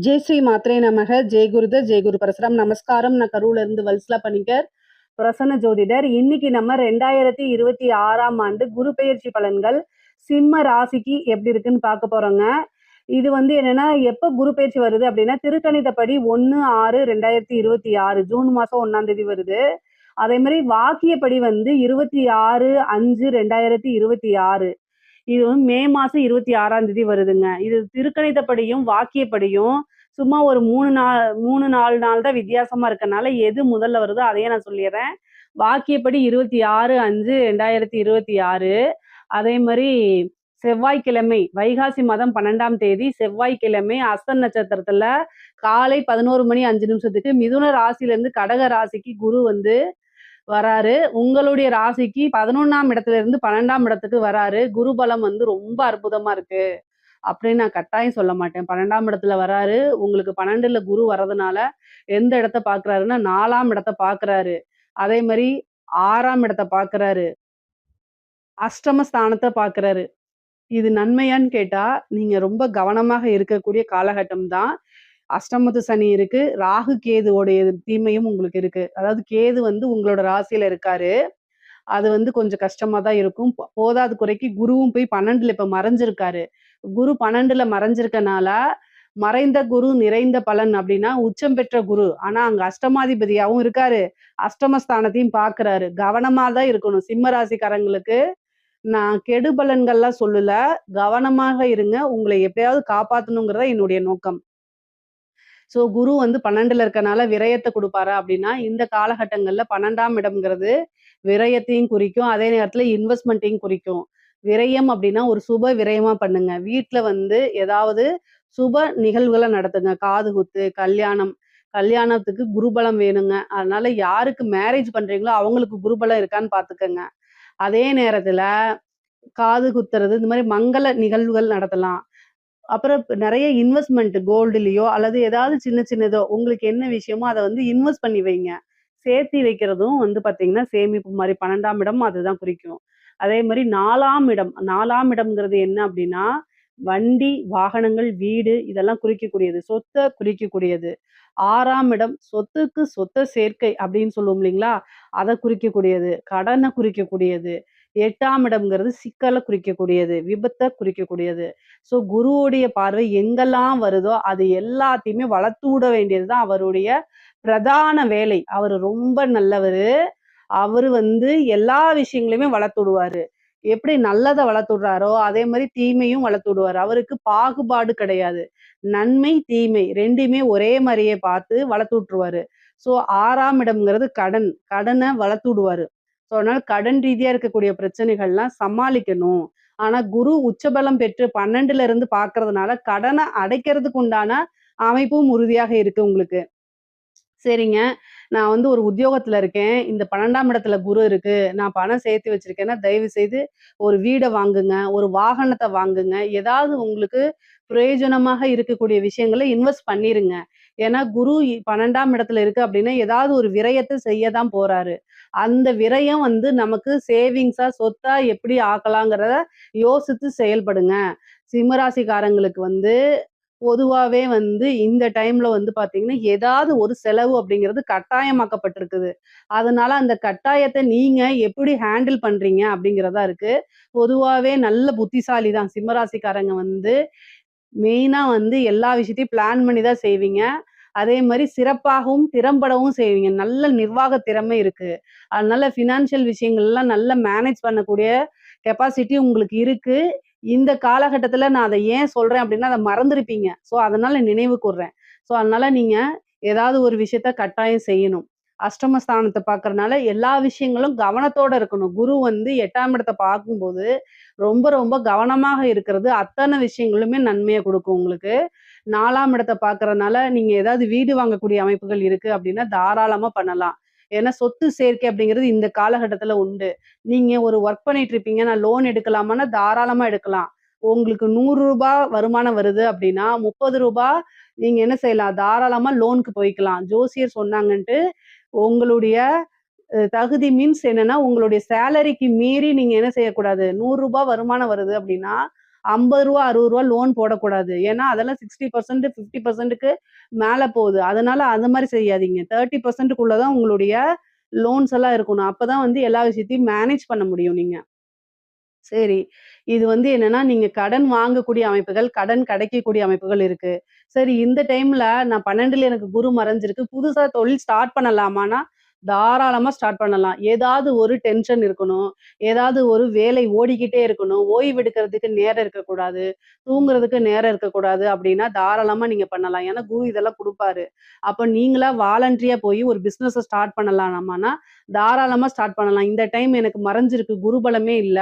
ஜெய் ஸ்ரீ மாத்ரே நமக. ஜெய் குருத ஜெய் குரு பரசுராம். நமஸ்காரம். நான் கரூர்ல இருந்து வல்சலா பணிக்கர், பிரசன்ன ஜோதிடர். இன்னைக்கு நம்ம 2026ஆம் ஆண்டு குரு பெயர்ச்சி பலன்கள் சிம்ம ராசிக்கு எப்படி இருக்குன்னு பார்க்க போறோங்க. இது என்னன்னா, எப்ப குரு பெயர்ச்சி வருது அப்படின்னா, திருக்கணிதப்படி 1/6/2026 ஜூன் மாசம் 1ஆம் தேதி வருது. அதே மாதிரி வாக்கியப்படி 26/5/2026. இது மே மாசம் 26ஆம் தேதி வருதுங்க. இது திருக்கணிதப்படியும் வாக்கியப்படியும் சும்மா ஒரு 3-4 நாள் தான் வித்தியாசமா இருக்கனால எது முதல்ல வருதோ அதையே நான் சொல்லிடுறேன். வாக்கியப்படி 26/5/2026. அதே மாதிரி செவ்வாய்க்கிழமை வைகாசி மாதம் 12ஆம் தேதி செவ்வாய்க்கிழமை அஸ்த நட்சத்திரத்துல காலை 11:05 மிதுன ராசியிலிருந்து கடக ராசிக்கு குரு வராரு. உங்களுடைய ராசிக்கு 11ஆம் இடத்துல இருந்து 12ஆம் இடத்துக்கு வராரு. குரு பலம் ரொம்ப அற்புதமா இருக்கு அப்படின்னு நான் கட்டாயம் சொல்ல மாட்டேன். 12ஆம் இடத்துல வராரு. உங்களுக்கு 12ல குரு வர்றதுனால எந்த இடத்த பாக்குறாருன்னா 4ஆம் இடத்த பாக்குறாரு. அதே மாதிரி 6ஆம் இடத்த பாக்குறாரு. அஷ்டமஸ்தானத்தை பாக்குறாரு. இது நன்மையான்னு கேட்டா நீங்க ரொம்ப கவனமாக இருக்கக்கூடிய காலகட்டம் தான். அஷ்டமத்து சனி இருக்கு. ராகு கேதுவோடைய தீமையும் உங்களுக்கு இருக்கு. அதாவது கேது உங்களோட ராசியில இருக்காரு. அது கொஞ்சம் கஷ்டமா தான் இருக்கும். போதாத குறைக்கு குருவும் போய் 12ல இப்ப மறைஞ்சிருக்காரு. குரு 12ல மறைஞ்சிருக்கனால, மறைந்த குரு நிறைந்த பலன் அப்படின்னா உச்சம் பெற்ற குரு. ஆனா அங்க அஷ்டமாதிபதியாவும் இருக்காரு. அஷ்டமஸ்தானத்தையும் பார்க்கிறாரு. கவனமா தான் இருக்கணும். சிம்ம ராசிக்காரங்களுக்கு நான் கெடு பலன்கள்லாம் சொல்லல. கவனமாக இருங்க. உங்களை எப்பயாவது காப்பாத்தணுங்கிறத என்னுடைய நோக்கம். ஸோ குரு 12ல இருக்கனால விரயத்தை கொடுப்பாரா அப்படின்னா, இந்த காலகட்டங்கள்ல 12ஆம் இடம்ங்கிறது விரயத்தையும் குறிக்கும். அதே நேரத்துல இன்வெஸ்ட்மெண்ட்டையும் குறிக்கும். விரயம் அப்படின்னா ஒரு சுப விரயமா பண்ணுங்க. வீட்ல ஏதாவது சுப நிகழ்வுகளை நடத்துங்க. காது குத்து, கல்யாணம். கல்யாணத்துக்கு குருபலம் வேணுங்க. அதனால யாருக்கு மேரேஜ் பண்றீங்களோ அவங்களுக்கு குருபலம் இருக்கான்னு பார்த்துக்கங்க. அதே நேரத்துல காது குத்துறது, இந்த மாதிரி மங்கள நிகழ்வுகள் நடத்தலாம். அப்புறம் நிறைய இன்வெஸ்ட்மெண்ட் கோல்டுலயோ அல்லது ஏதாவது சின்ன சின்னதோ உங்களுக்கு என்ன விஷயமோ அதை இன்வெஸ்ட் பண்ணி வைங்க. சேர்த்தி வைக்கிறதும் பாத்தீங்கன்னா சேமிப்பு மாதிரி 12ஆம் இடம் அதுதான் குறிக்கும். அதே மாதிரி 4ஆம் இடம் 4ஆம் இடம்ங்கிறது என்ன அப்படின்னா வண்டி, வாகனங்கள், வீடு இதெல்லாம் குறிக்கக்கூடியது. சொத்தை குறிக்கக்கூடியது. 6ஆம் இடம் சொத்துக்கு சொத்த சேர்க்கை அப்படின்னு சொல்லுவோம் இல்லைங்களா? அதை குறிக்கக்கூடியது. கடனை குறிக்கக்கூடியது. 8ஆம் இடம்ங்கிறது சிக்கலை குறிக்கக்கூடியது. விபத்தை குறிக்கக்கூடியது. ஸோ குருவுடைய பார்வை எங்கெல்லாம் வருதோ அது எல்லாத்தையுமே வளர்த்து விட வேண்டியதுதான் அவருடைய பிரதான வேலை. அவரு ரொம்ப நல்லவரு. அவரு எல்லா விஷயங்களையுமே வளர்த்து விடுவாரு. எப்படி நல்லதை வளர்த்து விடுறாரோ அதே மாதிரி தீமையும் வளர்த்து விடுவாரு. அவருக்கு பாகுபாடு கிடையாது. நன்மை, தீமை 2மே ஒரே மாதிரியே பார்த்து வளர்த்து விட்டுருவாரு. ஸோ 6ஆம் இடம்ங்கிறது கடன். கடனை வளர்த்து விடுவாரு. ஸோ அதனால கடன் ரீதியா இருக்கக்கூடிய பிரச்சனைகள்லாம் சமாளிக்கணும். ஆனா குரு உச்சபலம் பெற்று 12ல இருந்து பார்க்கறதுனால கடனை அடைக்கிறதுக்கு உண்டான அமைப்பும் உறுதியாக இருக்கு உங்களுக்கு. சரிங்க. நான் ஒரு உத்தியோகத்துல இருக்கேன். இந்த 12ஆம் இடத்துல குரு இருக்கு. நான் பணம் சேர்த்து வச்சிருக்கேன்னா, தயவு செய்து ஒரு வீட வாங்குங்க. ஒரு வாகனத்த வாங்குங்க. ஏதாவது உங்களுக்கு பிரயோஜனமாக இருக்கக்கூடிய விஷயங்கள இன்வெஸ்ட் பண்ணிருங்க. ஏன்னா குரு 12ஆம் இடத்துல இருக்கு அப்படின்னா, ஏதாவது ஒரு விரயத்த செய்ய தான் போறாரு. அந்த விரயம் நமக்கு சேவிங்ஸா, சொத்தா எப்படி ஆக்கலாங்கிறத யோசித்து செயல்படுங்க. சிம்மராசிக்காரங்களுக்கு பொதுவாவே இந்த டைம்ல பாத்தீங்கன்னா, ஏதாவது ஒரு செலவு அப்படிங்கிறது கட்டாயமாக்கப்பட்டிருக்குது. அதனால அந்த கட்டாயத்த நீங்க எப்படி ஹேண்டில் பண்றீங்க அப்படிங்கிறதா இருக்கு. பொதுவாவே நல்ல புத்திசாலி தான். சிம்மராசிக்காரங்க மெயினா எல்லா விஷயத்தையும் பிளான் பண்ணி தான் செய்வீங்க. அதே மாரி சிறப்பாகவும், திறம்படவும் செய்வீங்க. நல்ல நிர்வாக திறமை இருக்கு. அதனால ஃபினான்ஷியல் விஷயங்கள்லாம் நல்லா மேனேஜ் பண்ணக்கூடிய கெப்பாசிட்டி உங்களுக்கு இருக்கு. இந்த காலகட்டத்துல நான் அத ஏன் சொல்றேன் அப்படின்னா, அத மறந்திருப்பீங்க. ஸோ, அதனால நினைவு கூர்றேன். ஸோ, அதனால நீங்க ஏதாவது ஒரு விஷயத்த கட்டாயம் செய்யணும். அஷ்டமஸ்தானத்த பார்க்கறனால எல்லா விஷயங்களும் கவனத்தோட இருக்கணும். குரு 8ஆம் இடத்த பார்க்கும்போது, ரொம்ப ரொம்ப கவனமாக இருக்கிறது அத்தன விஷயங்களுமே நன்மைய குடுக்கும் உங்களுக்கு. 4ஆம் இடத்த பார்க்கறனால நீங்க ஏதாவது வீடு வாங்கக்கூடிய அமைப்புகள் இருக்கு அப்படின்னா, தாராளமா பண்ணலாம். ஏன்னா சொத்து சேர்க்கை அப்படிங்கிறது இந்த காலகட்டத்துல உண்டு. நீங்க ஒரு ஒர்க் பண்ணிட்டு இருப்பீங்க. நான் லோன் எடுக்கலாமான்னா, தாராளமா எடுக்கலாம். உங்களுக்கு ரூ. 100 வருமானம் வருது அப்படின்னா, ரூ. 30 நீங்க என்ன செய்யலாம்? தாராளமா லோனுக்கு போய்க்கலாம். ஜோசியர் சொன்னாங்கன்ட்டு, உங்களுடைய தகுதி மீன்ஸ் என்னன்னா, உங்களுடைய சேலரிக்கு மீறி நீங்க என்ன செய்யக்கூடாது? ரூ. 100 வருமானம் வருது அப்படின்னா, ரூ. 50 ரூ. 60 லோன் போடக்கூடாது. ஏன்னா அதெல்லாம் 60% 50%க்கு மேல போகுது. அதனால அந்த மாரி செய்யாதீங்க. 30%க்குள்ள தான் உங்களுடைய லோன்ஸ் எல்லாம் இருக்கணும். அப்பதான் வந்து எல்லா விஷயத்தையும் மேனேஜ் பண்ண முடியும் நீங்க. சரி. இது வந்து என்னன்னா, நீங்க கடன் வாங்கக்கூடிய அமைப்புகள், கடன் கிடைக்கக்கூடிய அமைப்புகள் இருக்கு. சரி இந்த டைம்ல நான் 12ல எனக்கு குரு மறைஞ்சிருக்கு. புதுசா தொழில் ஸ்டார்ட் பண்ணலாமான்னா, தாராளமா ஸ்டார்ட் பண்ணலாம். ஏதாவது ஒரு டென்ஷன் இருக்கணும். ஏதாவது ஒரு வேலை ஓடிக்கிட்டே இருக்கணும். ஓய்வு எடுக்கிறதுக்கு நேரம் இருக்கக்கூடாது. தூங்குறதுக்கு நேரம் இருக்கக்கூடாது அப்டின்னா, தாராளமா நீங்க பண்ணலாம். ஏன்னா குரு இதெல்லாம் குடுப்பாரு. அப்ப நீங்களா வாலண்டரியா போய் ஒரு பிசினஸ ஸ்டார்ட் பண்ணலாமான்னா, தாராளமா ஸ்டார்ட் பண்ணலாம். இந்த டைம் எனக்கு மறைஞ்சிருக்கு. குரு பலமே இல்ல.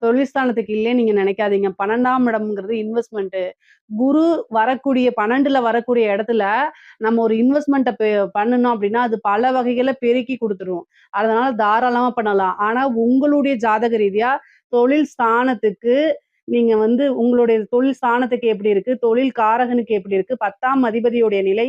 தொழில் ஸ்தானத்துக்கு இல்லைன்னு நீங்க நினைக்காதீங்க. 12ஆம் இடம்ங்கிறது இன்வெஸ்ட்மென்ட். குரு வரக்கூடிய 12ல வரக்கூடிய இடத்துல, நம்ம ஒரு இன்வெஸ்ட்மென்ட்ட பண்ணுனோம் அப்டின்னா, அது பல வகைகள பெருக்கி குடுத்துரும். அதனால தாராளமா பண்ணலாம். ஆனா உங்களுடைய ஜாதக ரீதியா தொழில் ஸ்தானத்துக்கு நீங்க வந்து உங்களுடைய தொழில் ஸ்தானத்துக்கு எப்படி இருக்கு? தொழில் காரகனுக்கு எப்படி இருக்கு? 10ஆம் அதிபதியுடைய நிலை,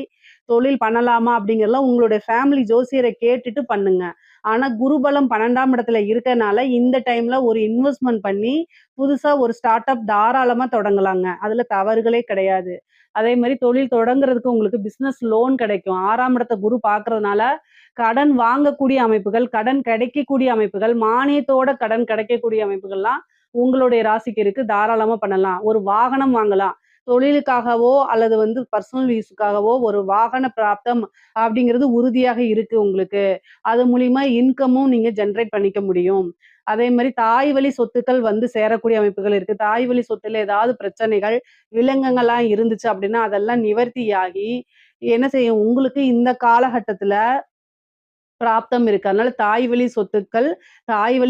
தொழில் பண்ணலாமா? அப்படிங்கிறதெல்லாம் உங்களுடைய ஃபேமிலி ஜோசியர கேட்டுட்டு பண்ணுங்க. ஆனா குருபலம் 12ஆம் இடத்துல இருக்கனால, இந்த டைம்ல ஒரு இன்வெஸ்ட்மென்ட் பண்ணி, புதுசா ஒரு ஸ்டார்ட் அப் தாராளமா தொடங்கலாங்க. அதுல தவறுகளே கிடையாது. அதே மாரி தொழில் தொடங்குறதுக்கு உங்களுக்கு பிசினஸ் லோன் கிடைக்கும். 6ஆம் இடத்த குரு பார்க்கறதுனால, கடன் வாங்கக்கூடிய அமைப்புகள், கடன் கிடைக்கக்கூடிய அமைப்புகள், மானியத்தோட கடன் கிடைக்கக்கூடிய அமைப்புகள்லாம் உங்களுடைய ராசிக்கு இருக்கு. தாராளமா பண்ணலாம். ஒரு வாகனம் வாங்கலாம். தொழிலுக்காகவோ, அல்லது வந்து பர்சனல் யூஸ்க்காகவோ ஒரு வாகன பிராப்தம் அப்படிங்கிறது உறுதியாக இருக்கு உங்களுக்கு. அது மூலியமா இன்கமும் நீங்க ஜெனரேட் பண்ணிக்க முடியும். அதே மாரி தாய் வழி சொத்துக்கள் வந்து சேரக்கூடிய அமைப்புகள் இருக்கு. தாய் வழி சொத்துல ஏதாவது பிரச்சனைகள், வில்லங்கங்கள்லாம் இருந்துச்சு அப்படின்னா, அதெல்லாம் நிவர்த்தியாகி என்ன செய்யும்? உங்களுக்கு இந்த காலகட்டத்துல பிராப்தம் இருக்கு. அதனால தாய் வழி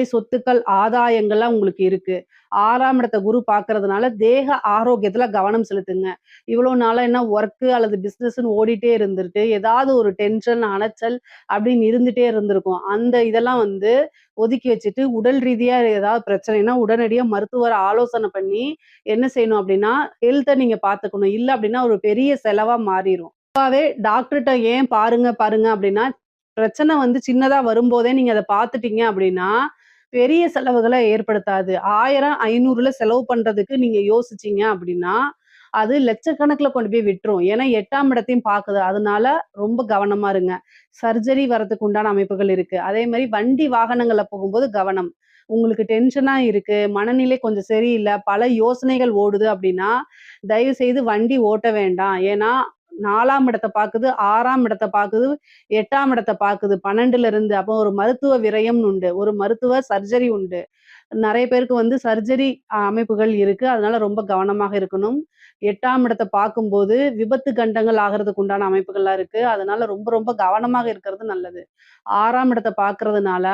சொத்துக்கள் ஆதாயங்கள்லாம் உங்களுக்கு இருக்கு. 6ஆம் இடத்த குரு பார்க்கறதுனால தேக ஆரோக்கியத்துல கவனம் செலுத்துங்க. இவ்வளோ நாளா என்ன ஒர்க்கு அல்லது பிசினஸ்ன்னு ஓடிட்டே இருந்துட்டு, ஏதாவது ஒரு டென்ஷன், அலைச்சல் அப்படின்னு இருந்துட்டே இருந்திருக்கும். அந்த இதெல்லாம் வந்து ஒதுக்கி வச்சுட்டு, உடல் ரீதியா ஏதாவது பிரச்சனைன்னா, உடனடியா மருத்துவர ஆலோசனை பண்ணி என்ன செய்யணும் அப்படின்னா, ஹெல்த்த நீங்க பார்த்துக்கணும். இல்ல அப்படின்னா ஒரு பெரிய செலவா மாறிரும். பொதுவாவே டாக்டர்ட்ட ஏன் பாருங்க அப்படின்னா, பிரச்சனை வந்து சின்னதா வரும்போதே நீங்க அத பார்த்துட்டீங்க அப்படின்னா, பெரிய செலவுகள ஏற்படுத்தாது. 1000, 500ல செலவு பண்றதுக்கு நீங்க யோசிச்சீங்க அப்படின்னா, அது லட்சக்கணக்குல கொண்டு போய் விட்டுரும். ஏன்னா 8ஆம் இடத்தையும் பாக்குது. அதனால ரொம்ப கவனமா இருங்க. சர்ஜரி வரதுக்கு உண்டான அமைப்புகள் இருக்கு. அதே மாரி வண்டி வாகனங்கள்ல போகும்போது கவனம். உங்களுக்கு டென்ஷனா இருக்கு, மனநிலை கொஞ்சம் சரியில்ல, பல யோசனைகள் ஓடுது அப்படின்னா, தயவு செய்து வண்டி ஓட்ட வேண்டாம். ஏன்னா 4ஆம் இடத்த பாக்குது, 6ஆம் இடத்த பாக்குது, 8ஆம் இடத்த பாக்குது 12ல இருந்து. அப்போ ஒரு மருத்துவ விரயம்னு உண்டு. ஒரு மருத்துவ சர்ஜரி உண்டு. நெறைய பேருக்கு வந்து சர்ஜரி அமைப்புகள் இருக்கு. அதனால ரொம்ப கவனமாக இருக்கணும். 8ஆம் இடத்த பார்க்கும்போது விபத்து கண்டங்கள் ஆகுறதுக்கு உண்டான அமைப்புகள்லாம் இருக்கு. அதனால ரொம்ப ரொம்ப கவனமாக இருக்கிறது நல்லது. 6ஆம் இடத்த பார்க்கறதுனால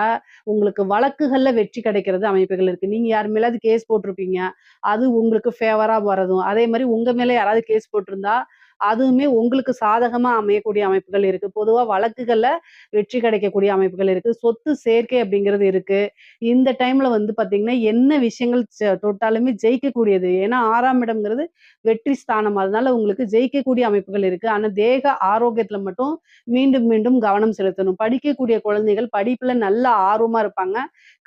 உங்களுக்கு வழக்குகள்ல வெற்றி கிடைக்கிறது அமைப்புகள் இருக்கு. நீங்க யார் மேலயாவது கேஸ் போட்டிருப்பீங்க. அது உங்களுக்கு ஃபேவரா வரதும். அதே மாரி உங்க மேல யாராவது கேஸ் போட்டிருந்தா, அதுவுமே உங்களுக்கு சாதகமா அமையக்கூடிய அமைப்புகள் இருக்கு. பொதுவா வழக்குகள்ல வெற்றி கிடைக்கக்கூடிய அமைப்புகள் இருக்கு. சொத்து சேர்க்கை அப்படிங்கிறது இருக்கு. இந்த டைம்ல வந்து பார்த்தீங்கன்னா, என்ன விஷயங்கள் தொட்டாலுமே ஜெயிக்கக்கூடியது. ஏன்னா 6ஆம் இடம்ங்கிறது வெற்றி ஸ்தானம். அதனால உங்களுக்கு ஜெயிக்கக்கூடிய அமைப்புகள் இருக்கு. ஆனா தேக ஆரோக்கியத்துல மட்டும் மீண்டும் மீண்டும் கவனம் செலுத்தணும். படிக்கக்கூடிய குழந்தைகள் படிப்புல நல்ல ஆர்வமா இருப்பாங்க.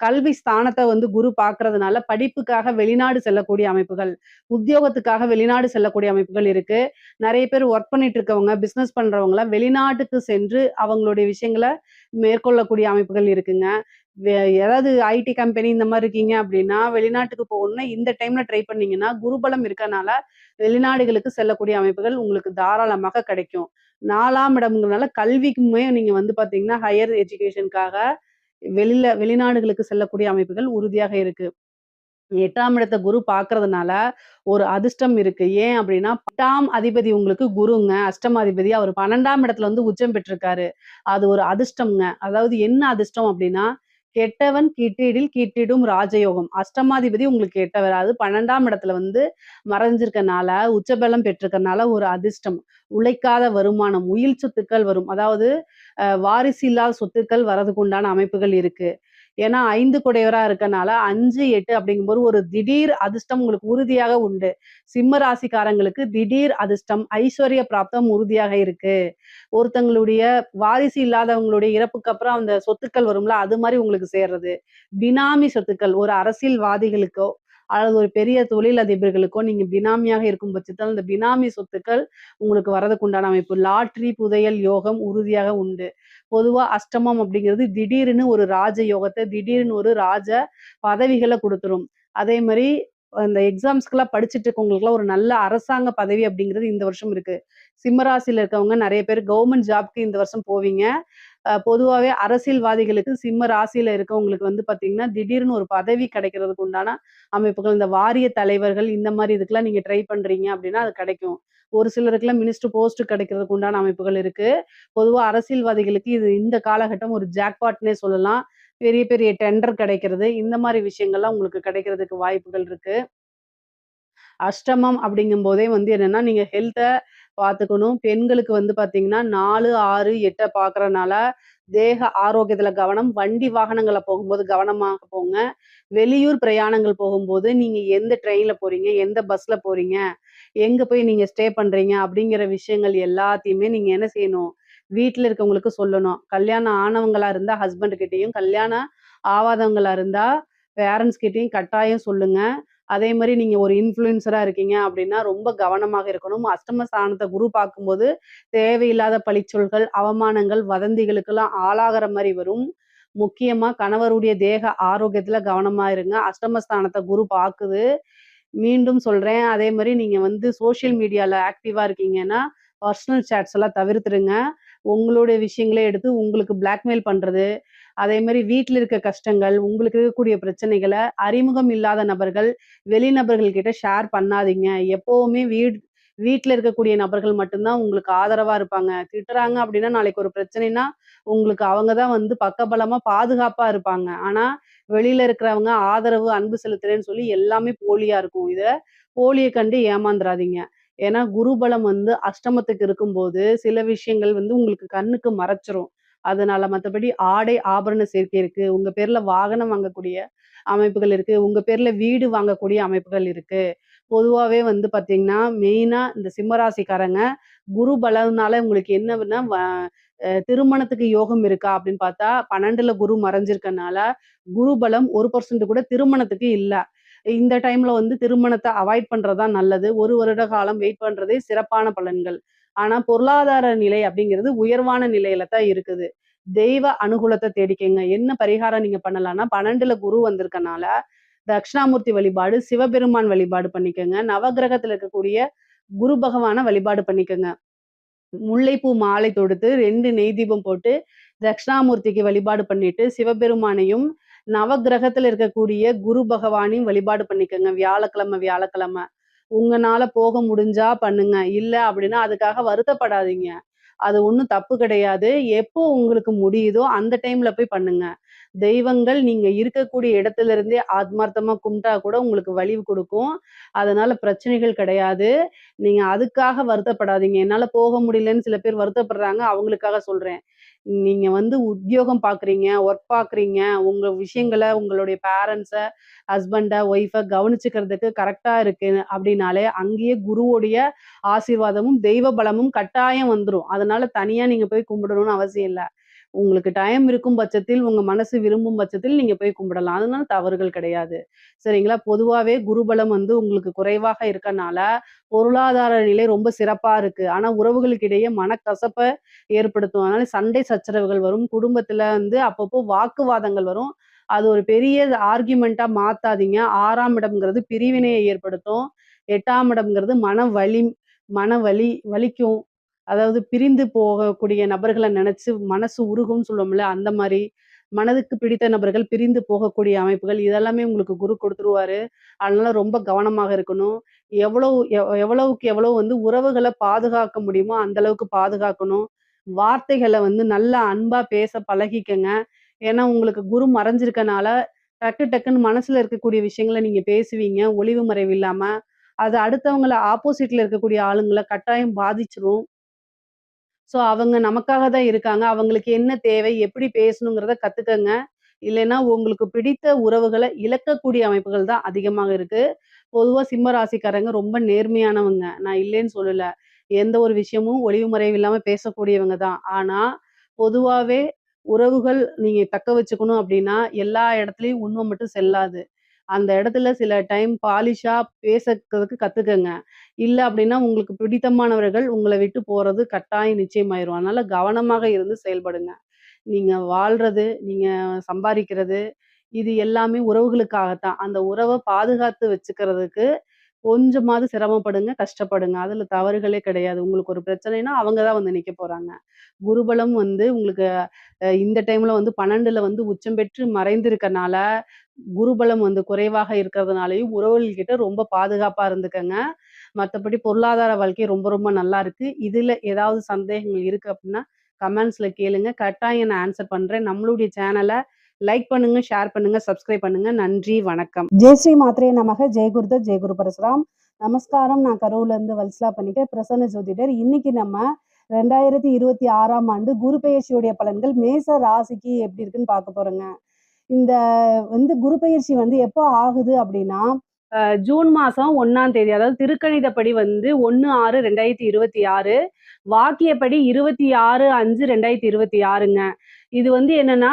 கல்வி ஸ்தானத்த வந்து குரு பார்க்கறதுனால படிப்புக்காக வெளிநாடு செல்லக்கூடிய அமைப்புகள், உத்தியோகத்துக்காக வெளிநாடு செல்லக்கூடிய அமைப்புகள் இருக்கு. நெறைய பேர் ஒர்க் பண்ணிட்டு இருக்கவங்க, பிசினஸ் பண்றவங்கலாம் வெளிநாட்டுக்கு சென்று அவங்களுடைய விஷயங்கள மேற்கொள்ளக்கூடிய அமைப்புகள் இருக்குங்க. வே ஏதாவது ஐடி கம்பெனி இந்த மாரி இருக்கீங்க அப்படின்னா, வெளிநாட்டுக்கு போகணும்னா இந்த டைம்ல ட்ரை பண்ணீங்கன்னா, குருபலம் இருக்கனால வெளிநாடுகளுக்கு செல்லக்கூடிய அமைப்புகள் உங்களுக்கு தாராளமாக கிடைக்கும். 4ஆம் இடம்ங்கிறனால கல்விக்குமே நீங்க வந்து பார்த்தீங்கன்னா, ஹையர் எஜுகேஷனுக்காக வெளிநாடுகளுக்கு செல்லக்கூடிய அமைப்புகள் உறுதியாக இருக்கு. 8ஆம் இடத்த குரு பார்க்கறதுனால ஒரு அதிர்ஷ்டம் இருக்கு. ஏன் அப்டின்னா 8ஆம் அதிபதி உங்களுக்கு குருங்க. அஷ்டமாதிபதி. அவரு 12ஆம் இடத்துல வந்து உச்சம் பெற்றிருக்காரு. அது ஒரு அதிர்ஷ்டம்ங்க. அதாவது என்ன அதிர்ஷ்டம் அப்டின்னா, கெட்டவன் கிட்டிடில் கிட்டிடும் ராஜயோகம். அஷ்டமாதிபதி உங்களுக்கு கெட்டவர். அது 12ஆம் இடத்துல வந்து மறைஞ்சிருக்கனால, உச்சபலம் பெற்றிருக்கனால ஒரு அதிர்ஷ்டம். உழைக்காத வருமானம், உயில் சொத்துக்கள் வரும். அதாவது வாரிசு இல்லாத சொத்துக்கள் வரதுக்கு உண்டான அமைப்புகள் இருக்கு. ஏன்னா 5 குடையவரா இருக்கனால 5, 8 அப்படிங்கும்போது ஒரு திடீர் அதிர்ஷ்டம் உங்களுக்கு உறுதியாக உண்டு. சிம்ம ராசிக்காரங்களுக்கு திடீர் அதிர்ஷ்டம், ஐஸ்வர்ய பிராப்தம் உறுதியாக இருக்கு. ஒருத்தங்களுடைய வாரிசு இல்லாதவங்களுடைய இறப்புக்கு அப்புறம் அந்த சொத்துக்கள் வரும்ல, அது மாரி உங்களுக்கு சேர்றது. பினாமி சொத்துக்கள் ஒரு அரசியல்வாதிகளுக்கோ, அல்லது ஒரு பெரிய தொழிலதிபர்களுக்கோ நீங்க பினாமியாக இருக்கும் பட்சத்தில் அந்த பினாமி சொத்துக்கள் உங்களுக்கு வரதுக்கு உண்டான அமைப்பு. லாட்டரி, புதையல் யோகம் உறுதியாக உண்டு. பொதுவா அஷ்டமம் அப்படிங்கிறது திடீர்னு ஒரு ராஜ யோகத்த, திடீர்னு ஒரு ராஜ பதவிகள குடுத்துரும். அதே மாரி அந்த எக்ஸாம்ஸ்க்குலாம் படிச்சுட்டு இருக்கவங்களுக்குலாம் ஒரு நல்ல அரசாங்க பதவி அப்படிங்கிறது இந்த வருஷம் இருக்கு. சிம்ம ராசியில இருக்கவங்க நெறைய பேர் கவர்மெண்ட் ஜாப்க்கு இந்த வருஷம் போவீங்க. பொதுவாவே அரசியல்வாதிகளுக்கு சிம்ம ராசியில இருக்கவங்களுக்கு வந்து பார்த்தீங்கன்னா, திடீர்னு ஒரு பதவி கிடைக்கிறதுக்கு உண்டான அமைப்புகள். இந்த வாரிய தலைவர்கள் இந்த மாரி இதுக்கெல்லாம் நீங்க ட்ரை பண்றீங்க அப்படின்னா, அது கிடைக்கும். ஒரு சிலருக்குலாம் மினிஸ்டர் போஸ்ட் கிடைக்கிறதுக்கு உண்டான அமைப்புகள் இருக்கு. பொதுவா அரசியல்வாதிகளுக்கு இது இந்த காலகட்டம் ஒரு ஜாக்பாட்ன்னே சொல்லலாம். பெரிய பெரிய டெண்டர் கிடைக்கிறது. இந்த மாரி விஷயங்கள்லாம் உங்களுக்கு கிடைக்கிறதுக்கு வாய்ப்புகள் இருக்கு. அஷ்டமம் அப்படிங்கும்போதே வந்து என்னன்னா, நீங்க ஹெல்த்த பார்த்துக்கணும். பெண்களுக்கு வந்து பார்த்தீங்கன்னா, 4, 6, 8 பார்க்கறனால, தேக ஆரோக்கியத்துல கவனம். வண்டி வாகனங்கள்ல போகும்போது கவனமா போங்க. வெளியூர் பிரயாணங்கள் போகும்போது, நீங்க எந்த ட்ரெயின்ல போறீங்க? எந்த பஸ்ல போறீங்க? எங்க போய் நீங்க ஸ்டே பண்றீங்க? அப்படிங்கிற விஷயங்கள் எல்லாத்தையுமே நீங்க என்ன செய்யணும்? வீட்ல இருக்கவங்களுக்கு சொல்லணும். கல்யாணம் ஆனவங்களா இருந்தா ஹஸ்பண்ட் கிட்டயும், கல்யாணம் ஆவாதவங்களா இருந்தா பேரண்ட்ஸ் கிட்டயும் கட்டாயம் சொல்லுங்க. அதே மாரி நீங்க ஒரு இன்ஃப்ளூயன்சரா இருக்கீங்க அப்படின்னா, ரொம்ப கவனமாக இருக்கணும். அஷ்டம ஸ்தானத்த குரு பார்க்கும்போது, தேவையில்லாத பழிச்சொல்கள், அவமானங்கள், வதந்திகளுக்கெல்லாம் ஆளாகுற மாரி வரும். முக்கியமா கணவருடைய தேக ஆரோக்கியத்துல கவனமா இருங்க. அஷ்டமஸ்தானத்த குரு பாக்குது. மீண்டும் சொல்றேன். அதே மாரி நீங்க வந்து சோசியல் மீடியால ஆக்டிவா இருக்கீங்கன்னா, பர்சனல் சேட்ஸ் எல்லாம் தவிர்த்துருங்க. உங்களுடைய விஷயங்களே எடுத்து உங்களுக்கு பிளாக்மெயில் பண்றது, அதே மாரி வீட்ல இருக்க கஷ்டங்கள், உங்களுக்கு இருக்கக்கூடிய பிரச்சனைகள அறிமுகம் இல்லாத நபர்கள், வெளிநபர்கள் கிட்ட ஷேர் பண்ணாதீங்க. எப்பவுமே வீட்ல இருக்கக்கூடிய நபர்கள் மட்டும் தான் உங்களுக்கு ஆதரவா இருப்பாங்க. திட்டுறாங்க அப்டின்னா, நாளைக்கு ஒரு பிரச்சனைன்னா, உங்களுக்கு அவங்க தான் வந்து பக்கபலமா, பாதுகாப்பா இருப்பாங்க. ஆனா, வெளியில இருக்கிறவங்க ஆதரவு, அன்பு செலுத்துறேன்னு சொல்லி எல்லாமே போலியா இருக்கும். போலிய கண்டு ஏமாந்துறாதீங்க. ஏன்னா, குருபலம் வந்து அஷ்டமத்துக்கு இருக்கும்போது, சில விஷயங்கள் வந்து உங்களுக்கு கண்ணுக்கு மறைச்சிரும். அதனால மத்தபடி ஆடை, ஆபரண சேர்க்கை இருக்கு. உங்க பேர்ல வாகனம் வாங்கக்கூடிய அமைப்புகள் இருக்கு. உங்க பேர்ல வீடு வாங்கக்கூடிய அமைப்புகள் இருக்கு. பொதுவாவே வந்து பார்த்தீங்கன்னா, மெயினா இந்த சிம்ம ராசிக்காரங்க, குரு பலம்னால உங்களுக்கு என்னன்னா, திருமணத்துக்கு யோகம் இருக்கா அப்படின்னு பார்த்தா, 12ல குரு மறைஞ்சிருக்கனால, குரு பலம் 1% கூட திருமணத்துக்கு இல்ல. இந்த டைம்ல வந்து திருமணத்த அவாய்ட் பண்றது தான் நல்லது. 1 வருட காலம் வெயிட் பண்றதே சிறப்பான பலன்கள். ஆனா, பொருளாதார நிலை அப்படிங்கிறது உயர்வான நிலையில தான் இருக்குது. தெய்வ அனுகூலத்த தேடிக்கங்க. என்ன பரிகாரம் நீங்க பண்ணலாம்னா, 12ல குரு வந்திருக்கனால, தட்சிணாமூர்த்தி வழிபாடு, சிவபெருமான் வழிபாடு பண்ணிக்கங்க. நவக்கிரகத்துல இருக்கக்கூடிய குரு பகவான வழிபாடு பண்ணிக்கங்க. முல்லைப்பூ மாலை தொடுத்து 2 நெய் தீபம் போட்டு, தட்சிணாமூர்த்திக்கு வழிபாடு பண்ணிட்டு, சிவபெருமானையும், நவக்கிரகத்துல இருக்கக்கூடிய குரு பகவானையும் வழிபாடு பண்ணிக்கங்க. வியாழக்கிழமை, வியாழக்கிழமை. உங்கனால போக முடிஞ்சா பண்ணுங்க. இல்ல அப்படின்னா அதுக்காக வருத்தப்படாதீங்க. அது ஒண்ணும் தப்பு கிடையாது. எப்போ உங்களுக்கு முடியுதோ அந்த டைம்ல போய் பண்ணுங்க. தெய்வங்கள் நீங்க இருக்கக்கூடிய இடத்துல இருந்தே ஆத்மார்த்தமா கும்பிட்டா கூட உங்களுக்கு வலிவு குடுக்கும். அதனால பிரச்சனைகள் கிடையாது. நீங்க அதுக்காக வருத்தப்படாதீங்க. என்னால போக முடியலன்னு சில பேர் வருத்தப்படுறாங்க. அவங்களுக்காக சொல்றேன். நீங்க வந்து உத்தியோகம் பார்க்குறீங்க, ஒர்க் பார்க்குறீங்க, உங்க விஷயங்கள உங்களுடைய பேரண்ட்ஸ, ஹஸ்பண்ட, ஒய்ஃப கவனிச்சுக்கிறதுக்கு கரெக்ட்டா இருக்கு அப்படின்னாலே, அங்கேயே குருவுடைய ஆசீர்வாதமும், தெய்வ பலமும் கட்டாயம் வந்துரும். அதனால தனியா நீங்க போய் கும்பிடணும்னு அவசியம் இல்ல. உங்களுக்கு டைம் இருக்கும் பட்சத்தில், உங்க மனசு விரும்பும் பட்சத்தில் நீங்க போய் கும்பிடலாம். அதனால தவறுகள் கிடையாது. சரிங்களா? பொதுவாவே குருபலம் வந்து உங்களுக்கு குறைவாக இருக்கனால, பொருளாதார நிலை ரொம்ப சிறப்பா இருக்கு. ஆனா உறவுகளுக்கு இடையே மனக்கசப்ப ஏற்படுத்தும். அதனால சண்டை சச்சரவுகள் வரும். குடும்பத்துல வந்து அப்பப்போ வாக்குவாதங்கள் வரும். அது ஒரு பெரிய ஆர்கியுமென்ட்டா மாத்தாதீங்க. 6ஆம் இடம்ங்கிறது பிரிவினையை ஏற்படுத்தும். 8ஆம் இடம்ங்கிறது மனவலி வலிக்கும். அதாவது பிரிந்து போகக்கூடிய நபர்கள நெனச்சு மனசு உருகும்ன்னு சொல்லுவோம்ல, அந்த மாரி. மனதுக்கு பிடித்த நபர்கள் பிரிந்து போகக்கூடிய அமைப்புகள், இதெல்லாமே உங்களுக்கு குரு குடுத்துருவாரு. அதனால ரொம்ப கவனமாக இருக்கணும். எவ்வளவுக்கு எவ்வளவு வந்து உறவுகள பாதுகாக்க முடியுமோ, அந்த அளவுக்கு பாதுகாக்கணும். வார்த்தைகள வந்து நல்லா அன்பா பேச பழகிக்கங்க. ஏன்னா, உங்களுக்கு குரு மறைஞ்சிருக்கனால, டக்கு டக்குன்னு மனசுல இருக்கக்கூடிய விஷயங்கள நீங்க பேசுவீங்க, ஒளிவு மறைவு இல்லாம. அது அடுத்தவங்கள ஆப்போசிட்ல இருக்கக்கூடிய ஆளுங்கள கட்டாயம் பாதிச்சுரும். அவங்க நமக்காக தான் இருக்காங்க. அவங்களுக்கு என்ன தேவை? எப்படி பேசணுங்கிறத கத்துக்கங்க. இல்லைன்னா உங்களுக்கு பிடித்த உறவுகள இழக்கக்கூடிய அமைப்புகள் தான் அதிகமாக இருக்கு. பொதுவா சிம்ம ராசிக்காரங்க ரொம்ப நேர்மையானவங்க. நான் இல்லைன்னு சொல்லல. எந்த ஒரு விஷயமும் ஒளிவு மறைவு இல்லாம பேசக்கூடியவங்க தான். ஆனா, பொதுவாவே உறவுகள் நீங்க தக்க வச்சுக்கணும் அப்படின்னா, எல்லா இடத்துலயும் உண்ம மட்டும் செல்லாது. அந்த இடத்துல சில டைம் பாலிஷா பேசறதுக்கு கத்துக்கங்க. இல்ல அப்படின்னா உங்களுக்கு பிடித்தமானவர்கள் உங்கள விட்டு போறது கட்டாயம் நிச்சயமாயிரும். அதனால கவனமாக இருந்து செயல்படுங்க. நீங்க வாழ்றது, நீங்க சம்பாரிக்கிறது, இது எல்லாமே உறவுகளுக்காகத்தான். அந்த உறவ பாதுகாத்து வச்சுக்கிறதுக்கு கொஞ்சமாவது சிரமப்படுங்க, கஷ்டப்படுங்க. அதுல தவறுகளே கிடையாது. உங்களுக்கு ஒரு பிரச்சனைன்னா, அவங்க தான் வந்து நிக்க போறாங்க. குருபலம் வந்து உங்களுக்கு இந்த டைம்ல வந்து 12ல வந்து உச்சம் பெற்று மறைந்திருக்கனால, குருபலம் வந்து குறைவாக இருக்கிறதுனாலயும் உறவுகள் கிட்ட ரொம்ப பாதுகாப்பா இருந்துக்கங்க. மத்தபடி பொருளாதார வாழ்க்கை ரொம்ப ரொம்ப நல்லா இருக்கு. இதுல ஏதாவது சந்தேகங்கள் இருக்கு அப்டின்னா, கமெண்ட்ஸ்ல கேளுங்க. கட்டாயம் நான் ஆன்சர் பண்றேன். நம்மளுடைய சேனல லைக் பண்ணுங்க, ஷேர் பண்ணுங்க, சப்ஸ்கிரைப் பண்ணுங்க. நன்றி, வணக்கம். ஜெய் ஸ்ரீ மாத்ரே நமக. ஜெய் குருதத், ஜெய் குரு பரசுராம். நமஸ்காரம். நான் கரூர்ல இருந்து வல்சலா பண்ணிக்கிறேன். பிரசன்ன ஜோதிடர். இன்னைக்கு நம்ம 2026ஆம் ஆண்டு குரு பெயர்ச்சியுடைய பலன்கள் மேச ராசிக்கு எப்படி இருக்குன்னு பார்க்க போறோங்க. இந்த குரு பெயர்ச்சி எப்போ ஆகுது அப்படின்னா, ஜூன் மாசம் 1ஆம் தேதி, அதாவது திருக்கணிதப்படி 1/6/2026, வாக்கியப்படி 26/5/2026ங்க. இது என்னன்னா,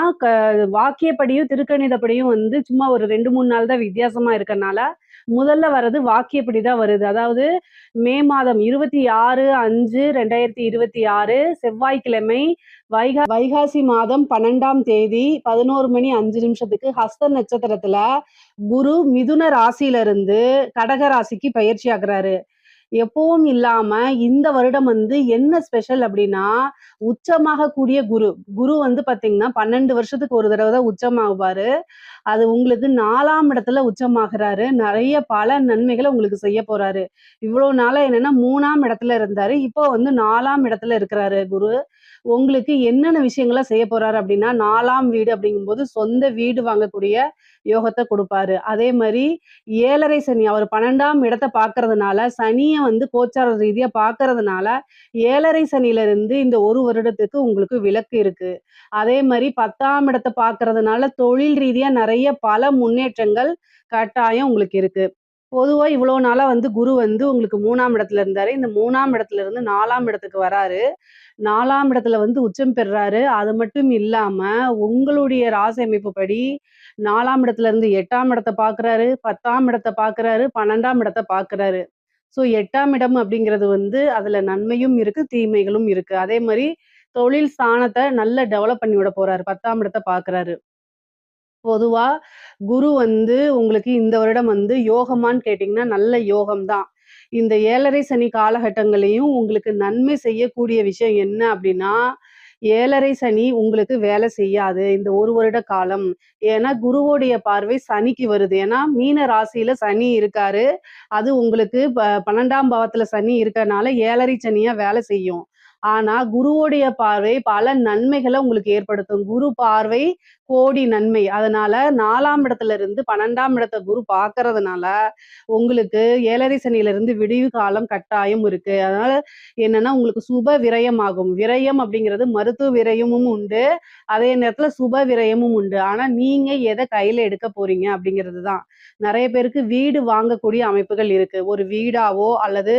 வாக்கியப்படியும் திருக்கணிதப்படியும் சும்மா ஒரு 2, 3 நாள் தான் வித்தியாசமா இருக்கனால, முதல்ல வர்றது வாக்கியப்படி தான் வருது. அதாவது மே மாதம் 26/5/2026 செவ்வாய்க்கிழமை, வைகாசி மாதம் 12ஆம் தேதி 11 மணி 5 நிமிஷத்துக்கு ஹஸ்த நட்சத்திரத்துல குரு மிதுன ராசியிலிருந்து கடக ராசிக்கு பயிற்சி ஆகுறாரு. எப்பவும் இல்லாம இந்த வருடம் என்ன ஸ்பெஷல் அப்படின்னா, உச்சமாக கூடிய குரு. குரு பாத்தீங்கன்னா 12 வருஷத்துக்கு ஒரு தடவை தான் உச்சமாகுவாரு. அது உங்களுக்கு 4ஆம் இடத்துல உச்சமாகுறாரு. நெறைய பல நன்மைகள உங்களுக்கு செய்ய போறாரு. இவ்வளோ நாளா என்னன்னா 3ஆம் இடத்துல இருந்தாரு. இப்போ 4ஆம் இடத்துல இருக்கிறாரு குரு. உங்களுக்கு என்னென்ன விஷயங்கள செய்ய போறாரு அப்படின்னா, 4ஆம் வீடு அப்படிங்கும்போது சொந்த வீடு வாங்கக்கூடிய யோகத்த குடுப்பாரு. அதே மாரி 7.5 சனி அவர் 12ஆம் இடத்த பார்க்கறதுனால, சனிய கோச்சார ரீதியா பார்க்கறதுனால, 7.5 சனியிலிருந்து இந்த 1 வருடத்துக்கு உங்களுக்கு விலக்கு இருக்கு. அதே மாரி 10ஆம் இடத்த பார்க்கறதுனால, தொழில் ரீதியா நெறைய பல முன்னேற்றங்கள் கட்டாயம் உங்களுக்கு இருக்கு. பொதுவா இவ்வளோ நாளா குரு உங்களுக்கு 3ஆம் இடத்துல இருந்தாரு. இந்த 3ஆம் இடத்துல இருந்து 4ஆம் இடத்துக்கு வராரு. 4ஆம் இடத்துல உச்சம் பெறுறாரு. அது மட்டும் இல்லாம, உங்களுடைய ராசி அமைப்புப்படி 4ஆம் இடத்துல இருந்து 8ஆம் இடத்த பார்க்குறாரு, 10ஆம் இடத்த பார்க்குறாரு, 12ஆம் இடத்த பார்க்குறாரு. ஸோ 8ஆம் இடம் அப்படிங்கிறது அதுல நன்மையும் இருக்கு, தீமைகளும் இருக்கு. அதே மாரி தொழில் ஸ்தானத்த நல்லா டெவலப் பண்ணி விட போறாரு. 10ஆம் இடத்த பார்க்குறாரு. பொதுவா குரு உங்களுக்கு இந்த வருடம் யோகமான்னு கேட்டீங்கன்னா, நல்ல யோகம் தான். இந்த 7.5 சனி காலகட்டங்களையும் உங்களுக்கு நன்மை செய்யக்கூடிய விஷயம் என்ன அப்படின்னா, 7.5 சனி உங்களுக்கு வேலை செய்யாது. இந்த 1 வருட காலம். ஏன்னா, குருவோடைய பார்வை சனிக்கு வருது. ஏன்னா, மீன ராசியில சனி இருக்காரு. அது உங்களுக்கு 12ஆம் பாவத்துல சனி இருக்கனால 7.5 சனியா வேலை செய்யும். ஆனா, குருவோடைய பார்வை பல நன்மைகள உங்களுக்கு ஏற்படுத்தும். குரு பார்வை கோடி நன்மை. அதனால 4ஆம் இடத்துல இருந்து 12ஆம் இடத்த குரு பார்க்கறதுனால, உங்களுக்கு 7.5 சனியிலிருந்து விடிவு காலம் கட்டாயம் இருக்கு. அதனால என்னன்னா, உங்களுக்கு சுப விரயம் ஆகும். விரயம் அப்படிங்கிறது மருத்துவ விரயமும் உண்டு. அதே நேரத்துல சுப விரயமும் உண்டு. ஆனா, நீங்க எத கையில எடுக்க போறீங்க அப்படிங்கிறது தான். நெறைய பேருக்கு வீடு வாங்கக்கூடிய அமைப்புகள் இருக்கு. ஒரு வீடாவோ அல்லது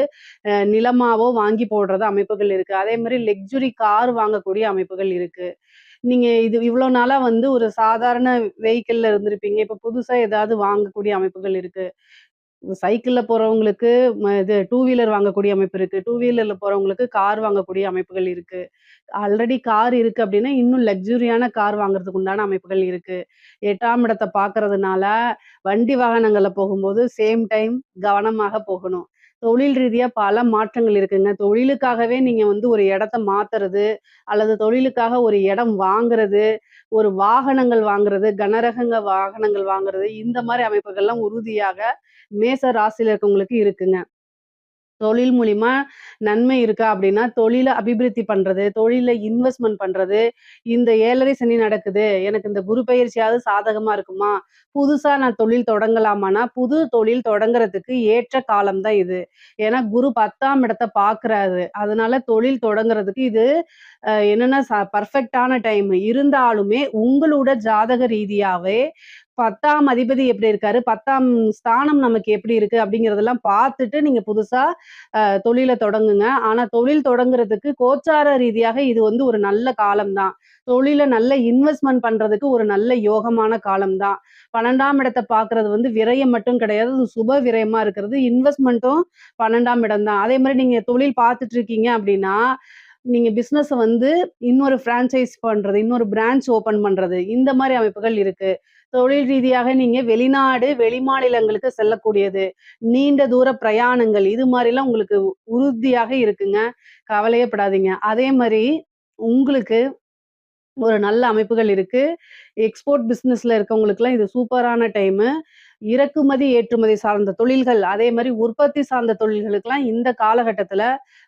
நிலமாவோ வாங்கி போடுறது அமைப்புகள் இருக்கு. அதே மாரி லக்ஸுரி கார் வாங்கக்கூடிய அமைப்புகள் இருக்கு. நீங்க இது இவ்வளோ நாளா ஒரு சாதாரண வெஹிக்கிள்ல இருந்திருப்பீங்க. இப்ப புதுசா ஏதாவது வாங்கக்கூடிய அமைப்புகள் இருக்கு. சைக்கிள்ல போறவங்களுக்கு இது 2 வீலர் வாங்கக்கூடிய அமைப்பு இருக்கு. 2 வீலர்ல போறவங்களுக்கு கார் வாங்கக்கூடிய அமைப்புகள் இருக்கு. ஆல்ரெடி கார் இருக்கு அப்டின்னா, இன்னும் லக்ஸூரியான கார் வாங்குறதுக்கு உண்டான அமைப்புகள் இருக்கு. 8ஆம் இடத்த பார்க்கறதுனால, வண்டி வாகனங்கள்ல போகும்போது சேம் டைம் கவனமாக போகணும். தொழில் ரீதியா பல மாற்றங்கள் இருக்குங்க. தொழிலுக்காகவே நீங்க ஒரு இடத்த மாத்துறது, அல்லது தொழிலுக்காக ஒரு இடம் வாங்குறது, ஒரு வாகனங்கள் வாங்குறது, கனரகங்க வாகனங்கள் வாங்குறது, இந்த மாரி அமைப்புகள்லாம் உறுதியாக மேச ராசியில இருக்கவங்களுக்கு இருக்குங்க. தொழில் மூலியமா நன்மை இருக்கா அப்படின்னா, தொழில அபிவிருத்தி பண்றது, தொழில்ல இன்வெஸ்ட்மென்ட் பண்றது, இந்த 7.5 சனி நடக்குது. எனக்கு இந்த குரு பெயர்ச்சியாவது சாதகமா இருக்குமா? புதுசா நான் தொழில் தொடங்கலாமான்னா, புது தொழில் தொடங்குறதுக்கு ஏற்ற காலம் தான் இது. ஏன்னா குரு 10ஆம் இடத்த பார்க்குறாரு. அதனால தொழில் தொடங்குறதுக்கு இது என்னன்னா பெர்ஃபெக்ட்டான டைம். இருந்தாலுமே உங்களோட ஜாதக ரீதியாவே 10ஆம் அதிபதி எப்படி இருக்காரு, 10ஆம் ஸ்தானம் நமக்கு எப்படி இருக்கு அப்படிங்கிறதெல்லாம் பார்த்துட்டு நீங்க புதுசா தொழில தொடங்குங்க. ஆனா தொழில் தொடங்குறதுக்கு கோச்சார ரீதியாக இது வந்து ஒரு நல்ல காலம் தான். தொழில நல்ல இன்வெஸ்ட்மென்ட் பண்றதுக்கு ஒரு நல்ல யோகமான காலம் தான். 12ஆம் இடத்த பார்க்கறது வந்து விரயம் மட்டும் கிடையாது. அது சுப விரயமா இருக்கிறது. இன்வெஸ்ட்மென்ட்டும் 12ஆம் இடம் தான். அதே மாரி நீங்க தொழில் பார்த்துட்டு இருக்கீங்க அப்படின்னா, நீங்க பிசினஸ வந்து இன்னொரு ஃபிரான்சைஸ் பண்றது, இன்னொரு பிரான்ச் ஓப்பன் பண்றது, இந்த மாரி அமைப்புகள் இருக்கு. தொழில் ரீதியாக நீங்க வெளிநாடு, வெளிமாநிலங்களுக்கு செல்லக்கூடியது, நீண்ட தூர பிரயாணங்கள் இது மாரிலாம் உங்களுக்கு உறுதியாக இருக்குங்க. கவலையே படாதீங்க. அதே மாரி உங்களுக்கு ஒரு நல்ல அமைப்புகள் இருக்கு. எக்ஸ்போர்ட் பிசினஸ்ல இருக்கவங்களுக்குலாம் இது சூப்பரான டைமு. இறக்குமதி, ஏற்றுமதி சார்ந்த தொழில்கள், அதே மாரி உற்பத்தி சார்ந்த தொழில்களுக்கெல்லாம் இந்த காலகட்டத்தில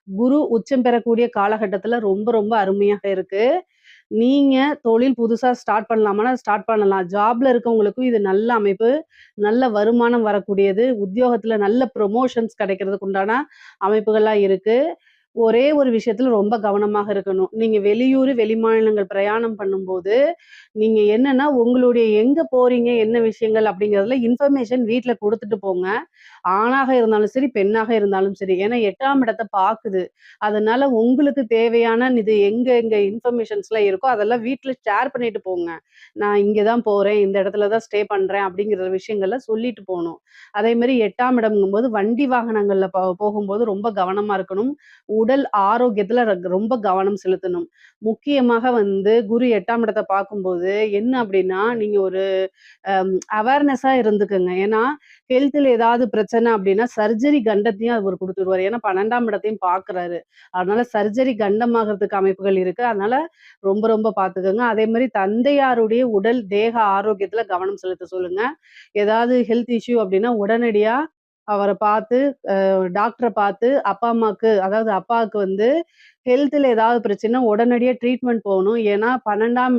குரு உச்சம் பெறக்கூடிய காலகட்டத்தில ரொம்ப ரொம்ப அருமையாக இருக்கு. நீங்க தொழில் புதுசா ஸ்டார்ட் பண்ணலாமான்னா, ஸ்டார்ட் பண்ணலாம். ஜாப்ல இருக்கவங்களுக்கும் இது நல்ல அமைப்பு. நல்ல வருமானம் வரக்கூடியது. உத்தியோகத்தில நல்ல ப்ரமோஷன்ஸ் கிடைக்கிறதுக்கு உண்டான அமைப்புகள்லாம் இருக்கு. ஒரே ஒரு விஷயத்துல ரொம்ப கவனமாக இருக்கணும். நீங்க வெளியூரு, வெளிமாநிலங்கள் பிரயாணம் பண்ணும்போது, நீங்க என்னன்னா, உங்களுடைய எங்க போறீங்க, என்ன விஷயங்கள் அப்படிங்கிறதுல இன்ஃபர்மேஷன் வீட்ல குடுத்துட்டு போங்க. ஆணாக இருந்தாலும் சரி, பெண்ணாக இருந்தாலும் சரி. ஏன்னா 8ஆம் இடத்த பாக்குது. அதனால உங்களுக்கு தேவையான இது எங்க எங்க இன்ஃபர்மேஷன்ஸ்லாம் இருக்கோ, அதெல்லாம் வீட்ல ஷேர் பண்ணிட்டு போங்க. நான் இங்க தான் போறேன், இந்த இடத்துல தான் ஸ்டே பண்றேன் அப்படிங்கிற விஷயங்கள சொல்லிட்டு போணும். அதே மாரி 8ஆம் இடம்ங்கும்போது வண்டி வாகனங்கள்ல போகும்போது ரொம்ப கவனமா இருக்கணும். உடல் ஆரோக்கியத்துல ரொம்ப கவனம் செலுத்தணும். முக்கியமாக வந்து குரு 8ஆம் இடத்த பார்க்கும்போது என்ன அப்படின்னா, நீங்க ஒரு அவேர்னஸா இருந்துக்கங்க. ஏன்னா, ஹெல்த்ல ஏதாவது பிரச்சனை அப்படின்னா, சர்ஜரி கண்டத்தையும் அவரு குடுத்துருவாரு. ஏன்னா 12ஆம் இடத்தையும் பார்க்குறாரு. அதனால சர்ஜரி கண்டமாகறதுக்கு அமைப்புகள் இருக்கு. அதனால ரொம்ப ரொம்ப பார்த்துக்கங்க. அதே மாரி தந்தையாருடைய உடல், தேக ஆரோக்கியத்துல கவனம் செலுத்த சொல்லுங்க. ஏதாவது ஹெல்த் இஷ்யூ அப்படின்னா, உடனடியா அவர பார்த்து டாக்டர பார்த்து அப்பா, அம்மாக்கு அதாவது அப்பாவுக்கு வந்து ஹெல்த்ல ஏதாவது பிரச்சனை உடனடியா ட்ரீட்மெண்ட் போகணும். ஏன்னா 12ஆம்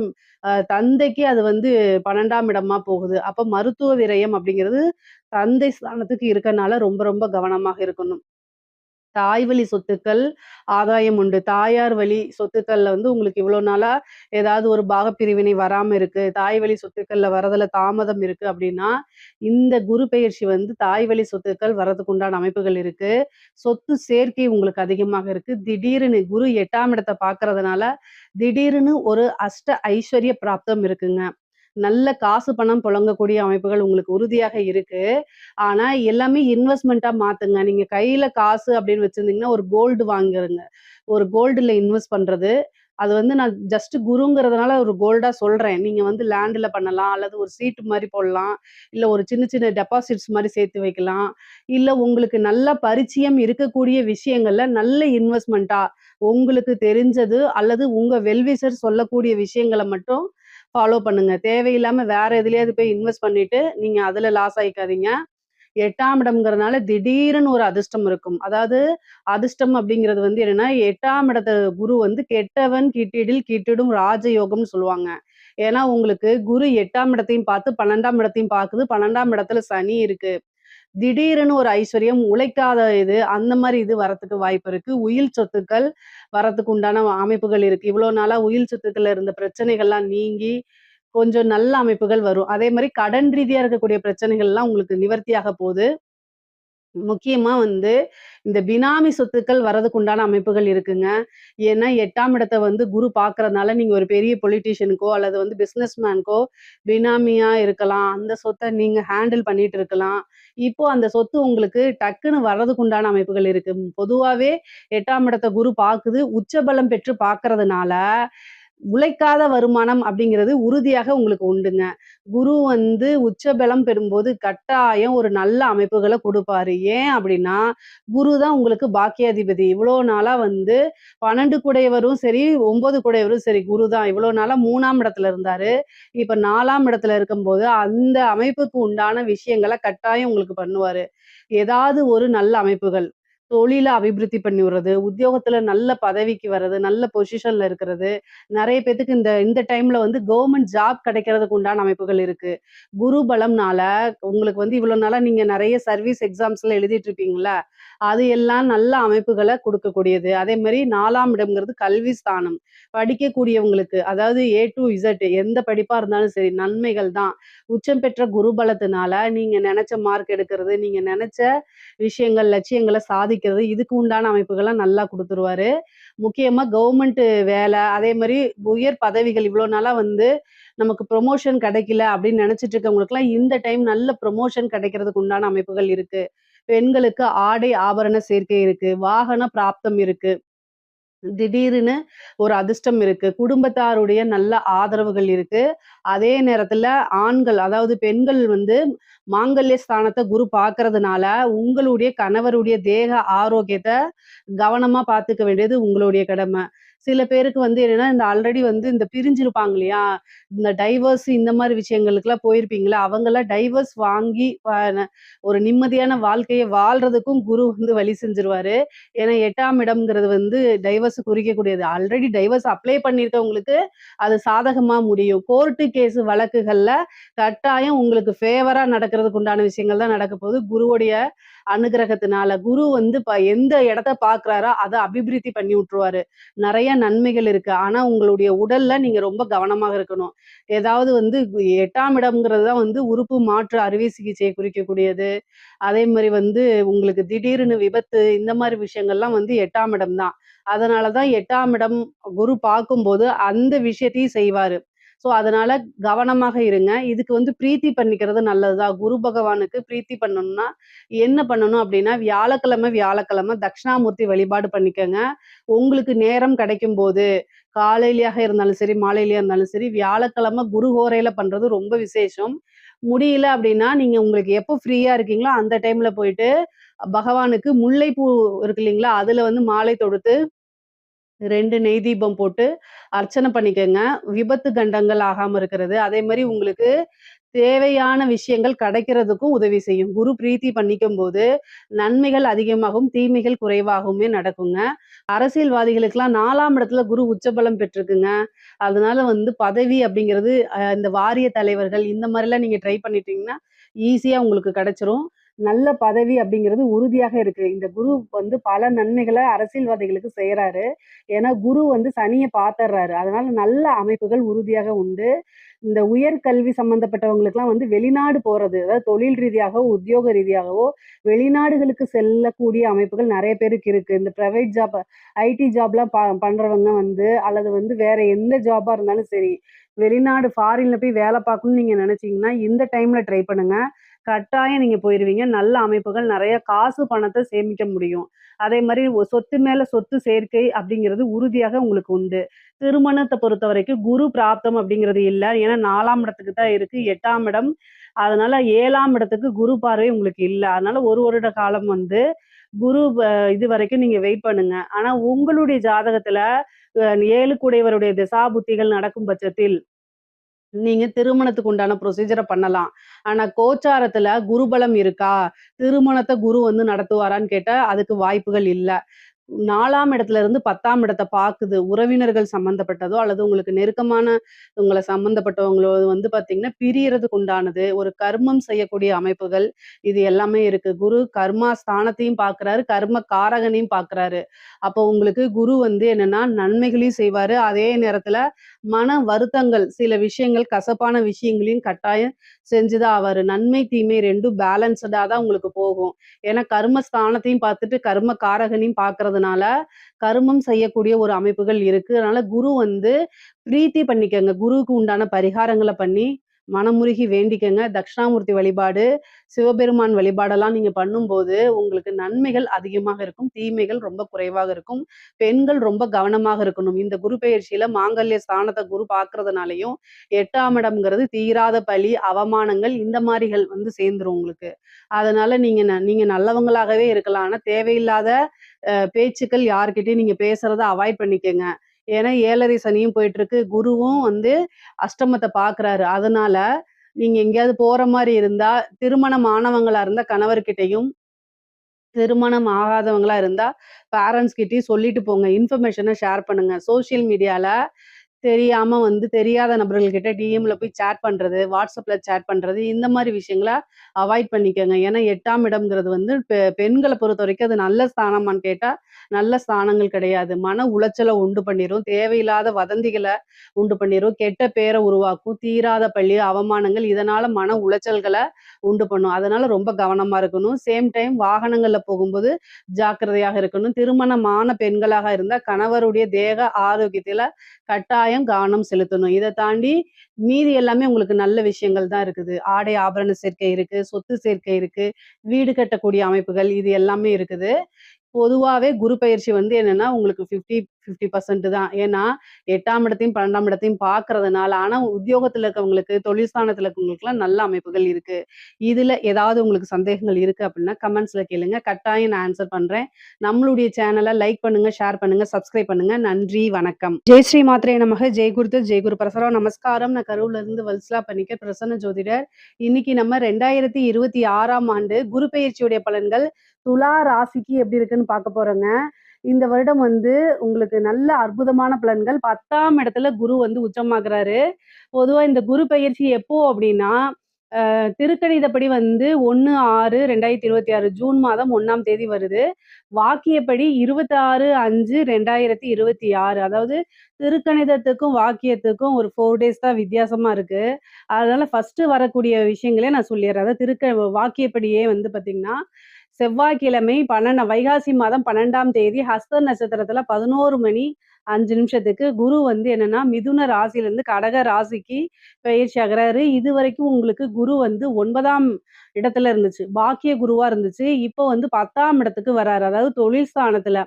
தந்தைக்கு அது வந்து 12ஆம் இடமா போகுது. அப்ப மருத்துவ விரயம் அப்படிங்கிறது தந்தை ஸ்தானத்துக்கு இருக்கனால ரொம்ப ரொம்ப கவனமாக இருக்கணும். தாய் வழி சொத்துக்கள் ஆதாயம் உண்டு. தாயார் வழி சொத்துக்கள்ல வந்து உங்களுக்கு இவ்வளோ நாளா ஏதாவது ஒரு பாகப்பிரிவினை வராம இருக்கு. தாய் வழி சொத்துக்கள்ல வரதுல தாமதம் இருக்கு அப்படின்னா, இந்த குரு பெயர்ச்சி வந்து தாய் வழி சொத்துக்கள் வரதுக்கு உண்டான அமைப்புகள் இருக்கு. சொத்து சேர்க்கை உங்களுக்கு அதிகமாக இருக்கு. திடீர்னு குரு 8ஆம் இடத்த பார்க்கறதுனால, திடீர்னு ஒரு அஷ்ட ஐஸ்வர்ய பிராப்தம் இருக்குங்க. நல்ல காசு பணம் புழங்கக்கூடிய அமைப்புகள் உங்களுக்கு உறுதியாக இருக்கு. ஆனா, எல்லாமே இன்வெஸ்ட்மென்ட்டா மாத்துங்க. நீங்க கையில காசு அப்படின்னு வச்சிருந்தீங்கன்னா, ஒரு கோல்டு வாங்கிருங்க. ஒரு கோல்டுல இன்வெஸ்ட் பண்றது. அது வந்து நான் ஜஸ்ட் குருங்கிறதுனால ஒரு கோல்டா சொல்றேன். நீங்க வந்து லேண்ட்ல பண்ணலாம். அல்லது ஒரு சீட்டு மாரி போடலாம். இல்ல ஒரு சின்ன சின்ன டெபாசிட்ஸ் மாரி சேர்த்து வைக்கலாம். இல்ல உங்களுக்கு நல்ல பரிச்சயம் இருக்கக்கூடிய விஷயங்கள்ல நல்ல இன்வெஸ்ட்மென்ட்டா உங்களுக்கு தெரிஞ்சது அல்லது உங்க வெல்விஷர் சொல்லக்கூடிய விஷயங்கள மட்டும் ஃபாலோ பண்ணுங்க. தேவையில்லாம வேற எதுலயாவது போய் இன்வெஸ்ட் பண்ணிட்டு, நீங்க அதுல லாஸ் ஆயிக்காதீங்க. 8ஆம் இடம்ங்கிறனால திடீர்னு ஒரு அதிர்ஷ்டம் இருக்கும். அதாவது அதிர்ஷ்டம் அப்படிங்கிறது வந்து என்னன்னா, 8ஆம் இடத்த குரு வந்து கெட்டவன் கிட்டிடில் கிட்டிடும் ராஜயோகம்னு சொல்லுவாங்க. ஏன்னா, உங்களுக்கு குரு 8ஆம் இடத்தையும் பார்த்து 12ஆம் இடத்தையும் பார்க்குது. 12ஆம் இடத்துல சனி இருக்கு. திடீர்னு ஒரு ஐஸ்வர்யம், உழைக்காத இது, அந்த மாரி இது வரத்துக்கு வாய்ப்பு இருக்கு. உயில் சொத்துக்கள் வரத்துக்கு உண்டான அமைப்புகள் இருக்கு. இவ்வளோ நாளா உயில் சொத்துக்கள்ல இருந்த பிரச்சனைகள்லாம் நீங்கி, கொஞ்சம் நல்ல அமைப்புகள் வரும். அதே மாரி கடன் ரீதியா இருக்கக்கூடிய பிரச்சனைகள்லாம் உங்களுக்கு நிவர்த்தியாக போது. முக்கியமா வந்து இந்த பினாமி சொத்துக்கள் வரதுக்கு உண்டான அமைப்புகள் இருக்குங்க. ஏன்னா 8ஆம் இடத்த வந்து குரு பார்க்கறதுனால, நீங்க ஒரு பெரிய பொலிட்டீஷியனுக்கோ அல்லது வந்து பிசினஸ் மேன்க்கோ பினாமியா இருக்கலாம். அந்த சொத்த நீங்க ஹேண்டில் பண்ணிட்டு இருக்கலாம். இப்போ அந்த சொத்து உங்களுக்கு டக்குன்னு வர்றதுக்கு உண்டான அமைப்புகள் இருக்கு. பொதுவாவே 8ஆம் இடத்த குரு பார்க்குது. உச்சபலம் பெற்று பார்க்கறதுனால, உழைக்காத வருமானம் அப்படிங்கிறது உறுதியாக உங்களுக்கு உண்டுங்க. குரு வந்து உச்சபலம் பெறும்போது கட்டாயம் ஒரு நல்ல அமைப்புகள குடுப்பாரு. ஏன் அப்படின்னா, குரு தான் உங்களுக்கு பாக்கியாதிபதி. இவ்வளோ நாளா வந்து 12 கூடையவரும் சரி, 9 கூடையவரும் சரி, குரு தான். இவ்வளோ நாளா 3ஆம் இடத்துல இருந்தாரு. இப்ப 4ஆம் இடத்துல இருக்கும்போது, அந்த அமைப்புக்கு உண்டான விஷயங்கள கட்டாயம் உங்களுக்கு பண்ணுவாரு. ஏதாவது ஒரு நல்ல அமைப்புகள். தொழில அபிவிருத்தி பண்ணி விடுறது, உத்தியோகத்துல நல்ல பதவிக்கு வர்றது, நல்ல பொசிஷன்ல இருக்கிறது. நெறைய பேத்துக்கு இந்த இந்த டைம்ல வந்து கவர்மெண்ட் ஜாப் கிடைக்கிறதுக்கு உண்டான அமைப்புகள் இருக்கு. குரு பலம்னால உங்களுக்கு வந்து இவ்வளோ நாளா நீங்க நெறைய சர்வீஸ் எக்ஸாம்ஸ்லாம் எழுதிட்டு இருப்பீங்கல்ல, அது எல்லாம் நல்ல அமைப்புகள குடுக்கக்கூடியது. அதேமாரி 4ஆம் இடம்ங்கிறது கல்வி ஸ்தானம். படிக்கக்கூடியவங்களுக்கு அதாவது ஏ டூ இசட் எந்த படிப்பா இருந்தாலும் சரி, நன்மைகள் தான். உச்சம் பெற்ற குரு பலத்தினால நீங்க நெனச்ச மார்க் எடுக்கிறது, நீங்க நெனச்ச விஷயங்கள், லட்சியங்கள சாதிக்கிறது, இதுக்கு உண்டான அமைப்புகள்லாம் நல்லா குடுத்துருவாரு. முக்கியமா கவர்மெண்ட் வேலை, அதே மாரி உயர் பதவிகள் இவ்வளோ நாளா வந்து நமக்கு ப்ரமோஷன் கிடைக்கல அப்படின்னு நெனச்சுட்டு இருக்கவங்களுக்குலாம் இந்த டைம் நல்ல ப்ரமோஷன் கிடைக்கிறதுக்கு உண்டான அமைப்புகள் இருக்கு. பெண்களுக்கு ஆடை ஆபரண சேர்க்கை இருக்கு. வாகன பிராப்தம் இருக்கு. திடீர்னு ஒரு அதிர்ஷ்டம் இருக்கு. குடும்பத்தாருடைய நல்ல ஆதரவுகள் இருக்கு. அதே நேரத்துல ஆண்கள், அதாவது பெண்கள் வந்து மாங்கல்ய ஸ்தானத்த குரு பார்க்கறதுனால, உங்களுடைய கணவருடைய தேக ஆரோக்கியத்த கவனமா பார்த்துக்க வேண்டியது உங்களுடைய கடமை. சில பேருக்கு வந்து என்னன்னா, இந்த ஆல்ரெடி வந்து இந்த பிரிஞ்சிருப்பாங்க இல்லையா? இந்த டைவர்ஸ் இந்த மாரி விஷயங்களுக்குலாம் போயிருப்பீங்கல்ல, அவங்கலாம் டைவர்ஸ் வாங்கி ஒரு நிம்மதியான வாழ்க்கைய வாழ்றதுக்கும் குரு வந்து வழி செஞ்சுருவாரு. ஏன்னா 8ஆம் இடம்ங்கிறது வந்து டைவர்ஸ குறிக்கக்கூடியது. ஆல்ரெடி டைவர்ஸ் அப்ளை பண்ணியிருக்கவங்களுக்கு அது சாதகமா முடியும். கோர்ட்டு கேஸ் வழக்குகள்ல கட்டாயம் உங்களுக்கு ஃபேவரா நடக்கிறதுக்கு உண்டான விஷயங்கள் தான் நடக்க போகுது. குருவுடைய அனுகிரகத்தினால. குரு வந்து எந்த இடத்த பார்க்குறாரோ, அத அபிவிருத்தி பண்ணி விட்டுருவாரு. நெறைய நன்மைகள் இருக்கு. ஆனா உங்களுடைய உடல்ல நீங்க ரொம்ப கவனமாக இருக்கணும். ஏதாவது வந்து 8ஆம் இடம்ங்கிறது தான் வந்து உறுப்பு மாற்று அறுவை சிகிச்சையை குறிக்கக்கூடியது. அதே மாரி வந்து உங்களுக்கு திடீர்னு விபத்து, இந்த மாரி விஷயங்கள்லாம் வந்து 8ஆம் இடம் தான். அதனால தான் 8ஆம் இடம் குரு பார்க்கும்போது அந்த விஷயத்தையும் செய்வாரு. ஸோ, அதனால கவனமாக இருங்க. இதுக்கு வந்து பிரீத்தி பண்ணிக்கிறது நல்லது தான். குரு பகவானுக்கு பிரீத்தி பண்ணணும்னா, என்ன பண்ணணும் அப்டின்னா, வியாழக்கிழமை, வியாழக்கிழமை தட்சிணாமூர்த்தி வழிபாடு பண்ணிக்கங்க. உங்களுக்கு நேரம் கிடைக்கும்போது, காலையிலயாக இருந்தாலும் சரி, மாலையிலயா இருந்தாலும் சரி, வியாழக்கிழமை குரு ஹோரையில பண்றது ரொம்ப விசேஷம். முடியல அப்டின்னா, நீங்க உங்களுக்கு எப்போ ஃப்ரீயா இருக்கீங்களோ, அந்த டைம்ல போயிட்டு பகவானுக்கு முல்லைப்பூ இருக்கு இல்லைங்களா? அதுல வந்து மாலை தொடுத்து 2 நெய் தீபம் போட்டு அர்ச்சனை பண்ணிக்கங்க. விபத்து கண்டங்கள் ஆகாம இருக்கிறது. அதே மாரி உங்களுக்கு தேவையான விஷயங்கள் கிடைக்கிறதுக்கும் உதவி செய்யும். குரு பிரீத்தி பண்ணிக்கும்போது, நன்மைகள் அதிகமாகும், தீமைகள் குறைவாகவுமே நடக்குங்க. அரசியல்வாதிகளுக்கெல்லாம் 4ஆம் இடத்துல குரு உச்சபலம் பெற்றிருக்குங்க. அதனால வந்து பதவி அப்படிங்கிறது இந்த வாரிய தலைவர்கள் இந்த மாரிலாம் நீங்க ட்ரை பண்ணிட்டீங்கன்னா, ஈஸியா உங்களுக்கு கிடைச்சிரும். நல்ல பதவி அப்படிங்கிறது உறுதியாக இருக்கு. இந்த குரு வந்து பல நன்மைகள அரசியல்வாதிகளுக்கு செய்றாரு. ஏன்னா குரு வந்து சனிய பாத்துர்றாரு. அதனால நல்ல அமைப்புகள் உறுதியாக உண்டு. இந்த உயர்கல்வி சம்மந்தப்பட்டவங்களுக்குலாம் வந்து வெளிநாடு போறது, அதாவது தொழில் ரீதியாகவோ, உத்தியோக ரீதியாகவோ வெளிநாடுகளுக்கு செல்லக்கூடிய அமைப்புகள் நெறைய பேருக்கு இருக்கு. இந்த பிரைவேட் ஜாப், ஐடி ஜாப்லாம் பண்றவங்க வந்து அல்லது வந்து வேற எந்த ஜாபா இருந்தாலும் சரி, வெளிநாடு ஃபாரின்ல போய் வேல பார்க்கணும்னு நீங்க நெனச்சீங்கன்னா, இந்த டைம்ல ட்ரை பண்ணுங்க. கட்டாயம் நீங்க போயிருவீங்க. நல்ல அமைப்புகள் நெறைய காசு, பணத்த சேமிக்க முடியும். அதே மாரி சொத்து மேல சொத்து சேர்க்கை அப்படிங்கிறது உறுதியாக உங்களுக்கு உண்டு. திருமணத்த பொறுத்தவரைக்கும் குரு பிராப்தம் அப்படிங்கிறது இல்ல. ஏன்னா 4ஆம் இடத்துக்கு தான் இருக்கு. 8ஆம் இடம். அதனால 7ஆம் இடத்துக்கு குரு பார்வை உங்களுக்கு இல்ல. அதனால 1 வருட காலம் வந்து குரு இதுவரைக்கும் நீங்க வெயிட் பண்ணுங்க. ஆனா உங்களுடைய ஜாதகத்துல 7 கூடையவருடைய திசாபுத்திகள் நடக்கும் பட்சத்தில் நீங்க திருமணத்துக்கு உண்டான ப்ரொசீஜர பண்ணலாம். ஆனா கோச்சாரத்துல குருபலம் இருக்கா? திருமணத்த குரு வந்து நடத்துவாரான்னு கேட்டா, அதுக்கு வாய்ப்புகள் இல்ல. 4ஆம் இடத்துல இருந்து 10ஆம் இடத்த பாக்குது. உறவினர்கள் சம்மந்தப்பட்டதோ, அல்லது உங்களுக்கு நெருக்கமான உங்கள சம்மந்தப்பட்டவங்களோ வந்து பாத்தீங்கன்னா, பிரியறதுக்கு உண்டானது. ஒரு கர்மம் செய்யக்கூடிய அமைப்புகள், இது எல்லாமே இருக்கு. குரு கர்மா ஸ்தானத்தையும் பாக்குறாரு, கர்ம காரகனையும் பாக்குறாரு. அப்போ உங்களுக்கு குரு வந்து என்னன்னா, நன்மைகளையும் செய்வாரு. அதே நேரத்துல மன வருத்தங்கள், சில விஷயங்கள் கசப்பான விஷயங்களையும் கட்டாயம் செஞ்சு தான் ஆவாரு. நன்மை, தீமை 2ம் பேலன்ஸ்டா தான் உங்களுக்கு போகும். ஏன்னா கர்ம ஸ்தானத்தையும் பார்த்துட்டு, கர்ம காரகனையும் பார்க்கறதுனால, கருமம் செய்யக்கூடிய ஒரு அமைப்புகள் இருக்கு. அதனால குரு வந்து பிரீத்தி பண்ணிக்கங்க. குருவுக்கு உண்டான பரிகாரங்கள பண்ணி, மனமுருகி வேண்டிக்கங்க. தட்சிணாமூர்த்தி வழிபாடு, சிவபெருமான் வழிபாடெல்லாம் நீங்க பண்ணும்போது, உங்களுக்கு நன்மைகள் அதிகமாக இருக்கும். தீமைகள் ரொம்ப குறைவாக இருக்கும். பெண்கள் ரொம்ப கவனமாக இருக்கணும். இந்த குரு பெயர்ச்சியில மாங்கல்ய ஸ்தானத்த குரு பார்க்கறதுனாலயும், 8ஆம் இடம்ங்கிறது தீராத பழி, அவமானங்கள் இந்த மாரிகள் வந்து சேர்ந்துரும் உங்களுக்கு. அதனால நீங்க நல்லவங்களாகவே இருக்கலாம். ஆனா தேவையில்லாத பேச்சுக்கள் யார்கிட்டயும் நீங்க பேசுறத அவாய்ட் பண்ணிக்கங்க. ஏன்னா 7:30 சனியும் போயிட்டுருக்கு. குருவும் வந்து அஷ்டமத்த பார்க்குறாரு. அதனால நீங்க எங்கேயாவது போற மாரி இருந்தா, திருமணம் ஆனவங்களா இருந்தா கணவர்கிட்டயும் திருமணம் ஆகாதவங்களா இருந்தா, பேரண்ட்ஸ் கிட்டயும் சொல்லிட்டு போங்க. இன்ஃபர்மேஷன ஷேர் பண்ணுங்க. சோசியல் மீடியால தெரியாம தெரியாத நபர்கள்கிட்ட டிஎம்ல போய் சேட் பண்றது, WhatsAppல சேட் பண்றது, இந்த மாரி விஷயங்கள அவாய்ட் பண்ணிக்கங்க. ஏன்னா 8ஆம் இடம்ங்கிறது பெண்கள பொறுத்தவரைக்கும் அது நல்ல ஸ்தானமான்னு கேட்டா, நல்ல ஸ்தானங்கள் கிடையாது. மன உளைச்சல உண்டு பண்ணிரும். தேவையில்லாத வதந்திகள உண்டு பண்ணிரும். கெட்ட பேர உருவாக்கும். தீராத பழி, அவமானங்கள் இதனால மன உளைச்சல்கள உண்டு பண்ணும். அதனால ரொம்ப கவனமா இருக்கணும். சேம் டைம் வாகனங்கள்ல போகும்போது ஜாக்கிரதையாக இருக்கணும். திருமணமான பெண்களாக இருந்தா கணவருடைய தேக ஆரோக்கியத்தில கட்டாயம் கவனம் செலுத்தணும். இத தாண்டி மீதி எல்லாமே உங்களுக்கு நல்ல விஷயங்கள் தான் இருக்குது. ஆடை ஆபரண சேர்க்கை இருக்கு, சொத்து சேர்க்கை இருக்கு, வீடு கட்டக்கூடிய அமைப்புகள் இது எல்லாமே இருக்குது. பொதுவாவே குரு பயிற்சி என்னன்னா, உங்களுக்கு 50% தான். ஏன்னா 8ஆம் இடத்தையும், 12ஆம் இடத்தையும் பார்க்கறதுனால. ஆனா உத்தியோகத்துல இருக்கவங்களுக்கு, தொழில் ஸ்தானத்துல இருக்கவங்களுக்குலாம் நல்ல அமைப்புகள் இருக்கு. இதுல ஏதாவது உங்களுக்கு சந்தேகங்கள் இருக்கு அப்படின்னா, கமெண்ட்ஸ்ல கேளுங்க. கட்டாயம் நான் ஆன்சர் பண்றேன். நம்மளுடைய சேனல லைக் பண்ணுங்க, ஷேர் பண்ணுங்க, சப்ஸ்கிரைப் பண்ணுங்க. நன்றி, வணக்கம். ஜெய் ஸ்ரீ மாத்ரே நமக, ஜெய் குருதத், ஜெய் குரு பிரசாரம். நமஸ்காரம். நான் கரூர்ல இருந்து வல்சலா பணிக்கர், பிரசன்ன ஜோதிடர். இன்னைக்கு நம்ம 2026ஆம் ஆண்டு குரு பெயர்ச்சியுடைய பலன்கள் துலா ராசிக்கு எப்படி இருக்குன்னு பார்க்க போறோங்க. இந்த வருடம் உங்களுக்கு நல்ல அற்புதமான பலன்கள். 10ஆம் இடத்துல குரு உச்சமாகுறாரு. பொதுவா இந்த குரு பெயர்ச்சி எப்போ அப்படின்னா, திருக்கணிதப்படி 1/6/2026 ஜூன் மாதம் 1ஆம் தேதி வருது. வாக்கியப்படி 26/5/2026 அதாவது திருக்கணிதத்துக்கும், வாக்கியத்துக்கும் ஒரு 4 டேஸ் தான் வித்தியாசமா இருக்கு. அதனால ஃபர்ஸ்ட்டு வரக்கூடிய விஷயங்களே நான் சொல்லிர்றேன். அதாவது வாக்கியப்படியே பார்த்தீங்கன்னா, செவ்வாய்க்கிழமை வைகாசி மாதம் 12ஆம் தேதி ஹஸ்த நட்சத்திரத்துல 11 மணி 5 நிமிஷத்துக்கு குரு என்னன்னா, மிதுன ராசியிலிருந்து கடக ராசிக்கு பெயர்ச்சி ஆகுறாரு. இதுவரைக்கும் உங்களுக்கு குரு 9ஆம் இடத்துல இருந்துச்சு. பாக்கிய குருவா இருந்துச்சு. இப்போ 10ஆம் இடத்துக்கு வராரு. அதாவது தொழில் ஸ்தானத்துல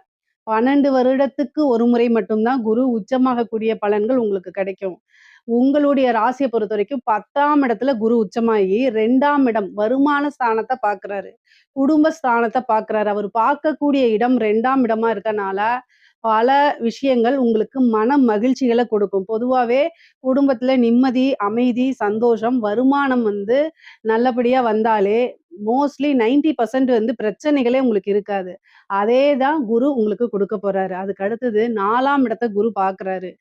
12 வருடத்துக்கு ஒரு முறை மட்டும் தான் குரு உச்சமாகக்கூடிய பலன்கள் உங்களுக்கு கிடைக்கும். உங்களுடைய ராசிய பொறுத்தவரைக்கும் 10ஆம் இடத்துல குரு உச்சமாகி 2ஆம் இடம் வருமான ஸ்தானத்த பார்க்குறாரு. குடும்ப ஸ்தானத்த பார்க்குறாரு. அவர் பார்க்கக்கூடிய இடம் 2ஆம் இடமா இருக்கனால, பல விஷயங்கள் உங்களுக்கு மன மகிழ்ச்சிகள கொடுக்கும். பொதுவாவே குடும்பத்துல நிம்மதி, அமைதி, சந்தோஷம், வருமானம் நல்லபடியா வந்தாலே மோஸ்ட்லி 90% பிரச்சனைகளே உங்களுக்கு இருக்காது. அதே தான் குரு உங்களுக்கு குடுக்க போறாரு. அதுக்கு அடுத்தது 4ஆம் இடத்த குரு பார்க்குறாரு.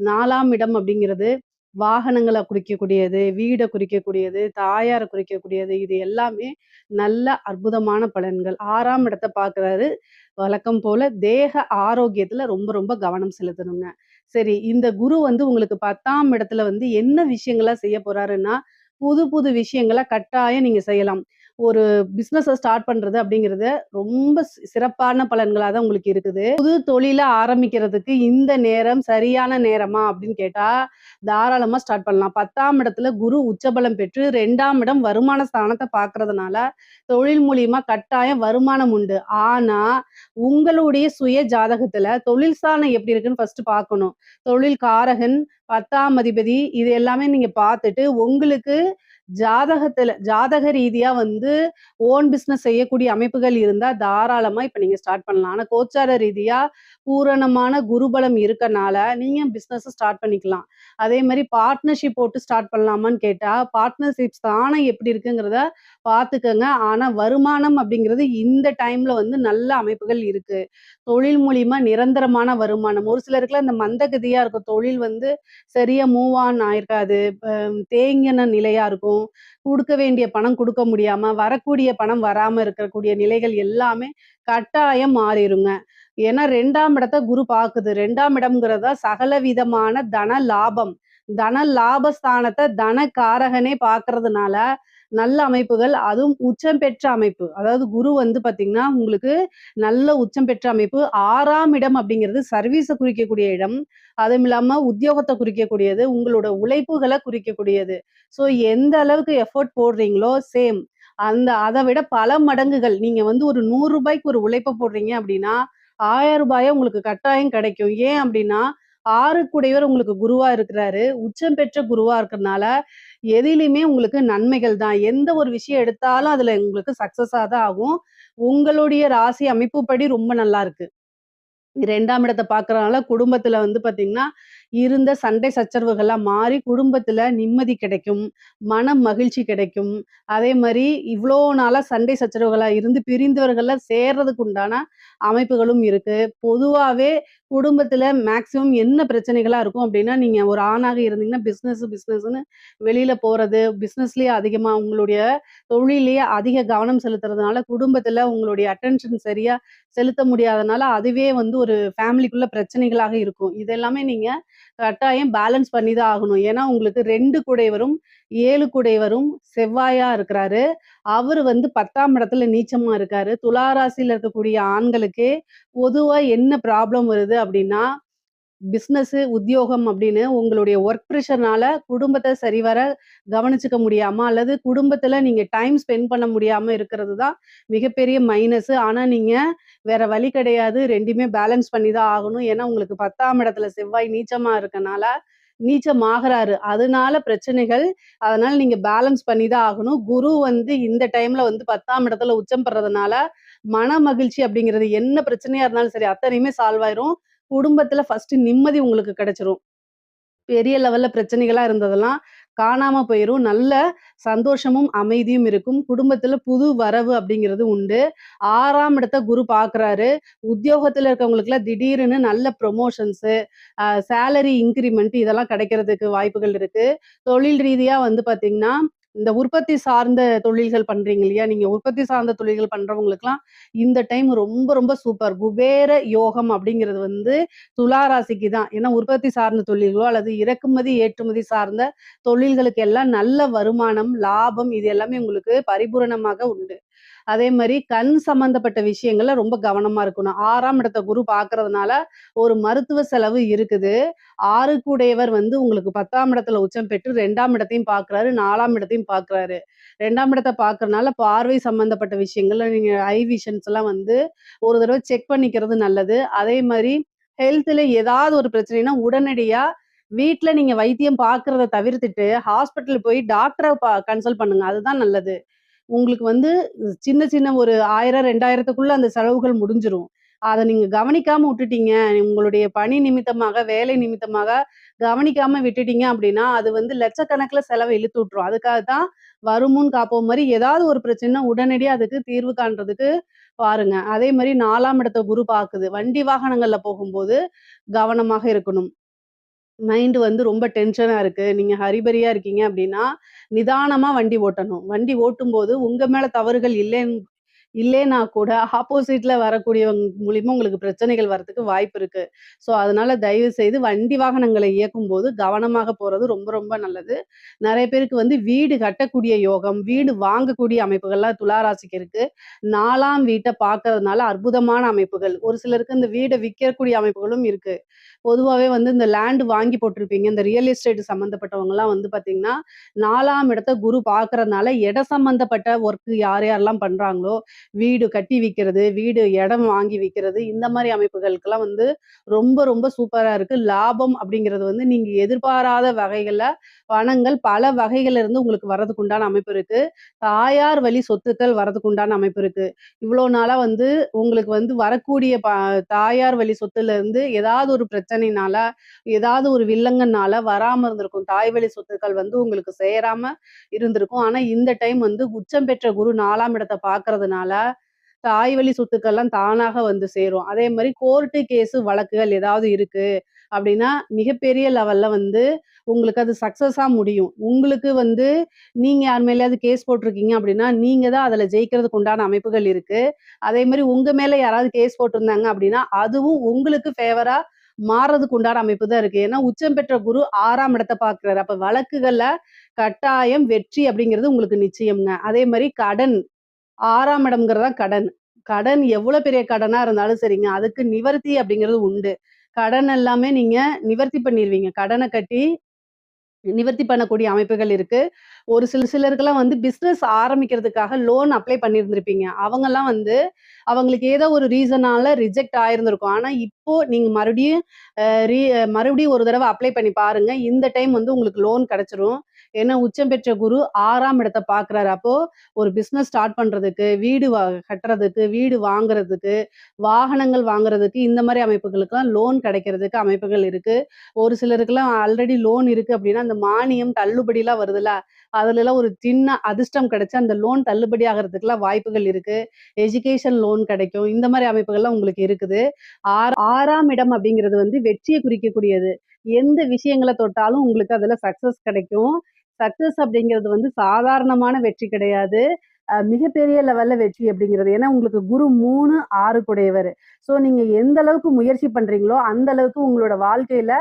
4ஆம் இடம் அப்படிங்கிறது வாகனங்கள குறிக்கக்கூடியது, வீட குறிக்கக்கூடியது, தாயார குறிக்கக்கூடியது. இது எல்லாமே நல்ல அற்புதமான பலன்கள். 6ஆம் இடத்த பார்க்குறாரு. வழக்கம் போல தேக ஆரோக்கியத்துல ரொம்ப ரொம்ப கவனம் செலுத்தணுங்க. சரி, இந்த குரு உங்களுக்கு 10ஆம் இடத்துல என்ன விஷயங்கள்லாம் செய்ய போறாருன்னா, புது புது விஷயங்கள கட்டாயம் நீங்க செய்யலாம். ஒரு பிசினஸ ஸ்டார்ட் பண்றது அப்படிங்கிறது ரொம்ப சிறப்பான பலன்களா தான் உங்களுக்கு இருக்குது. புது தொழில ஆரம்பிக்கிறதுக்கு இந்த நேரம் சரியான நேரமா அப்படின்னு கேட்டா, தாராளமா ஸ்டார்ட் பண்ணலாம். 10ஆம் இடத்துல குரு உச்சபலம் பெற்று 2ஆம் இடம் வருமான ஸ்தானத்த பார்க்கறதுனால, தொழில் மூலியமா கட்டாயம் வருமானம் உண்டு. ஆனா, உங்களுடைய சுய ஜாதகத்துல தொழில் ஸ்தானம் எப்படி இருக்குன்னு ஃபர்ஸ்ட் பார்க்கணும். தொழில் காரகன், 10ஆம் அதிபதி இது எல்லாமே நீங்க பார்த்துட்டு, உங்களுக்கு ஜாதக ரீதியா ஓன் பிசினஸ் செய்யக்கூடிய அமைப்புகள் இருந்தா தாராளமா இப்ப நீங்க ஸ்டார்ட் பண்ணலாம். ஆனா கோச்சார ரீதியா பூரணமான குருபலம் இருக்கனால நீங்க பிசினஸ் ஸ்டார்ட் பண்ணிக்கலாம். அதே மாதிரி பார்ட்னர்ஷிப் போட்டு ஸ்டார்ட் பண்ணலாமான்னு கேட்டா, பார்ட்னர்ஷிப் ஸ்தானம் எப்படி இருக்குங்கிறத பார்த்துக்கங்க. ஆனா வருமானம் அப்படிங்கிறது இந்த டைம்ல நல்ல அமைப்புகள் இருக்கு. தொழில் மூலியமா நிரந்தரமான வருமானம். ஒரு சிலருக்குலாம் இந்த மந்தகதியா இருக்கும். தொழில் சரியா மூவ் ஆன் ஆயிருக்காது. தேங்கின நிலையா இருக்கும். குடுக்க வேண்டிய பணம் குடுக்க முடியாம, வரக்கூடிய பணம் வராம இருக்கக்கூடிய நிலைகள் எல்லாமே கட்டாயம் மாறிருங்க. ஏன்னா 2ஆம் இடத்த குரு பாக்குது. 2ஆம் இடம்ங்கிறது சகல விதமான தன லாபம். தன லாபஸ்தானத்த தன காரகனே பார்க்கறதுனால, நல்ல அமைப்புகள். அதுவும் உச்சம் பெற்ற அமைப்பு. அதாவது குரு பாத்தீங்கன்னா, உங்களுக்கு நல்ல உச்சம் பெற்ற அமைப்பு. 6ஆம் இடம் அப்படிங்கிறது சர்வீஸ குறிக்கக்கூடிய இடம். அதுவும் இல்லாம உத்தியோகத்த குறிக்கக்கூடியது. உங்களோட உழைப்புகள குறிக்கக்கூடியது. ஸோ எந்த அளவுக்கு எஃபோர்ட் போடுறீங்களோ சேம். அத விட பல மடங்குகள். நீங்க ஒரு ரூ. 100க்கு ஒரு உழைப்ப போடுறீங்க அப்படின்னா, ரூ. 1000 உங்களுக்கு கட்டாயம் கிடைக்கும். ஏன் அப்படின்னா, 6க்குடையவர் உங்களுக்கு குருவா இருக்கிறாரு. உச்சம் பெற்ற குருவா இருக்கிறனால, எதிலுமே உங்களுக்கு நன்மைகள் தான். எந்த ஒரு விஷயம் எடுத்தாலும் அதுல உங்களுக்கு சக்சஸா தான் ஆகும். உங்களுடைய ராசி அமைப்புப்படி ரொம்ப நல்லா இருக்கு. 2ஆம் இடத்த பார்க்கறனால குடும்பத்துல வந்து பார்த்தீங்கன்னா, இருந்த சண்டை சச்சரவுகள்லாம் மாறி குடும்பத்துல நிம்மதி கிடைக்கும். மன மகிழ்ச்சி கிடைக்கும். அதே மாரி இவ்ளோ நாளா சண்டை சச்சரவுகளா இருந்து பிரிந்தவர்கள்லாம் சேர்றதுக்கு உண்டான அமைப்புகளும் இருக்கு. பொதுவாவே குடும்பத்துல மேக்ஸிமம் என்ன பிரச்சனைகளா இருக்கும் அப்டின்னா, நீங்க ஒரு ஆணாக இருந்தீங்கன்னா பிசினஸ்ன்னு வெளில போறது, பிசினஸ்லயே அதிகமா உங்களுடைய தொழில்லயே அதிக கவனம் செலுத்துறதுனால, குடும்பத்துல உங்களுடைய அட்டென்ஷன் சரியா செலுத்த முடியாதனால, அதுவே வந்து ஒரு ஃபேமிலிக்குள்ள பிரச்சனைகளாக இருக்கும். இது எல்லாமே நீங்க கட்டாயம் பேலன்ஸ் பண்ணி தான் ஆகணும். ஏன்னா, உங்களுக்கு 2 குடைவரும், 7 குடைவரும் செவ்வாயா இருக்கிறாரு. அவரு வந்து 10ஆம் இடத்துல நீச்சமா இருக்காரு. துலா ராசியில இருக்கக்கூடிய ஆண்களுக்கு பொதுவா என்ன ப்ராப்ளம் வருது அப்டின்னா, பிசினஸு, உத்தியோகம் அப்படின்னு உங்களுடைய ஒர்க் பிரஷர்னால குடும்பத்த சரிவர கவனிச்சுக்க முடியாம, அல்லது குடும்பத்துல நீங்க டைம் ஸ்பெண்ட் பண்ண முடியாம இருக்கிறது தான் மிகப்பெரிய மைனஸு. ஆனா, நீங்க வேற வழி கிடையாது. 2மே பேலன்ஸ் பண்ணி தான் ஆகணும். ஏன்னா, உங்களுக்கு 10ஆம் இடத்துல செவ்வாய் நீச்சமா இருக்கனால, நீச்சமாகுறாரு. அதனால பிரச்சனைகள். அதனால நீங்க பேலன்ஸ் பண்ணி தான் ஆகணும். குரு வந்து இந்த டைம்ல வந்து 10ஆம் இடத்துல உச்சம் பெறதுனால, மன மகிழ்ச்சி அப்படிங்கிறது என்ன பிரச்சனையா இருந்தாலும் சரி, அத்தனையுமே சால்வ் ஆயிரும். குடும்பத்துல ஃபர்ஸ்ட்டு நிம்மதி உங்களுக்கு கிடைச்சிரும். பெரிய லெவல்ல பிரச்சனைகளா இருந்ததெல்லாம் காணாம போயிரும். நல்ல சந்தோஷமும், அமைதியும் இருக்கும். குடும்பத்துல புது வரவு அப்படிங்கிறது உண்டு. 6ஆம் இடத்த குரு பார்க்குறாரு. உத்தியோகத்துல இருக்கவங்களுக்குலாம் திடீர்னு நல்ல ப்ரமோஷன்ஸு, சேலரி இன்கிரிமெண்ட் இதெல்லாம் கிடைக்கிறதுக்கு வாய்ப்புகள் இருக்கு. தொழில் ரீதியா வந்து பார்த்தீங்கன்னா, இந்த உற்பத்தி சார்ந்த தொழில்கள் பண்றீங்க இல்லையா? நீங்க உற்பத்தி சார்ந்த தொழில்கள் பண்றவங்களுக்குலாம் இந்த டைம் ரொம்ப ரொம்ப சூப்பர். குபேர யோகம் அப்படிங்கிறது வந்து துலா ராசிக்கு தான். ஏன்னா உற்பத்தி சார்ந்த தொழில்களோ அல்லது இறக்குமதி, ஏற்றுமதி சார்ந்த தொழில்களுக்கு எல்லாம் நல்ல வருமானம், லாபம் இது எல்லாமே உங்களுக்கு பரிபூரணமாக உண்டு. அதே மாரி கண் சம்மந்தப்பட்ட விஷயங்கள்ல ரொம்ப கவனமா இருக்கணும். 6ஆம் இடத்த குரு பார்க்கறதுனால ஒரு மருத்துவ செலவு இருக்குது. 6 கூடையவர் வந்து உங்களுக்கு 10ஆம் இடத்துல உச்சம் பெற்று 2ஆம் இடத்தையும் பார்க்குறாரு, 4ஆம் இடத்தையும் பார்க்குறாரு. 2ஆம் இடத்த பார்க்கறனால பார்வை சம்மந்தப்பட்ட விஷயங்கள்ல நீங்க ஐ விஷன்ஸ் எல்லாம் வந்து ஒரு தடவ செக் பண்ணிக்கிறது நல்லது. அதே மாரி ஹெல்த்ல ஏதாவது ஒரு பிரச்சனைன்னா உடனடியா வீட்ல நீங்க வைத்தியம் பார்க்கிறத தவிர்த்துட்டு, ஹாஸ்பிட்டல் போய் டாக்டர கன்சல்ட் பண்ணுங்க. அதுதான் நல்லது. உங்களுக்கு வந்து சின்ன சின்ன ஒரு 1000, 2000த்துக்குள்ள அந்த செலவுகள் முடிஞ்சிரும். அத நீங்க கவனிக்காம உட்டுட்டீங்க. உங்களுடைய பணி நிமித்தமாக, வேலை நிமித்தமாக கவனிக்காம விட்டுட்டீங்க அப்டின்னா, அது வந்து லட்சக்கணக்குல செலவ இழுத்து விட்டுரும். அதுக்காக தான் வருமுன் காப்போம் மாரி ஏதாவது ஒரு பிரச்சனைனா உடனடியா அதுக்கு தீர்வு காண்றதுக்கு பாருங்க. அதே மாரி 4ஆம் இடத்த குரு பாக்குது. வண்டி வாகனங்கள்ல போகும்போது கவனமாக இருக்கணும். மைண்ட் வந்து ரொம்ப டென்ஷனா இருக்கு. நீங்க ஹரிபரியா இருக்கீங்க அப்டின்னா, நிதானமா வண்டி ஓட்டணும். வண்டி ஓட்டும்போது உங்க மேல தவறுகள் இல்லேன்னா கூட ஆப்போசிட்ல வரக்கூடியவங்க மூலியமா உங்களுக்கு பிரச்சனைகள் வரதுக்கு வாய்ப்பு இருக்கு. ஸோ, அதனால தயவு செய்து வண்டி வாகனங்களை இயக்கும்போது கவனமாக போறது ரொம்ப ரொம்ப நல்லது. நெறைய பேருக்கு வந்து வீடு கட்டக்கூடிய யோகம், வீடு வாங்கக்கூடிய அமைப்புகள்லாம் துலா ராசிக்கு இருக்கு. 4ஆம் வீட்ட பார்க்கறதுனால அற்புதமான அமைப்புகள். ஒரு சிலருக்கு இந்த வீட விக்கக்கூடிய அமைப்புகளும் இருக்கு. பொதுவாவே வந்து இந்த லேண்ட் வாங்கி போட்டிருப்பீங்க. இந்த ரியல் எஸ்டேட் சம்மந்தப்பட்டவங்கலாம் வந்து பார்த்தீங்கன்னா, 4ஆம் இடத்த குரு பார்க்கறதுனால இடம் சம்மந்தப்பட்ட ஒர்க் யார் யாரெல்லாம் பண்றாங்களோ, வீடு கட்டி விக்கிறது, இடம் வாங்கி விக்கிறது, இந்த மாரி அமைப்புகளுக்கெல்லாம் வந்து ரொம்ப ரொம்ப சூப்பரா இருக்கு. லாபம் அப்படிங்கிறது வந்து நீங்க எதிர்பாராத வகைகள்ல பணங்கள் பல வகைகள்ல இருந்து உங்களுக்கு வரதுக்கு உண்டான அமைப்பு இருக்கு. தாயார் வழி சொத்துக்கள் வரதுக்கு உண்டான அமைப்பு இருக்கு. இவ்வளோ நாளா வந்து உங்களுக்கு வந்து வரக்கூடிய தாயார் வழி சொத்துல இருந்து ஏதாவது ஒரு பிரச்சனைனால, ஏதாவது ஒரு வில்லங்கனால வராம இருந்திருக்கும். தாய் வழி சொத்துக்கள் வந்து உங்களுக்கு சேராம இருந்திருக்கும். ஆனா, இந்த டைம் வந்து உச்சம் பெற்ற குரு 4ஆம் இடத்த பார்க்கறதுனால, தாய் வழி சொத்துக்கள்லாம் தானாக வந்து சேரும். அதே மாரி கோர்ட்டு கேஸு வழக்குகள் ஏதாவது இருக்கு அப்டின்னா, மிகப்பெரிய லெவல்ல வந்து உங்களுக்கு அது சக்சஸா முடியும். உங்களுக்கு வந்து நீங்க யார் மேலயாவது கேஸ் போட்டிருக்கீங்க அப்டின்னா, நீங்க தான் அதுல ஜெயிக்கிறதுக்கு உண்டான அமைப்புகள் இருக்கு. அதே மாரி உங்க மேல யாராவது கேஸ் போட்டிருந்தாங்க அப்டின்னா, அதுவும் உங்களுக்கு ஃபேவரா மாறுறதுக்கு உண்டான அமைப்பு தான் இருக்கு. ஏன்னா, உச்சம் பெற்ற குரு 6ஆம் இடத்த பார்க்கிறாரு. அப்ப வழக்குகள்ல கட்டாயம் வெற்றி அப்டிங்கிறது உங்களுக்கு நிச்சயம்ங்க. அதே மாரி கடன் 6ஆம் இடம்ங்கிறது தான் கடன். கடன் எவ்வளோ பெரிய கடனா இருந்தாலும் சரிங்க, அதுக்கு நிவர்த்தி அப்படிங்கிறது உண்டு. கடன் எல்லாமே நீங்க நிவர்த்தி பண்ணிருவீங்க. கடன கட்டி நிவர்த்தி பண்ணக்கூடிய அமைப்புகள் இருக்கு. ஒரு சிலருக்கெல்லாம் வந்து பிசினஸ் ஆரம்பிக்கிறதுக்காக லோன் அப்ளை பண்ணியிருந்திருப்பீங்க. அவங்கலாம் வந்து அவங்களுக்கு ஏதோ ஒரு ரீசனால ரிஜெக்ட் ஆயிருந்திருக்கும். ஆனா, இப்போ நீங்க மறுபடியும் அ ரீ மறுபடியும் ஒரு தடவ அப்ளை பண்ணி பாருங்க. இந்த டைம் வந்து உங்களுக்கு லோன் கிடைச்சிரும். ஏன்னா உச்சம் பெற்ற குரு 6ஆம் இடத்த பார்க்குறாரு. அப்போ ஒரு பிசினஸ் ஸ்டார்ட் பண்றதுக்கு, வீடு கட்டுறதுக்கு, வீடு வாங்குறதுக்கு, வாகனங்கள் வாங்குறதுக்கு இந்த மாரி அமைப்புகளுக்கெல்லாம் லோன் கிடைக்கிறதுக்கு அமைப்புகள் இருக்கு. ஒரு சிலருக்குலாம் ஆல்ரெடி லோன் இருக்கு அப்டின்னா, அந்த மானியம் தள்ளுபடிலாம் வருதுல்ல, அதுலலாம் ஒரு சின்ன அதிர்ஷ்டம் கிடைச்சு அந்த லோன் தள்ளுபடி ஆகுறதுக்குலாம் வாய்ப்புகள் இருக்கு. எஜுகேஷன் லோன் கிடைக்கும். இந்த மாரி அமைப்புகள்லாம் உங்களுக்கு இருக்குது. 6ஆம் இடம் அப்படிங்கிறது வந்து வெற்றிய குறிக்கக்கூடியது. எந்த விஷயங்கள தொட்டாலும் உங்களுக்கு அதுல சக்சஸ் கிடைக்கும். சக்சஸ் அப்படிங்கிறது வந்து சாதாரணமான வெற்றி கிடையாது. மிகப்பெரிய லெவல்ல வெற்றி அப்படிங்கிறது. ஏன்னா உங்களுக்கு குரு 3, 6 குடையவரு. ஸோ நீங்க எந்த அளவுக்கு முயற்சி பண்றீங்களோ, அந்த அளவுக்கு உங்களோட வாழ்க்கையில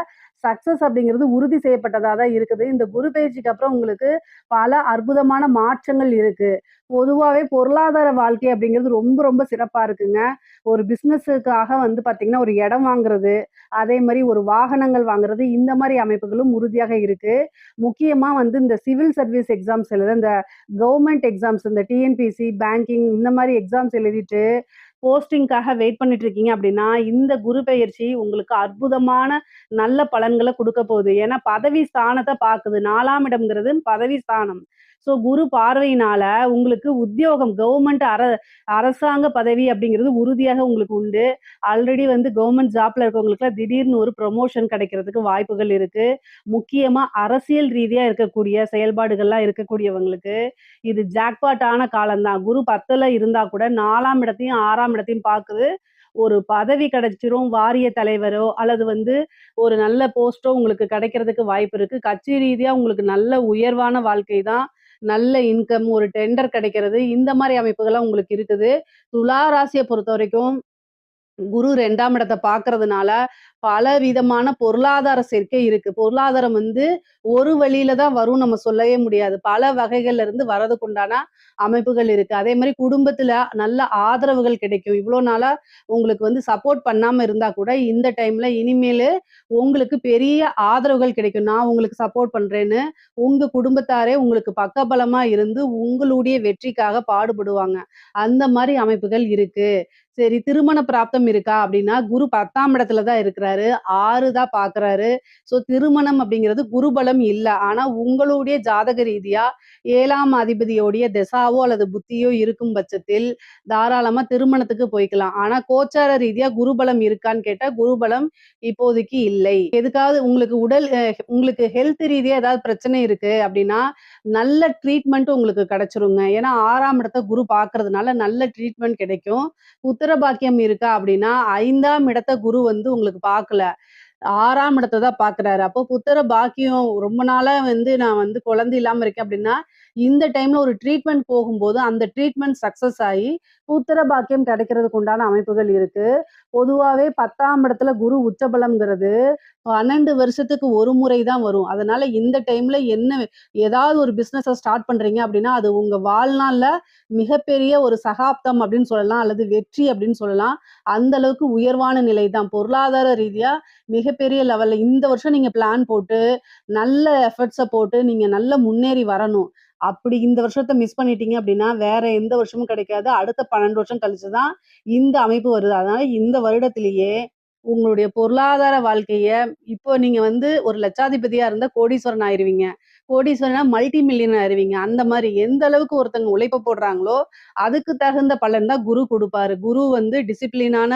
சக்சஸ் அப்படிங்கிறது உறுதி செய்யப்பட்டதா தான் இருக்குது. இந்த குரு பெயர்ச்சிக்கு அப்புறம் உங்களுக்கு பல அற்புதமான மாற்றங்கள் இருக்கு. பொதுவாவே பொருளாதார வாழ்க்கை அப்படிங்கிறது ரொம்ப ரொம்ப சிறப்பா இருக்குங்க. ஒரு பிசினஸுக்காக வந்து பார்த்தீங்கன்னா, ஒரு இடம் வாங்குறது, அதே மாரி ஒரு வாகனங்கள் வாங்குறது, இந்த மாரி அமைப்புகளும் உறுதியாக இருக்கு. முக்கியமா வந்து இந்த சிவில் சர்வீஸ் எக்ஸாம்ஸ் எழுத இந்த கவர்மெண்ட் எக்ஸாம்ஸ் இந்த டிஎன்பிஎஸ்சி, பேங்கிங் இந்த மாரி எக்ஸாம்ஸ் எழுதிட்டு போஸ்டிங்க்காக வெயிட் பண்ணிட்டு இருக்கீங்க அப்படின்னா, இந்த குரு பெயர்ச்சி உங்களுக்கு அற்புதமான நல்ல பலன்கள குடுக்க போகுது. ஏன்னா பதவி ஸ்தானத்த பாக்குது. 4ஆம் இடம்ங்கிறது பதவி ஸ்தானம். ஸோ குரு பார்வையினால உங்களுக்கு உத்தியோகம் கவர்மெண்ட் அரசாங்க பதவி அப்படிங்கிறது உறுதியாக உங்களுக்கு உண்டு. ஆல்ரெடி வந்து கவர்மெண்ட் ஜாப்ல இருக்கவங்களுக்குலாம் திடீர்னு ஒரு ப்ரமோஷன் கிடைக்கிறதுக்கு வாய்ப்புகள் இருக்கு. முக்கியமா அரசியல் ரீதியா இருக்கக்கூடிய செயல்பாடுகள்லாம் இருக்கக்கூடியவங்களுக்கு, இது ஜாக்பாட் ஆன காலம் தான். குரு 10ல இருந்தா கூட 4ஆம் இடத்தையும், 6ஆம் இடத்தையும் பாக்குது. ஒரு பதவி கிடைச்சிரும். வாரிய தலைவரோ, அல்லது வந்து ஒரு நல்ல போஸ்ட்டோ உங்களுக்கு கிடைக்கிறதுக்கு வாய்ப்பு இருக்கு. கட்சி ரீதியா உங்களுக்கு நல்ல உயர்வான வாழ்க்கை தான். நல்ல இன்கம், ஒரு டெண்டர் கிடைக்கிறது. இந்த மாரி அமைப்புகள்லாம் உங்களுக்கு இருக்குது. துலா ராசிய பொறுத்தவரைக்கும் குரு 2ஆம் இடத்த பார்க்கறதுனால, பலவிதமான பொருளாதார சேர்க்கை இருக்கு. பொருளாதாரம் வந்து ஒரு வழியில தான் வரும்னு நம்ம சொல்லவே முடியாது. பல வகைகள்ல இருந்து வரதுக்குண்டான அமைப்புகள் இருக்கு. அதே மாரி குடும்பத்துல நல்ல ஆதரவுகள் கிடைக்கும். இவ்ளோ நாளா உங்களுக்கு வந்து சப்போர்ட் பண்ணாம இருந்தா கூட, இந்த டைம்ல இனிமேலு உங்களுக்கு பெரிய ஆதரவுகள் கிடைக்கும். நான் உங்களுக்கு சப்போர்ட் பண்றேன்னு, உங்க குடும்பத்தாரே உங்களுக்கு பக்கபலமா இருந்து, உங்களுடைய வெற்றிக்காக பாடுபடுவாங்க. அந்த மாரி அமைப்புகள் இருக்கு. சரி திருமண பிராப்தம் இருக்கா? அப்படின்னா, குரு 10ஆம் இடத்துல தான் இருக்கிறாரு. 6 தான் பார்க்குறாரு. ஸோ திருமணம் அப்படிங்கிறது குருபலம் இல்ல. ஆனா உங்களுடைய ஜாதக ரீதியா 7ஆம் அதிபதியோடைய திசாவோ அல்லது புத்தியோ இருக்கும் பட்சத்தில், தாராளமா திருமணத்துக்கு போய்க்கலாம். ஆனா கோச்சார ரீதியா குருபலம் இருக்கான்னு கேட்டா, குருபலம் இப்போதைக்கு இல்லை. எதுக்காவது உங்களுக்கு உங்களுக்கு ஹெல்த் ரீதியா ஏதாவது பிரச்சனை இருக்கு அப்படின்னா, நல்ல ட்ரீட்மெண்ட் உங்களுக்கு கிடைச்சிருங்க. ஏன்னா 6ஆம் இடத்த குரு பார்க்கறதுனால நல்ல ட்ரீட்மெண்ட் கிடைக்கும். புத்திர பாக்கியம் இருக்கா அப்படின்னா, 5ஆம் இடத்த குரு வந்து உங்களுக்கு பார்க்கல. 6ஆம் இடத்த தான் பார்க்குறாரு. அப்போ புத்திர பாக்கியம் ரொம்ப நாளா வந்து நான் வந்து குழந்தை இல்லாம இருக்கேன் அப்படின்னா, இந்த டைம்ல ஒரு ட்ரீட்மெண்ட் போகும்போது, அந்த ட்ரீட்மெண்ட் சக்சஸ் ஆயி, புத்திர பாக்கியம் கிடைக்கிறதுக்கு உண்டான அமைப்புகள் இருக்கு. பொதுவாவே 10ஆம் இடத்துல குரு உச்சபலம்ங்கிறது 12 வருஷத்துக்கு ஒரு முறை தான் வரும். அதனால இந்த டைம்ல ஏதாவது ஒரு பிசினஸ ஸ்டார்ட் பண்றீங்க அப்படின்னா, அது உங்க வாழ்நாள்ல மிகப்பெரிய ஒரு சகாப்தம் அப்படின்னு சொல்லலாம். அல்லது வெற்றி அப்படின்னு சொல்லலாம். அந்த அளவுக்கு உயர்வான நிலை தான். பொருளாதார ரீதியா மிகப்பெரிய லெவல்ல இந்த வருஷம் நீங்க பிளான் போட்டு, நல்ல எஃபர்ட்ஸ போட்டு நீங்க நல்லா முன்னேறி வரணும். அப்படி இந்த வருஷத்த மிஸ் பண்ணிட்டீங்க அப்படின்னா, வேற எந்த வருஷமும் கிடைக்காது. அடுத்த 12 வருஷம் கழிச்சு தான் இந்த அமைப்பு வருது. அதனால இந்த வருடத்திலேயே உங்களுடைய பொருளாதார வாழ்க்கைய இப்போ நீங்க வந்து ஒரு லட்சாதிபதியா இருந்தா கோடீஸ்வரன் ஆயிருவீங்க. கோடீஸ்வரனா மல்டி மில்லியனர் ஆயிருவீங்க. அந்த மாரி எந்த அளவுக்கு ஒருத்தங்க உழைப்பு போடுறாங்களோ, அதுக்கு தகுந்த பலன் தான் குரு குடுப்பாரு. குரு வந்து டிசிப்ளினான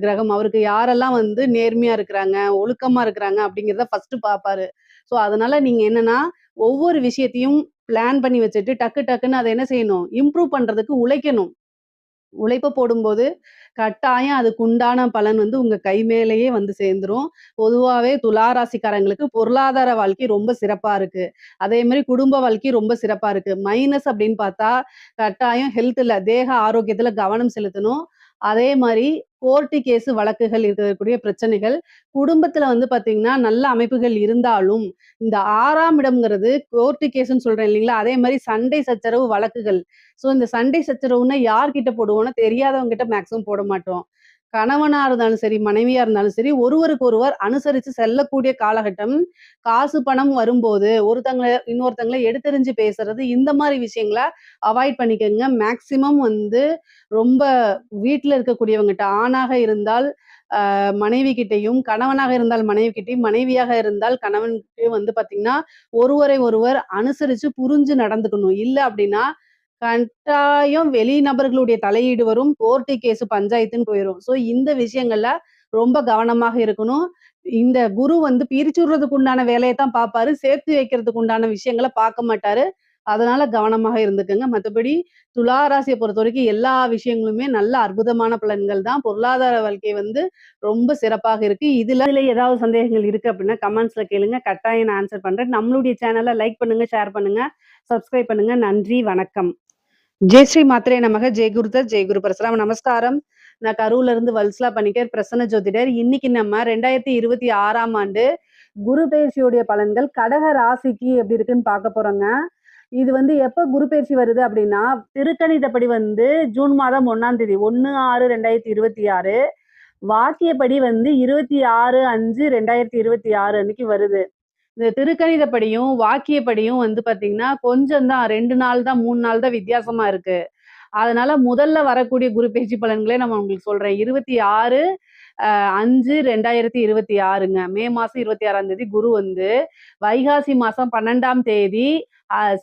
கிரகம். அவருக்கு யாரெல்லாம் வந்து நேர்மையா இருக்கிறாங்க, ஒழுக்கமா இருக்கிறாங்க அப்படிங்கிறத ஃபர்ஸ்ட்டு பாப்பாரு. ஸோ அதனால நீங்க என்னன்னா, ஒவ்வொரு விஷயத்தையும் பிளான் பண்ணி வச்சுட்டு டக்கு டக்குன்னு அத என்ன செய்யணும்? இம்ப்ரூவ் பண்றதுக்கு உழைக்கணும். உழைப்பு போடும்போது, கட்டாயம் அதுக்கு உண்டான பலன் வந்து உங்க கை மேலேயே வந்து சேர்ந்துரும். பொதுவாவே துலா ராசிக்காரங்களுக்கு பொருளாதார வாழ்க்கை ரொம்ப சிறப்பா இருக்கு. அதே மாரி குடும்ப வாழ்க்கை ரொம்ப சிறப்பா இருக்கு. மைனஸ் அப்படின்னு பார்த்தா, கட்டாயம் ஹெல்த்ல தேக ஆரோக்கியத்துல கவனம் செலுத்தணும். அதே மாரி கோர்ட்டு கேஸ் வழக்குகள் இருக்கக்கூடிய பிரச்சனைகள், குடும்பத்துல வந்து பார்த்தீங்கன்னா, நல்ல அமைப்புகள் இருந்தாலும், இந்த 6ஆம் இடம்ங்கிறது கோர்ட்டு கேஸ்ன்னு சொல்றேன் இல்லைங்களா? அதே மாரி சண்டை சச்சரவு வழக்குகள். ஸோ இந்த சண்டை சச்சரவுன்னா யார்கிட்ட போடுவோம்னா, தெரியாதவங்க கிட்ட மேக்ஸிமம் போட மாட்டோம். கணவனா இருந்தாலும் சரி, மனைவியா இருந்தாலும் சரி, ஒருவருக்கு ஒருவர் அனுசரிச்சு செல்லக்கூடிய காலகட்டம். காசு, பணம் வரும்போது இன்னொருத்தங்கள எடுத்தெறிஞ்சு பேசுறது, இந்த மாரி விஷயங்கள அவாய்ட் பண்ணிக்கங்க. மேக்ஸிமம் வந்து ரொம்ப வீட்ல இருக்கக்கூடியவங்கட்ட ஆணாக இருந்தால் மனைவி கிட்டயும், கணவனாக இருந்தால் மனைவி கிட்டயும், மனைவியாக இருந்தால் கணவன்கிட்டயும் வந்து பார்த்தீங்கன்னா, ஒருவரை ஒருவர் அனுசரிச்சு புரிஞ்சு நடந்துக்கணும். இல்ல அப்டின்னா, கட்டாயம் வெளி நபர்களுடைய தலையீடு வரும். கோர்ட்டு, கேஸ், பஞ்சாயத்துன்னு போயிரும். ஸோ இந்த விஷயங்கள்ல ரொம்ப கவனமாக இருக்கணும். இந்த குரு வந்து பிரிச்சு விடுறதுக்கு உண்டான வேலைய தான் பார்ப்பாரு. சேர்த்து வைக்கிறதுக்கு உண்டான விஷயங்கள பார்க்க மாட்டாரு. அதனால கவனமாக இருந்துக்கங்க. மத்தபடி துலா ராசிய பொறுத்தவரைக்கும் எல்லா விஷயங்களுமே நல்ல அற்புதமான பலன்கள் தான். பொருளாதார வாழ்க்கை வந்து ரொம்ப சிறப்பாக இருக்கு. இதுல ஏதாவது சந்தேகங்கள் இருக்கு அப்படின்னா கமெண்ட்ஸ்ல கேளுங்க. கட்டாயம் நான் ஆன்சர் பண்றேன். நம்மளுடைய சேனல லைக் பண்ணுங்க, ஷேர் பண்ணுங்க, சப்ஸ்கிரைப் பண்ணுங்க. நன்றி, வணக்கம். ஜெய் ஸ்ரீ மாத்ரே நமக. ஜெய் குருதத், ஜெய் குரு பரசுராம். நமஸ்காரம். நான் கரூர்ல இருந்து வல்சலா பணிக்கர், பிரசன்ன ஜோதிடர். இன்னைக்கு நம்ம 2026ஆம் ஆண்டு குரு பெயர்ச்சியுடைய பலன்கள் கடக ராசிக்கு எப்படி இருக்குன்னு பார்க்க போறோங்க. இது வந்து எப்ப குரு பெயர்ச்சி வருது அப்படின்னா, திருக்கணிதப்படி வந்து ஜூன் மாதம் 1ஆம் தேதி 1/6/2026, வாக்கியப்படி வந்து 26/5/2026 அன்னைக்கு வருது. இந்த திருக்கணிதப்படியும், வாக்கியப்படியும் வந்து பார்த்தீங்கன்னா, கொஞ்சம் தான் 2 நாள் தான், 3 நாள் தான் வித்தியாசமா இருக்கு. அதனால முதல்ல வரக்கூடிய குரு பெயர்ச்சி பலன்களே நம்ம உங்களுக்கு சொல்றேன். 26/5/2026ங்க. மே மாசம் 26ஆம் தேதி குரு வந்து வைகாசி மாசம் 12ஆம் தேதி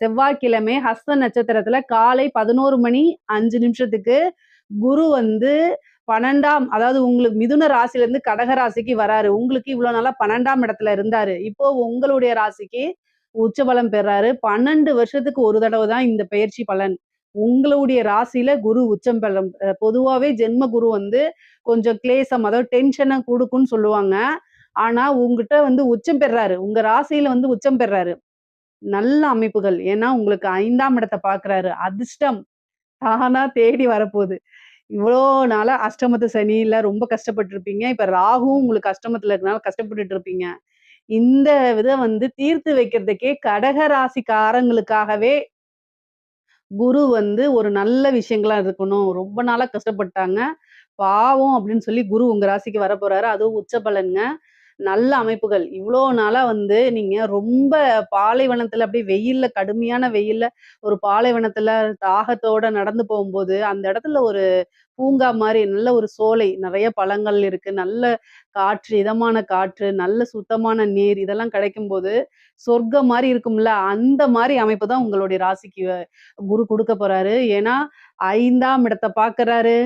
செவ்வாய்க்கிழமை ஹஸ்த நட்சத்திரத்துல காலை 11 மணி 5 நிமிஷத்துக்கு குரு வந்து 12ஆம், அதாவது உங்களுக்கு மிதுன ராசியிலிருந்து கடக ராசிக்கு வராரு. உங்களுக்கு இவ்வளவு நாளா 12ஆம் இடத்துல இருந்தாரு. இப்போ உங்களுடைய ராசிக்கு உச்சபலம் பெறாரு. 12 வருஷத்துக்கு ஒரு தடவை தான் இந்த பெயர்ச்சி பலன். உங்களுடைய ராசியில குரு உச்சம் பெறும். பொதுவாவே ஜென்ம குரு வந்து கொஞ்சம் கிளேசம், அதாவது டென்ஷன குடுக்கும்னு சொல்லுவாங்க. ஆனா உங்கிட்ட வந்து உச்சம் பெறாரு. உங்க ராசியில வந்து உச்சம் பெறாரு. நல்ல அமைப்புகள். ஏன்னா உங்களுக்கு 5ஆம் இடத்த பார்க்கிறாரு. அதிர்ஷ்டம் தானா தேடி வரப்போகுது. இவ்வளோ நாளா அஷ்டமத்து சனியில ரொம்ப கஷ்டப்பட்டுருப்பீங்க. இப்ப ராகுவும் உங்களுக்கு அஷ்டமத்துல இருக்கனால கஷ்டப்பட்டுட்டு இருப்பீங்க. இந்த இத வந்து தீர்த்து வைக்கிறதுக்கே கடக ராசிக்காரங்களுக்காகவே குரு வந்து ஒரு நல்ல விஷயங்களா இருக்கணும். ரொம்ப நாளா கஷ்டப்பட்டாங்க. பாவம் அப்படின்னு சொல்லி குரு உங்க ராசிக்கு வரப்போறாரு. அதுவும் உச்ச பலன்ங்க. நல்ல அமைப்புகள். இவ்ளோ நாளா வந்து நீங்க ரொம்ப பாலைவனத்துல அப்படியே வெயில்ல கடுமையான வெயில்ல ஒரு பாலைவனத்துல தாகத்தோட நடந்து போகும்போது, அந்த இடத்துல ஒரு பூங்கா மாரி நல்ல ஒரு சோலை, நெறைய பழங்கள் இருக்கு. நல்ல காற்று, இதமான காற்று, நல்ல சுத்தமான நீர் இதெல்லாம் கிடைக்கும்போது, சொர்க்கம் மாரி இருக்கும்ல, அந்த மாரி அமைப்பு தான் உங்களுடைய ராசிக்கு குரு குடுக்க போறாரு. ஏன்னா, 5ஆம் இடத்த பார்க்கறாரு.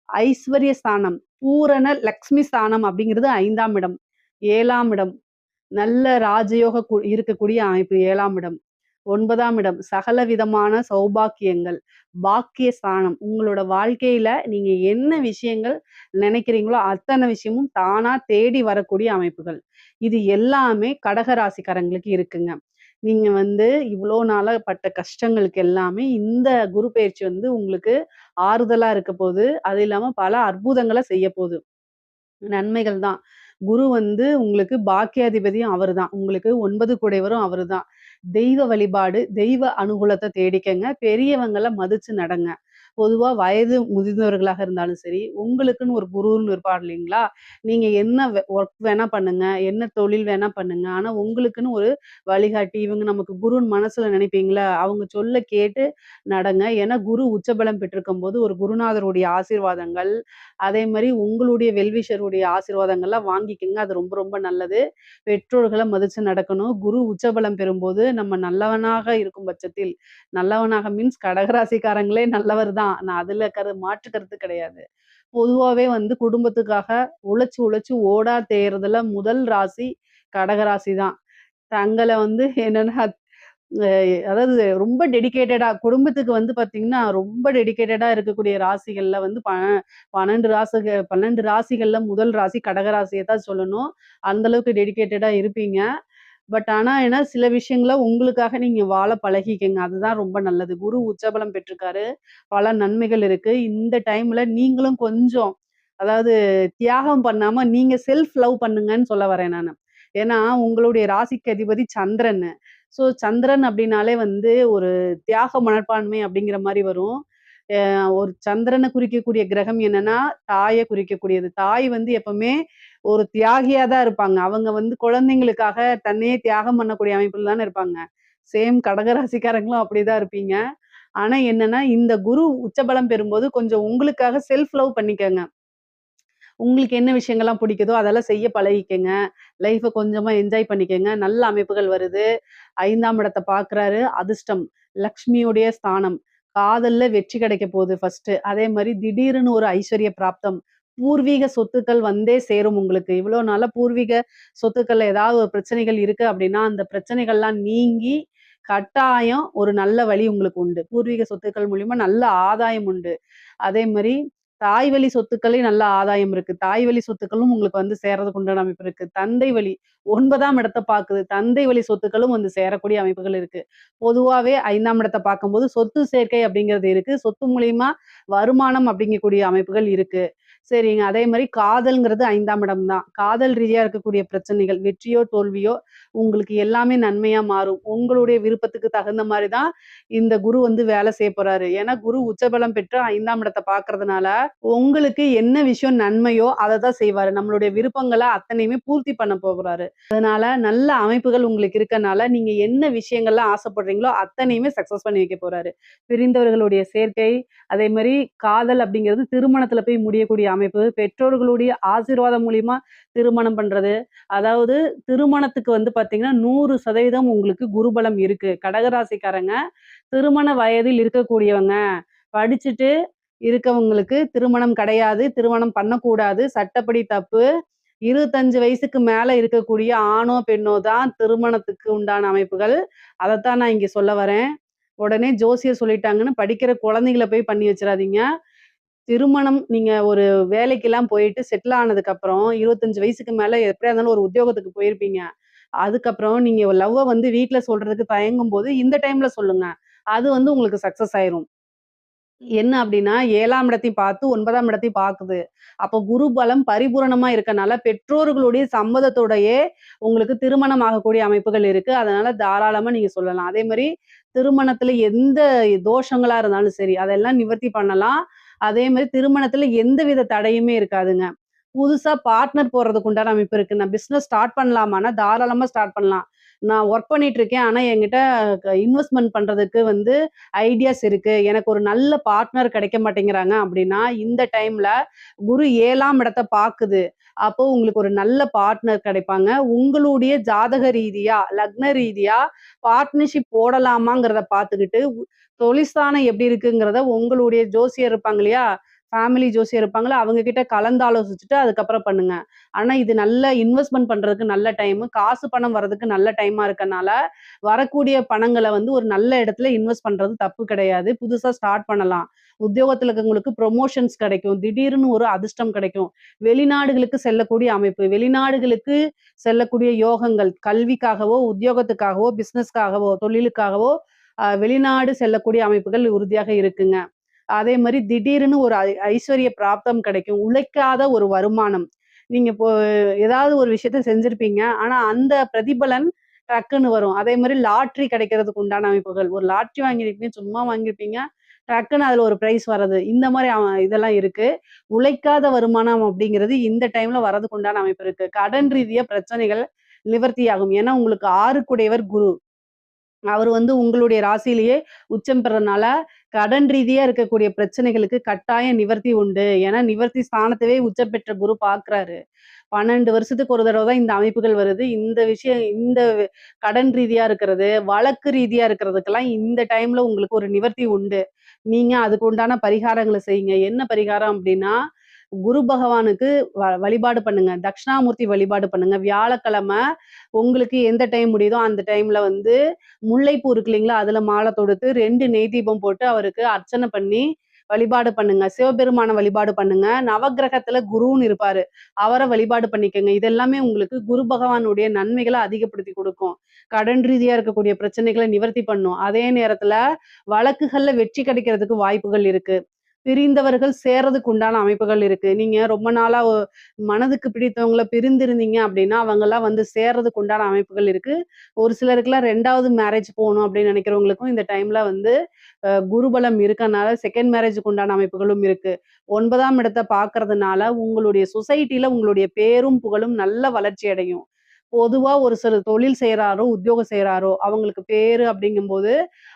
ஐஸ்வர்ய ஸ்தானம், பூரண லக்ஷ்மி ஸ்தானம் அப்படிங்கிறது 5ஆம் இடம். 7ஆம் இடம், நல்ல ராஜயோக இருக்கக்கூடிய அமைப்பு 7ஆம் இடம். 9ஆம் இடம், சகல விதமான சௌபாக்கியங்கள், பாக்கிய ஸ்தானம். உங்களோட வாழ்க்கையில நீங்க என்ன விஷயங்கள் நினைக்கிறீங்களோ, அத்தன விஷயமும் தானா தேடி வரக்கூடிய அமைப்புகள். இது எல்லாமே கடக ராசிக்காரங்களுக்கு இருக்குங்க. நீங்க வந்து இவ்ளோ நாளா பட்ட கஷ்டங்களுக்கு எல்லாமே இந்த குரு பெயர்ச்சி வந்து உங்களுக்கு ஆறுதலா இருக்க போது. அது இல்லாம பல அற்புதங்கள செய்யப்போது. நன்மைகள் தான். குரு வந்து உங்களுக்கு பாக்கியாதிபதியும் அவருதான். உங்களுக்கு 9 கூடையவரும் அவருதான். தெய்வ வழிபாடு, தெய்வ அனுகூலத்த தேடிக்கங்க. பெரியவங்கள மதிச்சு நடங்க. பொதுவா வயது முதிர்ந்தவர்களாக இருந்தாலும் சரி, உங்களுக்குன்னு ஒரு குருன்னு இருப்பார் இல்லைங்களா? நீங்க என்ன ஒர்க் வேணா பண்ணுங்க, என்ன தொழில் வேணா பண்ணுங்க. ஆனா உங்களுக்குன்னு ஒரு வழிகாட்டி, இவங்க நமக்கு குருன்னு மனசுல நினைப்பீங்கள்ல, அவங்க சொல்ல கேட்டு நடங்க. ஏன்னா குரு உச்சபலம் பெற்றிருக்கும்போது ஒரு குருநாதருடைய ஆசீர்வாதங்கள், அதே மாரி உங்களுடைய வெல்விஷருடைய ஆசீர்வாதங்கள்லாம் வாங்கிக்கங்க. அது ரொம்ப ரொம்ப நல்லது. பெற்றோர்கள மதிச்சு நடக்கணும். குரு உச்சபலம் பெறும்போது நம்ம நல்லவனாக இருக்கும் பட்சத்தில், நல்லவனாக மீன்ஸ் கடகராசிக்காரங்களே நல்லவர் தான். நான் அதுல மாற்று கருத்து கிடையாது. பொதுவாவே வந்து குடும்பத்துக்காக உழைச்சு உழைச்சு ஓடா தேயறதுல முதல் ராசி கடகராசி தான். தங்கள வந்து என்னன்னா அ அதாவது ரொம்ப டெடிகேட்டடா குடும்பத்துக்கு வந்து பார்த்தீங்கன்னா, ரொம்ப டெடிகேட்டடா இருக்கக்கூடிய ராசிகள்ல வந்து 12 ராசிகள்ல முதல் ராசி கடக ராசிய தான் சொல்லணும். அந்த அளவுக்கு டெடிகேட்டடா இருப்பீங்க. பட் ஆனா என்ன சில விஷயங்கள உங்களுக்காக நீங்க வாழ பழகிக்கங்க. அதுதான் ரொம்ப நல்லது. குரு உச்சபலம் பெற்றிருக்காரு. பல நன்மைகள் இருக்கு. இந்த டைம்ல நீங்களும் கொஞ்சம் அதாவது தியாகம் பண்ணாம நீங்க செல்ஃப் லவ் பண்ணுங்கன்னு சொல்ல வரேன் நானு. ஏன்னா உங்களுடைய ராசிக்கு அதிபதி சந்திரன். ஸோ சந்திரன் அப்படின்னாலே வந்து ஒரு தியாக மனப்பான்மை அப்படிங்கிற மாரி வரும். ஒரு சந்திரனை குறிக்கக்கூடிய கிரகம் என்னன்னா, தாய குறிக்கக்கூடியது. தாய் வந்து எப்பவுமே ஒரு தியாகியா தான் இருப்பாங்க. அவங்க வந்து குழந்தைங்களுக்காக தன்னையே தியாகம் பண்ணக்கூடிய அமைப்புல தானே இருப்பாங்க. சேம் கடக ராசிக்காரங்களும் அப்படிதான் இருப்பீங்க. ஆனா என்னன்னா, இந்த குரு உச்சபலம் பெறும்போது கொஞ்சம் உங்களுக்காக செல்ஃப் லவ் பண்ணிக்கங்க. உங்களுக்கு என்ன விஷயங்கள்லாம் பிடிக்குதோ, அதெல்லாம் செய்ய பழகிக்கங்க. லைஃப கொஞ்சமா என்ஜாய் பண்ணிக்கங்க. நல்ல அமைப்புகள் வருது. 5ஆம் இடத்த பார்க்குறாரு. அதிர்ஷ்டம். லக்ஷ்மியுடைய ஸ்தானம். காதல்ல வெற்றி கிடைக்க போகுது ஃபர்ஸ்ட்டு. அதே மாரி திடீர்னு ஒரு ஐஸ்வர்ய பிராப்தம். பூர்வீக சொத்துக்கள் வந்தே சேரும் உங்களுக்கு. இவ்வளோ நாளா பூர்வீக சொத்துக்கள்ல ஏதாவது ஒரு பிரச்சனைகள் இருக்கு அப்டின்னா, அந்த பிரச்சனைகள்லாம் நீங்கி, கட்டாயம் ஒரு நல்ல வழி உங்களுக்கு உண்டு. பூர்வீக சொத்துக்கள் மூலியமா நல்ல ஆதாயம் உண்டு. அதே மாரி தாய் வழி சொத்துக்கள்லயும் நல்ல ஆதாயம் இருக்கு. தாய் வழி சொத்துக்களும் உங்களுக்கு வந்து சேர்றதுக்கு உண்டான அமைப்பு இருக்கு. தந்தை வழி 9ஆம் இடத்த பாக்குது. தந்தை வழி சொத்துக்களும் வந்து சேரக்கூடிய அமைப்புகள் இருக்கு. பொதுவாவே 5ஆம் இடத்த பார்க்கும்போது சொத்து சேர்க்கை அப்படிங்கிறது இருக்கு. சொத்து மூலியமா வருமானம் அப்படிங்கக்கூடிய அமைப்புகள் இருக்கு. சரிங்க. அதே மாரி காதல்ங்கிறது 5ஆம் இடம் தான். காதல் ரீதியா இருக்கக்கூடிய பிரச்சனைகள், வெற்றியோ, தோல்வியோ உங்களுக்கு எல்லாமே நன்மையா மாறும். உங்களுடைய விருப்பத்துக்கு தகுந்த மாரி தான் இந்த குரு வந்து வேலை செய்ய போறாரு. ஏன்னா குரு உச்சபலம் பெற்று 5ஆம் இடத்த பார்க்கறதுனால, உங்களுக்கு என்ன விஷயம் நன்மையோ அத தான் செய்வாரு. நம்மளுடைய விருப்பங்கள அத்தனையுமே பூர்த்தி பண்ண போறாரு. அதனால நல்ல அமைப்புகள் உங்களுக்கு இருக்கனால, நீங்க என்ன விஷயங்கள்லாம் ஆசைப்படுறீங்களோ அத்தனையுமே சக்சஸ் பண்ணி வைக்க போறாரு. பிரிந்தவர்களுடைய சேர்க்கை, அதே மாரி காதல் அப்படிங்கிறது திருமணத்துல போய் முடியக்கூடிய அமைப்பு, பெற்றோர்களுடைய ஆசீர்வாதம் மூலியமா திருமணம் பண்றது. அதாவது திருமணத்துக்கு வந்து பார்த்தீங்கன்னா, 100% உங்களுக்கு குருபலம் இருக்கு. கடகராசிக்காரங்க திருமண வயதில் இருக்கக்கூடியவங்க, படிச்சுட்டு இருக்கவங்களுக்கு திருமணம் கிடையாது. திருமணம் பண்ணக்கூடாது. சட்டப்படி தப்பு. 25 வயசுக்கு மேல இருக்கக்கூடிய ஆணோ, பெண்ணோ தான் திருமணத்துக்கு உண்டான அமைப்புகள். அதத்தான் நான் இங்க சொல்ல வரேன். உடனே ஜோசியர் சொல்லிட்டாங்கன்னு படிக்கிற குழந்தைகள போய் பண்ணி வச்சுறாதீங்க. திருமணம் நீங்க ஒரு வேலைக்கெல்லாம் போயிட்டு செட்டில் ஆனதுக்கப்புறம் 25 வயசுக்கு மேல எப்படியா இருந்தாலும் ஒரு உத்தியோகத்துக்கு போயிருப்பீங்க. அதுக்கப்புறம் நீங்க லவ்வ வந்து வீட்ல சொல்றதுக்கு தயங்கும்போது, இந்த டைம்ல சொல்லுங்க. அது வந்து உங்களுக்கு சக்சஸ் ஆயிரும். என்ன அப்டின்னா, 7ஆம் இடத்தையும் பார்த்து 9ஆம் இடத்தையும் பாக்குது. அப்போ குரு பலம் பரிபூரணமா இருக்கனால, பெற்றோர்களுடைய சம்மதத்தோடயே உங்களுக்கு திருமணம் ஆகக்கூடிய அமைப்புகள் இருக்கு. அதனால தாராளமா நீங்க சொல்லலாம். அதே மாரி திருமணத்துல எந்த தோஷங்களா இருந்தாலும் சரி, அதெல்லாம் நிவர்த்தி பண்ணலாம். அதே மாரி திருமணத்துல எந்தவித தடையுமே இருக்காதுங்க. புதுசா பார்ட்னர் போடுறதுக்கு உண்டான அமைப்பு இருக்கு. நான் பிசினஸ் ஸ்டார்ட் பண்ணலாமான்னா, தாராளமா ஸ்டார்ட் பண்ணலாம். நான் ஒர்க் பண்ணிட்டு இருக்கேன். ஆனா என்கிட்ட இன்வெஸ்ட்மென்ட் பண்றதுக்கு வந்து ஐடியாஸ் இருக்கு. எனக்கு ஒரு நல்ல பார்ட்னர் கிடைக்க மாட்டேங்கிறாங்க அப்படின்னா, இந்த டைம்ல குரு 7ஆம் இடத்த பாக்குது. அப்போ உங்களுக்கு ஒரு நல்ல பார்ட்னர் கிடைப்பாங்க. உங்களுடைய ஜாதக ரீதியா, லக்ன ரீதியா பார்ட்னர்ஷிப் போடலாமாங்கிறத பார்த்துக்கிட்டு, தொழில்ஸ்தானம் எப்படி இருக்குங்கிறத உங்களுடைய ஜோசியர் இருப்பாங்க இல்லையா? ஃபேமிலி ஜோசியர் இருப்பாங்கல்ல, அவங்க கிட்ட கலந்தாலோசிச்சுட்டு அதுக்கப்புறம் பண்ணுங்க. ஆனா இது நல்ல இன்வெஸ்ட்மென்ட் பண்றதுக்கு நல்ல டைமு. காசு பணம் வர்றதுக்கு நல்ல டைமா இருக்கனால, வரக்கூடிய பணங்கள வந்து ஒரு நல்ல இடத்துல இன்வெஸ்ட் பண்றது தப்பு கிடையாது. புதுசா ஸ்டார்ட் பண்ணலாம். உத்தியோகத்துல இருக்கவங்களுக்கு புரமோஷன்ஸ் கிடைக்கும். திடீர்னு ஒரு அதிர்ஷ்டம் கிடைக்கும். வெளிநாடுகளுக்கு செல்லக்கூடிய அமைப்பு. வெளிநாடுகளுக்கு செல்லக்கூடிய யோகங்கள். கல்விக்காகவோ, உத்தியோகத்துக்காகவோ, பிசினஸ்க்காகவோ, தொழிலுக்காகவோ வெளிநாடு செல்லக்கூடிய அமைப்புகள் உறுதியாக இருக்குங்க. அதே மாரி திடீர்னு ஒரு ஐஸ்வர்ய பிராப்தம் கிடைக்கும். உழைக்காத ஒரு வருமானம். நீங்க இப்போ ஏதாவது ஒரு விஷயத்த செஞ்சிருப்பீங்க. ஆனா அந்த பிரதிபலன் டக்குன்னு வரும். அதே மாரி லாட்டரி கிடைக்கிறதுக்கு உண்டான அமைப்புகள். ஒரு லாட்டரி வாங்கியிருப்பீங்க, சும்மா வாங்கியிருப்பீங்க. டக்குன்னு அதுல ஒரு பிரைஸ் வர்றது. இந்த மாரி இதெல்லாம் இருக்கு. உழைக்காத வருமானம் அப்படிங்கிறது இந்த டைம்ல வர்றதுக்கு உண்டான அமைப்பு இருக்கு. கடன் ரீதியா பிரச்சனைகள் நிவர்த்தியாகும். ஏன்னா உங்களுக்கு 6க்குடையவர் குரு. அவரு வந்து உங்களுடைய ராசியிலேயே உச்சம் பெறனால, கடன் ரீதியா இருக்கக்கூடிய பிரச்சனைகளுக்கு கட்டாயம் நிவர்த்தி உண்டு. ஏன்னா, நிவர்த்தி ஸ்தானத்தவே உச்சம் பெற்ற குரு பார்க்கிறாரு. 12 வருஷத்துக்கு ஒரு தடவ தான் இந்த அமைப்புகள் வருது. இந்த விஷயம் இந்த கடன் ரீதியா இருக்கிறது, வழக்கு ரீதியா இருக்கிறதுக்கெல்லாம் இந்த டைம்ல உங்களுக்கு ஒரு நிவர்த்தி உண்டு. நீங்க அதுக்கு உண்டான பரிகாரங்கள செய்யுங்க. என்ன பரிகாரம் அப்டின்னா, குரு பகவானுக்கு வழிபாடு பண்ணுங்க. தட்சிணாமூர்த்தி வழிபாடு பண்ணுங்க. வியாழக்கிழமை உங்களுக்கு எந்த டைம் முடியுதோ அந்த டைம்ல வந்து முல்லைப்பூ இருக்கு இல்லைங்களா? அதுல மாலை தொடுத்து 2 நெய் தீபம் போட்டு அவருக்கு அர்ச்சனை பண்ணி வழிபாடு பண்ணுங்க. சிவபெருமான வழிபாடு பண்ணுங்க. நவக்கிரகத்துல குருன்னு இருப்பாரு. அவர வழிபாடு பண்ணிக்கங்க. இது எல்லாமே உங்களுக்கு குரு பகவானுடைய நன்மைகள அதிகப்படுத்தி குடுக்கும். கடன் ரீதியா இருக்கக்கூடிய பிரச்சனைகள நிவர்த்தி பண்ணும். அதே நேரத்துல வழக்குகள்ல வெற்றி கிடைக்கிறதுக்கு வாய்ப்புகள் இருக்கு. பிரிந்தவர்கள் சேர்றதுக்கு உண்டான அமைப்புகள் இருக்கு. நீங்க ரொம்ப நாளா மனதுக்கு பிடித்தவங்கள பிரிந்திருந்தீங்க அப்படின்னா, அவங்கலாம் வந்து சேர்றதுக்கு உண்டான அமைப்புகள் இருக்கு. ஒரு சிலருக்குலாம் 2வது மேரேஜ் போணும் அப்படின்னு நினைக்கிறவங்களுக்கும் இந்த டைம்ல வந்து குருபலம் இருக்கனால செகண்ட் மேரேஜுக்கு உண்டான அமைப்புகளும் இருக்கு. 9ஆம் இடத்த பார்க்கறதுனால உங்களுடைய சொசைட்டில உங்களுடைய பேரும், புகழும் நல்ல வளர்ச்சி அடையும். பொதுவா ஒரு சிலர் தொழில் செய்றாரோ, உத்தியோகம் செய்றாரோ, அவங்களுக்கு பேரு அப்படிங்கும்போது,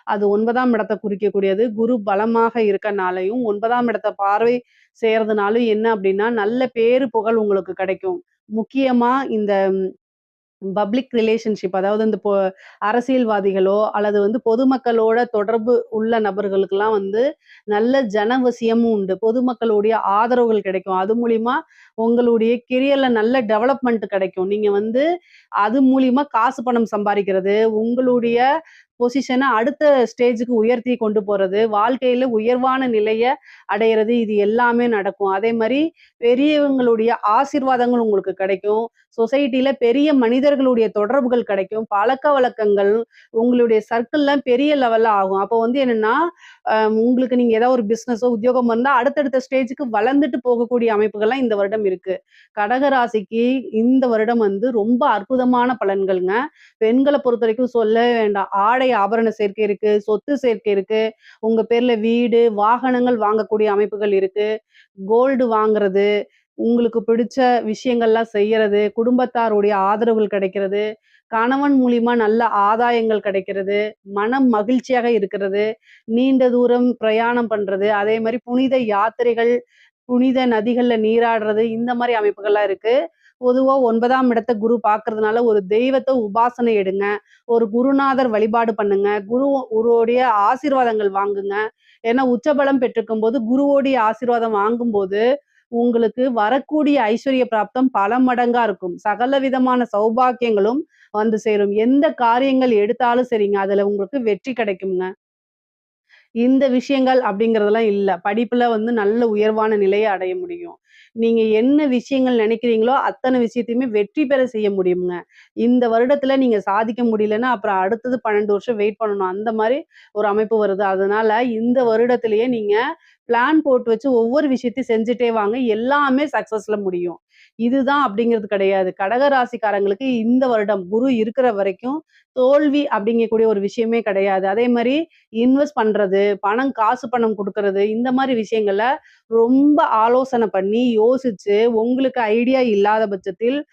அது 9ஆம் இடத்த குறிக்கக்கூடியது. குரு பலமாக இருக்கனாலயும், 9ஆம் இடத்த பார்வை செய்றதுனாலும் என்ன அப்படின்னா, நல்ல பேரு, புகழ் உங்களுக்கு கிடைக்கும். முக்கியமா இந்த பப்ளிக் ரிலேஷன்ஷிப் அதாவது இந்த அரசியல்வாதிகளோ, அல்லது வந்து பொதுமக்களோட தொடர்பு உள்ள நபர்களுக்கெல்லாம் வந்து நல்ல ஜனவசியமும் உண்டு. பொதுமக்களுடைய ஆதரவுகள் கிடைக்கும். அது மூலியமா உங்களுடைய கெரியர்ல நல்ல டெவலப்மெண்ட் கிடைக்கும். நீங்க வந்து அது மூலியமா காசு பணம் சம்பாரிக்கிறது, உங்களுடைய பொசிஷன அடுத்த ஸ்டேஜுக்கு உயர்த்தி கொண்டு போறது, வாழ்க்கையில உயர்வான நிலைய அடையறது, இது எல்லாமே நடக்கும். அதே மாரி பெரியவங்களுடைய ஆசீர்வாதங்கள் உங்களுக்கு கிடைக்கும். சொசைட்டில பெரிய மனிதர்களுடைய தொடர்புகள் கிடைக்கும். பழக்கவழக்கங்கள் உங்களுடைய சர்க்கிள்லாம் பெரிய லெவல்ல ஆகும். அப்போ வந்து என்னன்னா, உங்களுக்கு நீங்க ஏதாவது ஒரு பிசினஸோ, உத்தியோகமோ இருந்தா அடுத்தடுத்த ஸ்டேஜ்க்கு வளர்ந்துட்டு போகக்கூடிய அமைப்புகள்லாம் இந்த வருடம் இருக்கு. கடக ராசிக்கு இந்த வருடம் வந்து ரொம்ப அற்புதமான பலன்கள்ங்க. பெண்கள பொறுத்தவரைக்கும் சொல்லவே வேண்டாம். ஆடை ஆபரண சேர்க்கை இருக்கு, சொத்து சேர்க்கை இருக்கு, உங்க பேர்ல வீடு, வாகனங்கள் வாங்கக்கூடிய அமைப்புகள் இருக்கு. கோல்டு வாங்குறது, உங்களுக்கு பிடிச்ச விஷயங்கள்லாம் செய்யறது, குடும்பத்தாருடைய ஆதரவுகள் கிடைக்கிறது, கணவன் மூலியமா நல்ல ஆதாயங்கள் கிடைக்கிறது, மனம் மகிழ்ச்சியாக இருக்கிறது, நீண்ட தூரம் பிரயாணம் பண்றது, அதே மாரி புனித யாத்திரைகள், புனித நதிகள்ல நீராடுறது, இந்த மாரி அமைப்புகள்லாம் இருக்கு. பொதுவா 9ஆம் இடத்த குரு பார்க்கறதுனால ஒரு தெய்வத்த உபாசனை எடுங்க. ஒரு குருநாதர் வழிபாடு பண்ணுங்க. குருவோடைய ஆசீர்வாதங்கள் வாங்குங்க. ஏன்னா உச்சபலம் பெற்றிருக்கும்போது, குருவோடைய ஆசீர்வாதம் வாங்கும்போது, உங்களுக்கு வரக்கூடிய ஐஸ்வர்ய பிராப்தம் பல மடங்கா இருக்கும். சகல விதமான சௌபாக்கியங்களும் வந்து சேரும். எந்த காரியங்கள் எடுத்தாலும் சரிங்க, அதுல உங்களுக்கு வெற்றி கிடைக்கும்ங்க. இந்த விஷயங்கள் அப்படிங்கிறதெல்லாம் இல்ல. படிப்புல வந்து நல்ல உயர்வான நிலைய அடைய முடியும். நீங்க என்ன விஷயங்கள் நினைக்கிறீங்களோ, அத்தன விஷயத்தையுமே வெற்றி பெற செய்ய முடியும்ங்க. இந்த வருடத்துல நீங்க சாதிக்க முடியலன்னா, அப்புறம் அடுத்தது 12 வருஷம் வெயிட் பண்ணணும். அந்த மாரி ஒரு அமைப்பு வருது. அதனால இந்த வருடத்திலேயே நீங்க பிளான் போட்டு வச்சு ஒவ்வொரு விஷயத்தையும் செஞ்சுட்டே வாங்க. எல்லாமே சக்சஸ்ல முடியும். இதுதான் அப்படிங்கிறது கிடையாது. கடக ராசிக்காரங்களுக்கு இந்த வருடம் குரு இருக்கிற வரைக்கும் தோல்வி அப்படிங்கக்கூடிய ஒரு விஷயமே கிடையாது. அதே மாரி இன்வெஸ்ட் பண்றது, காசு பணம் குடுக்கறது, இந்த மாரி விஷயங்கள ரொம்ப ஆலோசனை பண்ணி, யோசிச்சு, உங்களுக்கு ஐடியா இல்லாத பட்சத்தில்,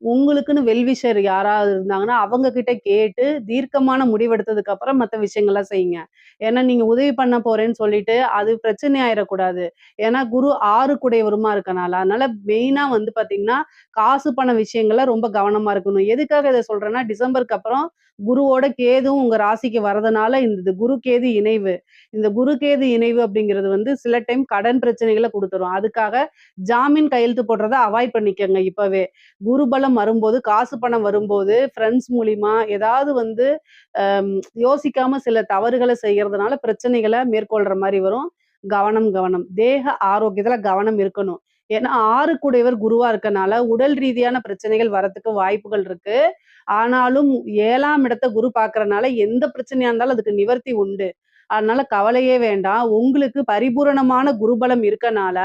உங்களுக்குன்னு வெல்விஷர் யாராவது இருந்தாங்கன்னா, அவங்க கிட்ட கேட்டு தீர்க்கமான முடிவெடுத்ததுக்கு அப்புறம் மத்த விஷயங்கள்லாம் செய்யுங்க. ஏன்னா, நீங்க உதவி பண்ண போறேன்னு சொல்லிட்டு, அது பிரச்சனை ஆயிறக்கூடாது. ஏன்னா, குரு 6 குடையவருமா இருக்கனால. அதனால மெயினா வந்து பாத்தீங்கன்னா, காசு பண விஷயங்கள்ல ரொம்ப கவனமா இருக்கணும். எதுக்காக இத சொல்றேன்னா, டிசம்பருக்கு அப்புறம் குருவோட கேதுவும் உங்க ராசிக்கு வரதுனால, இந்த குரு கேது இணைவு. இந்த குரு கேது இணைவு அப்படிங்கிறது வந்து சில டைம் கடன் பிரச்சனைகள குடுத்துரும். அதுக்காக ஜாமீன் கையெழுத்து போடுறத அவாய்ட் பண்ணிக்கங்க இப்பவே. குரு பலம் வரும்போது, காசு பணம் வரும்போது, ஃப்ரெண்ட்ஸ் மூலியமா ஏதாவது வந்து அம் யோசிக்காம சில தவறுகள செய்யறதுனால பிரச்சனைகள மேற்கொள்ற மாரி வரும். கவனம், கவனம். தேக ஆரோக்கியத்துல கவனம் இருக்கணும். ஏன்னா 6 கூடையவர் குருவா இருக்கனால, உடல் ரீதியான பிரச்சனைகள் வரதுக்கு வாய்ப்புகள் இருக்கு. ஆனாலும் 7ஆம் இடத்த குரு பார்க்கறனால, எந்த பிரச்சனையா இருந்தாலும் அதுக்கு நிவர்த்தி உண்டு. அதனால கவலையே வேண்டாம். உங்களுக்கு பரிபூரணமான குருபலம் இருக்கனால,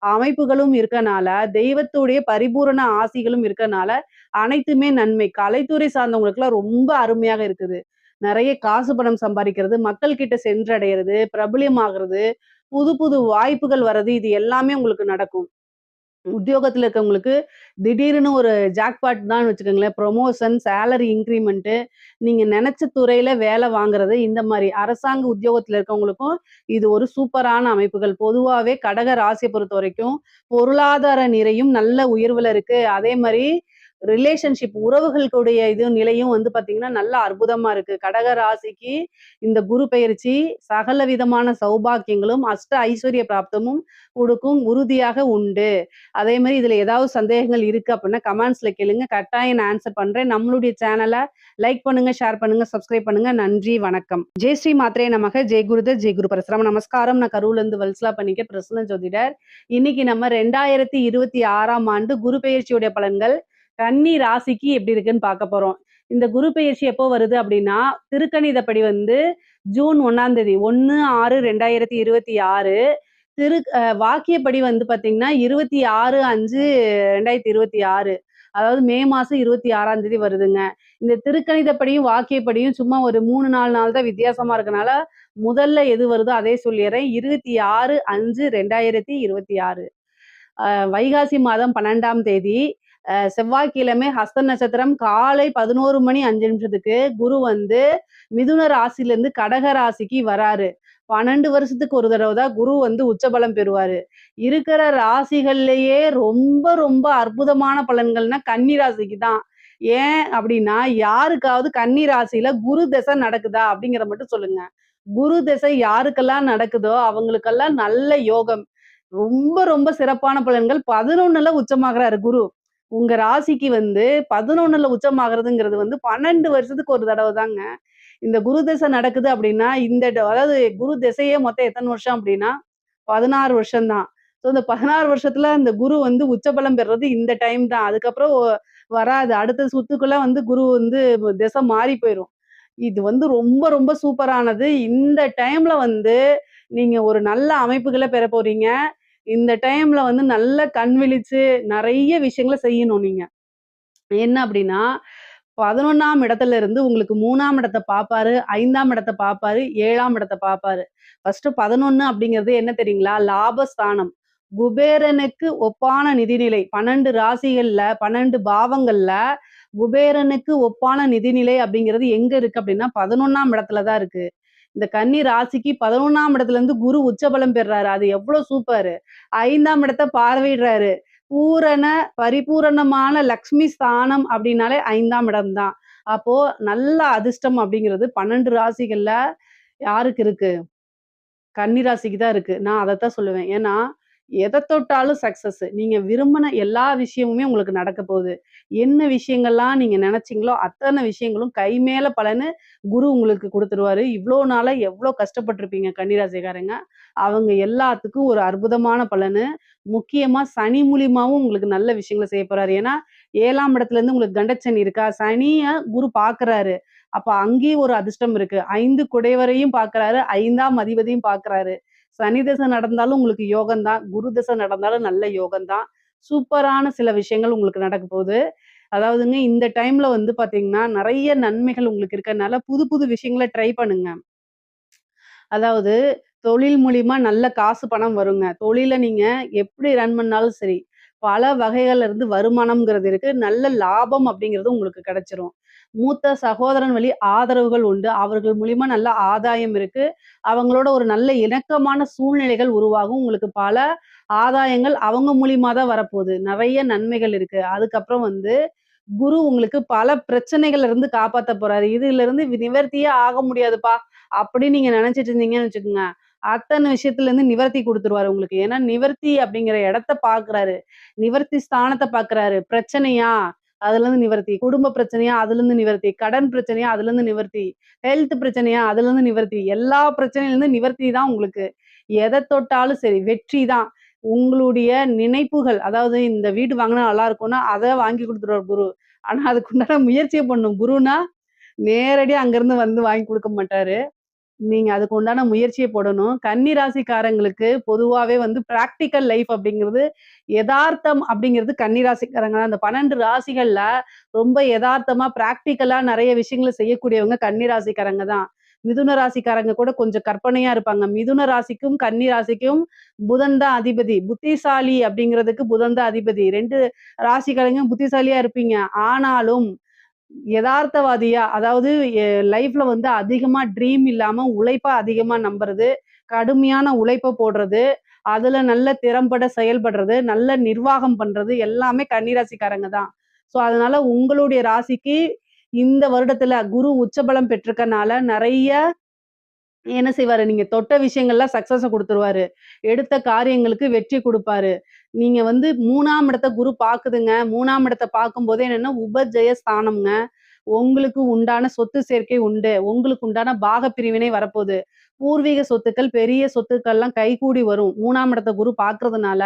அமைப்புகளும் இருக்கனால, தெய்வத்துடைய பரிபூரண ஆசிகளும் இருக்கனால, அனைத்துமே நன்மை. கலைத்துறை சார்ந்தவங்களுக்குலாம் ரொம்ப அருமையாக இருக்குது. நெறைய காசு பணம் சம்பாரிக்கிறது, மக்கள் கிட்ட சென்றடையறது, பிரபல்யமாகறது, புது புது வாய்ப்புகள் வர்றது, இது எல்லாமே உங்களுக்கு நடக்கும். உத்தியோகத்துல இருக்கவங்களுக்கு திடீர்னு ஒரு ஜாக்பாட் தான் வச்சுக்கோங்களேன். ப்ரமோஷன், சேலரி இன்கிரிமென்ட்டு, நீங்க நெனச்ச துறையில வேலை வாங்குறது, இந்த மாரி அரசாங்க உத்தியோகத்துல இருக்கவங்களுக்கும் இது ஒரு சூப்பரான அமைப்புகள். பொதுவாவே கடக ராசிய பொறுத்தவரைக்கும், பொருளாதார நிறையும் நல்ல உயர்வுல இருக்கு. அதே மாரி ரிலேஷன்ஷிப் உறவுகளுடைய நிலையும் வந்து பாத்தீங்கன்னா, நல்ல அற்புதமா இருக்கு. கடக ராசிக்கு இந்த குரு பெயர்ச்சி சகல விதமான சௌபாக்கியங்களும், அஷ்ட ஐஸ்வர்ய பிராப்தமும் குடுக்கும். உறுதியாக உண்டு. அதே மாரி இதுல ஏதாவது சந்தேகங்கள் இருக்கு அப்படின்னா கமெண்ட்ஸ்ல கேளுங்க. கட்டாயம் நான் ஆன்சர் பண்றேன். நம்மளுடைய சேனல லைக் பண்ணுங்க, ஷேர் பண்ணுங்க, சப்ஸ்கிரைப் பண்ணுங்க. நன்றி, வணக்கம். ஜெய் ஸ்ரீ மாத்ரே நமக. ஜெய் குருதத், ஜெய் குரு பரசுராம். நமஸ்காரம். நான் கரூர்ல இருந்து வல்சலா பண்ணிக்க பிரசன்ன ஜோதிடர். இன்னைக்கு நம்ம 2026ஆம் ஆண்டு குரு பெயர்ச்சியுடைய பலன்கள் கன்னி ராசிக்கு எப்படி இருக்குன்னு பார்க்க போறோம். இந்த குரு பெயர்ச்சி எப்போ வருது அப்படின்னா, திருக்கணிதப்படி வந்து ஜூன் 1ஆம் தேதி 1/6/2026 வாக்கியப்படி வந்து பார்த்தீங்கன்னா, 26/5/2026 அதாவது மே மாசம் 26ஆம் தேதி வருதுங்க. இந்த திருக்கணிதப்படியும், வாக்கியப்படியும் சும்மா ஒரு 3, 4 நாள் தான் வித்தியாசமா இருக்கனால, முதல்ல எது வருதோ அதே சொல்லிர்றேன். 26/5/2026. வைகாசி மாதம் 12ஆம் தேதி செவ்வாய்க்கிழமை ஹஸ்த நட்சத்திரம் காலை 11 மணி 5 நிமிஷத்துக்கு குரு வந்து மிதுன ராசியிலேருந்து கடக ராசிக்கு வராரு. 12 வருஷத்துக்கு ஒரு தடவ தான் குரு வந்து உச்சபலம் பெறுவாரு. இருக்கிற ராசிகள்லயே ரொம்ப ரொம்ப அற்புதமான பலன்கள்னா கன்னி ராசிக்கு தான். ஏன் அப்படின்னா, யாருக்காவது கன்னி ராசியில குரு திசை நடக்குதா? அப்படிங்கிறத மட்டும் சொல்லுங்க. குரு திசை யாருக்கெல்லாம் நடக்குதோ, அவங்களுக்கெல்லாம் நல்ல யோகம். ரொம்ப ரொம்ப சிறப்பான பலன்கள். 11ல உச்சமாகுறாரு குரு. உங்க ராசிக்கு வந்து 11ல உச்சமாகுறதுங்கிறது வந்து 12 வருஷத்துக்கு ஒரு தடவ தாங்க. இந்த குரு திசை நடக்குது அப்படின்னா, அதாவது குரு திசையே மொத்தம் எத்தன வருஷம் அப்படின்னா, 16 வருஷம் தான். ஸோ இந்த 16 வருஷத்துல இந்த குரு வந்து உச்சபலம் பெறுறது இந்த டைம் தான். அதுக்கப்புறம் வராது. அடுத்த சுத்துக்குள்ள வந்து குரு வந்து திசை மாறி போயிரும். இது வந்து ரொம்ப ரொம்ப சூப்பரானது. இந்த டைம்ல வந்து நீங்க ஒரு நல்ல அமைப்புகள பெறப் போறீங்க. இந்த டைம்ல வந்து நல்லா கண் விழிச்சு நெறைய விஷயங்கள செய்யணும் நீங்க. என்ன அப்படின்னா, 11ஆம் இடத்துல இருந்து உங்களுக்கு 3ஆம் இடத்த பாப்பாரு, 5ஆம் இடத்த பாப்பாரு, 7ஆம் இடத்த பாப்பாரு. ஃபர்ஸ்ட்டு 11 அப்படிங்கிறது என்ன தெரியுங்களா? லாபஸ்தானம். குபேரனுக்கு ஒப்பான நிதிநிலை. 12 ராசிகள்ல, 12 பாவங்கள்ல குபேரனுக்கு ஒப்பான நிதிநிலை அப்படிங்கிறது எங்க இருக்கு அப்படின்னா, 11ஆம் இடத்துல தான் இருக்கு. இந்த கன்னி ராசிக்கு 11ஆம் இடத்துல இருந்து குரு உச்சபலம் பெறுறாரு. அது எவ்ளோ சூப்பரு. 5ஆம் இடத்த பார்வையிடுறாரு. பூரண, பரிபூரணமான லக்ஷ்மி ஸ்தானம் அப்படின்னாலே 5ஆம் இடம் தான். அப்போ நல்ல அதிர்ஷ்டம் அப்படிங்கிறது 12 ராசிகள்ல யாருக்கு இருக்கு? கன்னி ராசிக்கு தான் இருக்கு. நான் அதத்தான் சொல்லுவேன். ஏன்னா, எத தொட்டாலும் சக்சஸ். நீங்க விரும்பின எல்லா விஷயமுமே உங்களுக்கு நடக்க போகுது. என்ன விஷயங்கள்லாம் நீங்க நெனச்சீங்களோ, அத்தன விஷயங்களும் கை மேல பலன்னு குரு உங்களுக்கு குடுத்துருவாரு. இவ்ளோ நாளா எவ்ளோ கஷ்டப்பட்டுருப்பீங்க கன்னி ராசிக்காரங்க. அவங்க எல்லாத்துக்கும் ஒரு அற்புதமான பலனு. முக்கியமா சனி மூலியமாவும் உங்களுக்கு நல்ல விஷயங்கள செய்ய போறாரு. ஏன்னா, 7ஆம் இடத்துலருந்து உங்களுக்கு கண்டச்சனி இருக்கா? சனிய குரு பார்க்குறாரு. அப்ப அங்கேயும் ஒரு அதிர்ஷ்டம் இருக்கு. 5 குடைவரையும் பார்க்குறாரு, 5ஆம் அதிபதியும் பார்க்குறாரு. சனி திசை நடந்தாலும் உங்களுக்கு யோகம் தான். குரு திசை நடந்தாலும் நல்ல யோகம் தான். சூப்பரான சில விஷயங்கள் உங்களுக்கு நடக்க போகுது. அதாவதுங்க இந்த டைம்ல வந்து பார்த்தீங்கன்னா, நெறைய நன்மைகள் உங்களுக்கு இருக்கனால புது புது விஷயங்கள ட்ரை பண்ணுங்க. அதாவது தொழில் மூலியமா நல்ல காசு பணம் வருங்க. தொழில நீங்க எப்படி ரன் பண்ணாலும் சரி, பல வகைகள்ல இருந்து வருமானம்ங்கிறது இருக்கு. நல்ல லாபம் அப்படிங்கிறது உங்களுக்கு கிடைச்சிரும். மூத்த சகோதரன் வழி ஆதரவுகள் உண்டு. அவர்கள் மூலியமா நல்ல ஆதாயம் இருக்கு. அவங்களோட ஒரு நல்ல இணக்கமான சூழ்நிலைகள் உருவாகும். உங்களுக்கு பல ஆதாயங்கள் அவங்க மூலியமா தான் வரப்போகுது. நெறைய நன்மைகள் இருக்கு. அதுக்கப்புறம் வந்து குரு உங்களுக்கு பல பிரச்சனைகள்ல இருந்து காப்பாத்த போறாரு. இதிலிருந்து நிவர்த்தியே ஆக முடியாதுப்பா அப்படின்னு நீங்க நினைச்சிட்டு இருந்தீங்கன்னு வச்சுக்கோங்க. அத்தன விஷயத்துல இருந்து நிவர்த்தி குடுத்துருவாரு உங்களுக்கு. ஏன்னா நிவர்த்தி அப்படிங்கிற இடத்த பார்க்குறாரு. நிவர்த்தி ஸ்தானத்த பார்க்குறாரு. பிரச்சனையா? அதுலருந்து நிவர்த்தி. குடும்ப பிரச்சனையா? அதுலருந்து நிவர்த்தி. கடன் பிரச்சனையா? அதுலருந்து நிவர்த்தி. ஹெல்த் பிரச்சனையா? அதுலருந்து நிவர்த்தி. எல்லா பிரச்சனையிலருந்து நிவர்த்தி தான் உங்களுக்கு. எத தொட்டாலும் சரி, வெற்றி தான். உங்களுடைய நினைப்புகள், அதாவது இந்த வீடு வாங்குனா நல்லா இருக்கும்னா, அத வாங்கி குடுத்துருவாரு குரு. ஆனா அதுக்குண்டான முயற்சிய பண்ணணும். குருன்னா நேரடியா அங்கருந்து வந்து வாங்கி குடுக்க மாட்டாரு. நீங்க அதுக்கு உண்டான முயற்சிய போடணும். கன்னி ராசிக்காரங்களுக்கு பொதுவாவே வந்து பிராக்டிகல் லைஃப் அப்படிங்கிறது, எதார்த்தம் அப்படிங்கிறது கன்னி ராசிக்காரங்க தான். அந்த 12 ராசிகள்ல ரொம்ப எதார்த்தமா, பிராக்டிகலா நெறைய விஷயங்கள செய்யக்கூடியவங்க கன்னி ராசிக்காரங்க தான். மிதுன ராசிக்காரங்க கூட கொஞ்சம் கற்பனையா இருப்பாங்க. மிதுன ராசிக்கும், கன்னி ராசிக்கும் புதன் தான் அதிபதி. புத்திசாலி அப்படிங்கிறதுக்கு புதன் தான் அதிபதி. 2 ராசிக்காரங்க புத்திசாலியா இருப்பீங்க. ஆனாலும் எதார்த்தவாதியா, அதாவது லைஃப்ல வந்து அதிகமா ட்ரீம் இல்லாம உழைப்ப அதிகமா நம்புறது, கடுமையான உழைப்ப போடுறது, அதுல நல்ல திறம்பட செயல்படுறது, நல்ல நிர்வாகம் பண்றது எல்லாமே கன்னிராசிக்காரங்க தான். ஸோ அதனால உங்களுடைய ராசிக்கு இந்த வருடத்துல குரு உச்சபலம் பெற்றிருக்கனால நெறைய என்ன செய்வாரு, நீங்க தொட்ட விஷயங்கள்லாம் சக்சஸ குடுத்துருவாரு. எடுத்த காரியங்களுக்கு வெற்றி குடுப்பாரு. நீங்க வந்து 3ஆம் இடத்த குரு பாக்குதுங்க. 3ஆம் இடத்த பாக்கும்போதே என்னன்னா, உபஜய ஸ்தானம்ங்க. உங்களுக்கு உண்டான சொத்து சேர்க்கை உண்டு. உங்களுக்கு உண்டான பாக பிரிவினை வரப்போகுது. பூர்வீக சொத்துக்கள், பெரிய சொத்துக்கள்லாம் கைகூடி வரும். 3ஆம் இடத்த குரு பார்க்கறதுனால,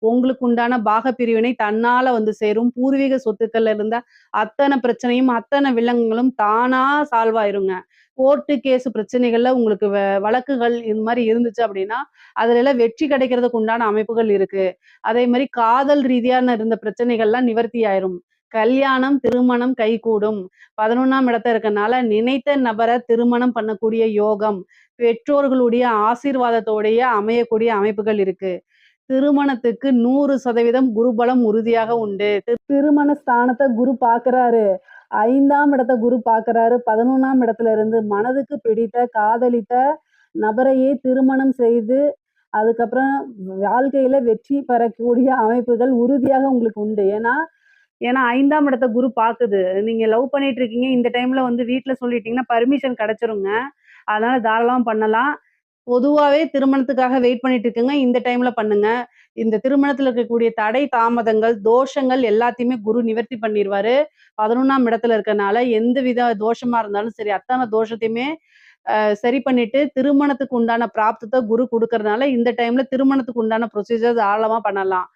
உங்களுக்கு உண்டான பாக பிரிவினை தன்னால வந்து சேரும். பூர்வீக சொத்துக்கள்ல இருந்த அத்தன பிரச்சனையும், அத்தன வில்லங்கங்களும் தானா சால்வ் ஆயிருங்க. கோர்ட்டு, கேஸ் பிரச்சனைகள்ல உங்களுக்கு வழக்குகள் இது மாரி இருந்துச்சு அப்படின்னா, அதுலலாம் வெற்றி கிடைக்கிறதுக்கு உண்டான அமைப்புகள் இருக்கு. அதே மாரி காதல் ரீதியான இருந்த பிரச்சனைகள்லாம் நிவர்த்தி ஆயிரும். கல்யாணம், திருமணம் கைகூடும். 11ஆம் இடத்துல இருக்கனால நினைத்த நபர திருமணம் பண்ணக்கூடிய யோகம், பெற்றோர்களுடைய ஆசீர்வாதத்தோடைய அமையக்கூடிய அமைப்புகள் இருக்கு. திருமணத்துக்கு 100% குருபலம் உறுதியாக உண்டு. திருமண ஸ்தானத்த குரு பார்க்குறாரு. 5ஆம் இடத்த குரு பார்க்குறாரு. 11ஆம் இடத்துல இருந்து மனதுக்கு பிடித்த, காதலித்த நபரையே திருமணம் செய்து, அதுக்கப்புறம் வாழ்க்கையில வெற்றி பெறக்கூடிய அமைப்புகள் உறுதியாக உங்களுக்கு உண்டு. ஏன்னா ஏன்னா 5ஆம் இடத்த குரு பாக்குது. நீங்க லவ் பண்ணிட்டு இருக்கீங்க. இந்த டைம்ல வந்து வீட்ல சொல்லிட்டீங்கன்னா, பர்மிஷன் கிடைச்சிருங்க. அதனால தாராளமா பண்ணலாம். பொதுவாவே திருமணத்துக்காக வெயிட் பண்ணிட்டு இருக்கங்க. இந்த டைம்ல பண்ணுங்க. இந்த திருமணத்துல இருக்கக்கூடிய தடை, தாமதங்கள், தோஷங்கள் எல்லாத்தையுமே குரு நிவர்த்தி பண்ணிருவாரு. 11ஆம் இடத்துல இருக்கனால, எந்தவித தோஷமா இருந்தாலும் சரி, அத்தன தோஷத்தையுமே சரி பண்ணிட்டு, திருமணத்துக்கு உண்டான பிராப்தத்த குரு குடுக்கறதுனால, இந்த டைம்ல திருமணத்துக்கு உண்டான ப்ரொசீஜர் தாராளமா பண்ணலாம்.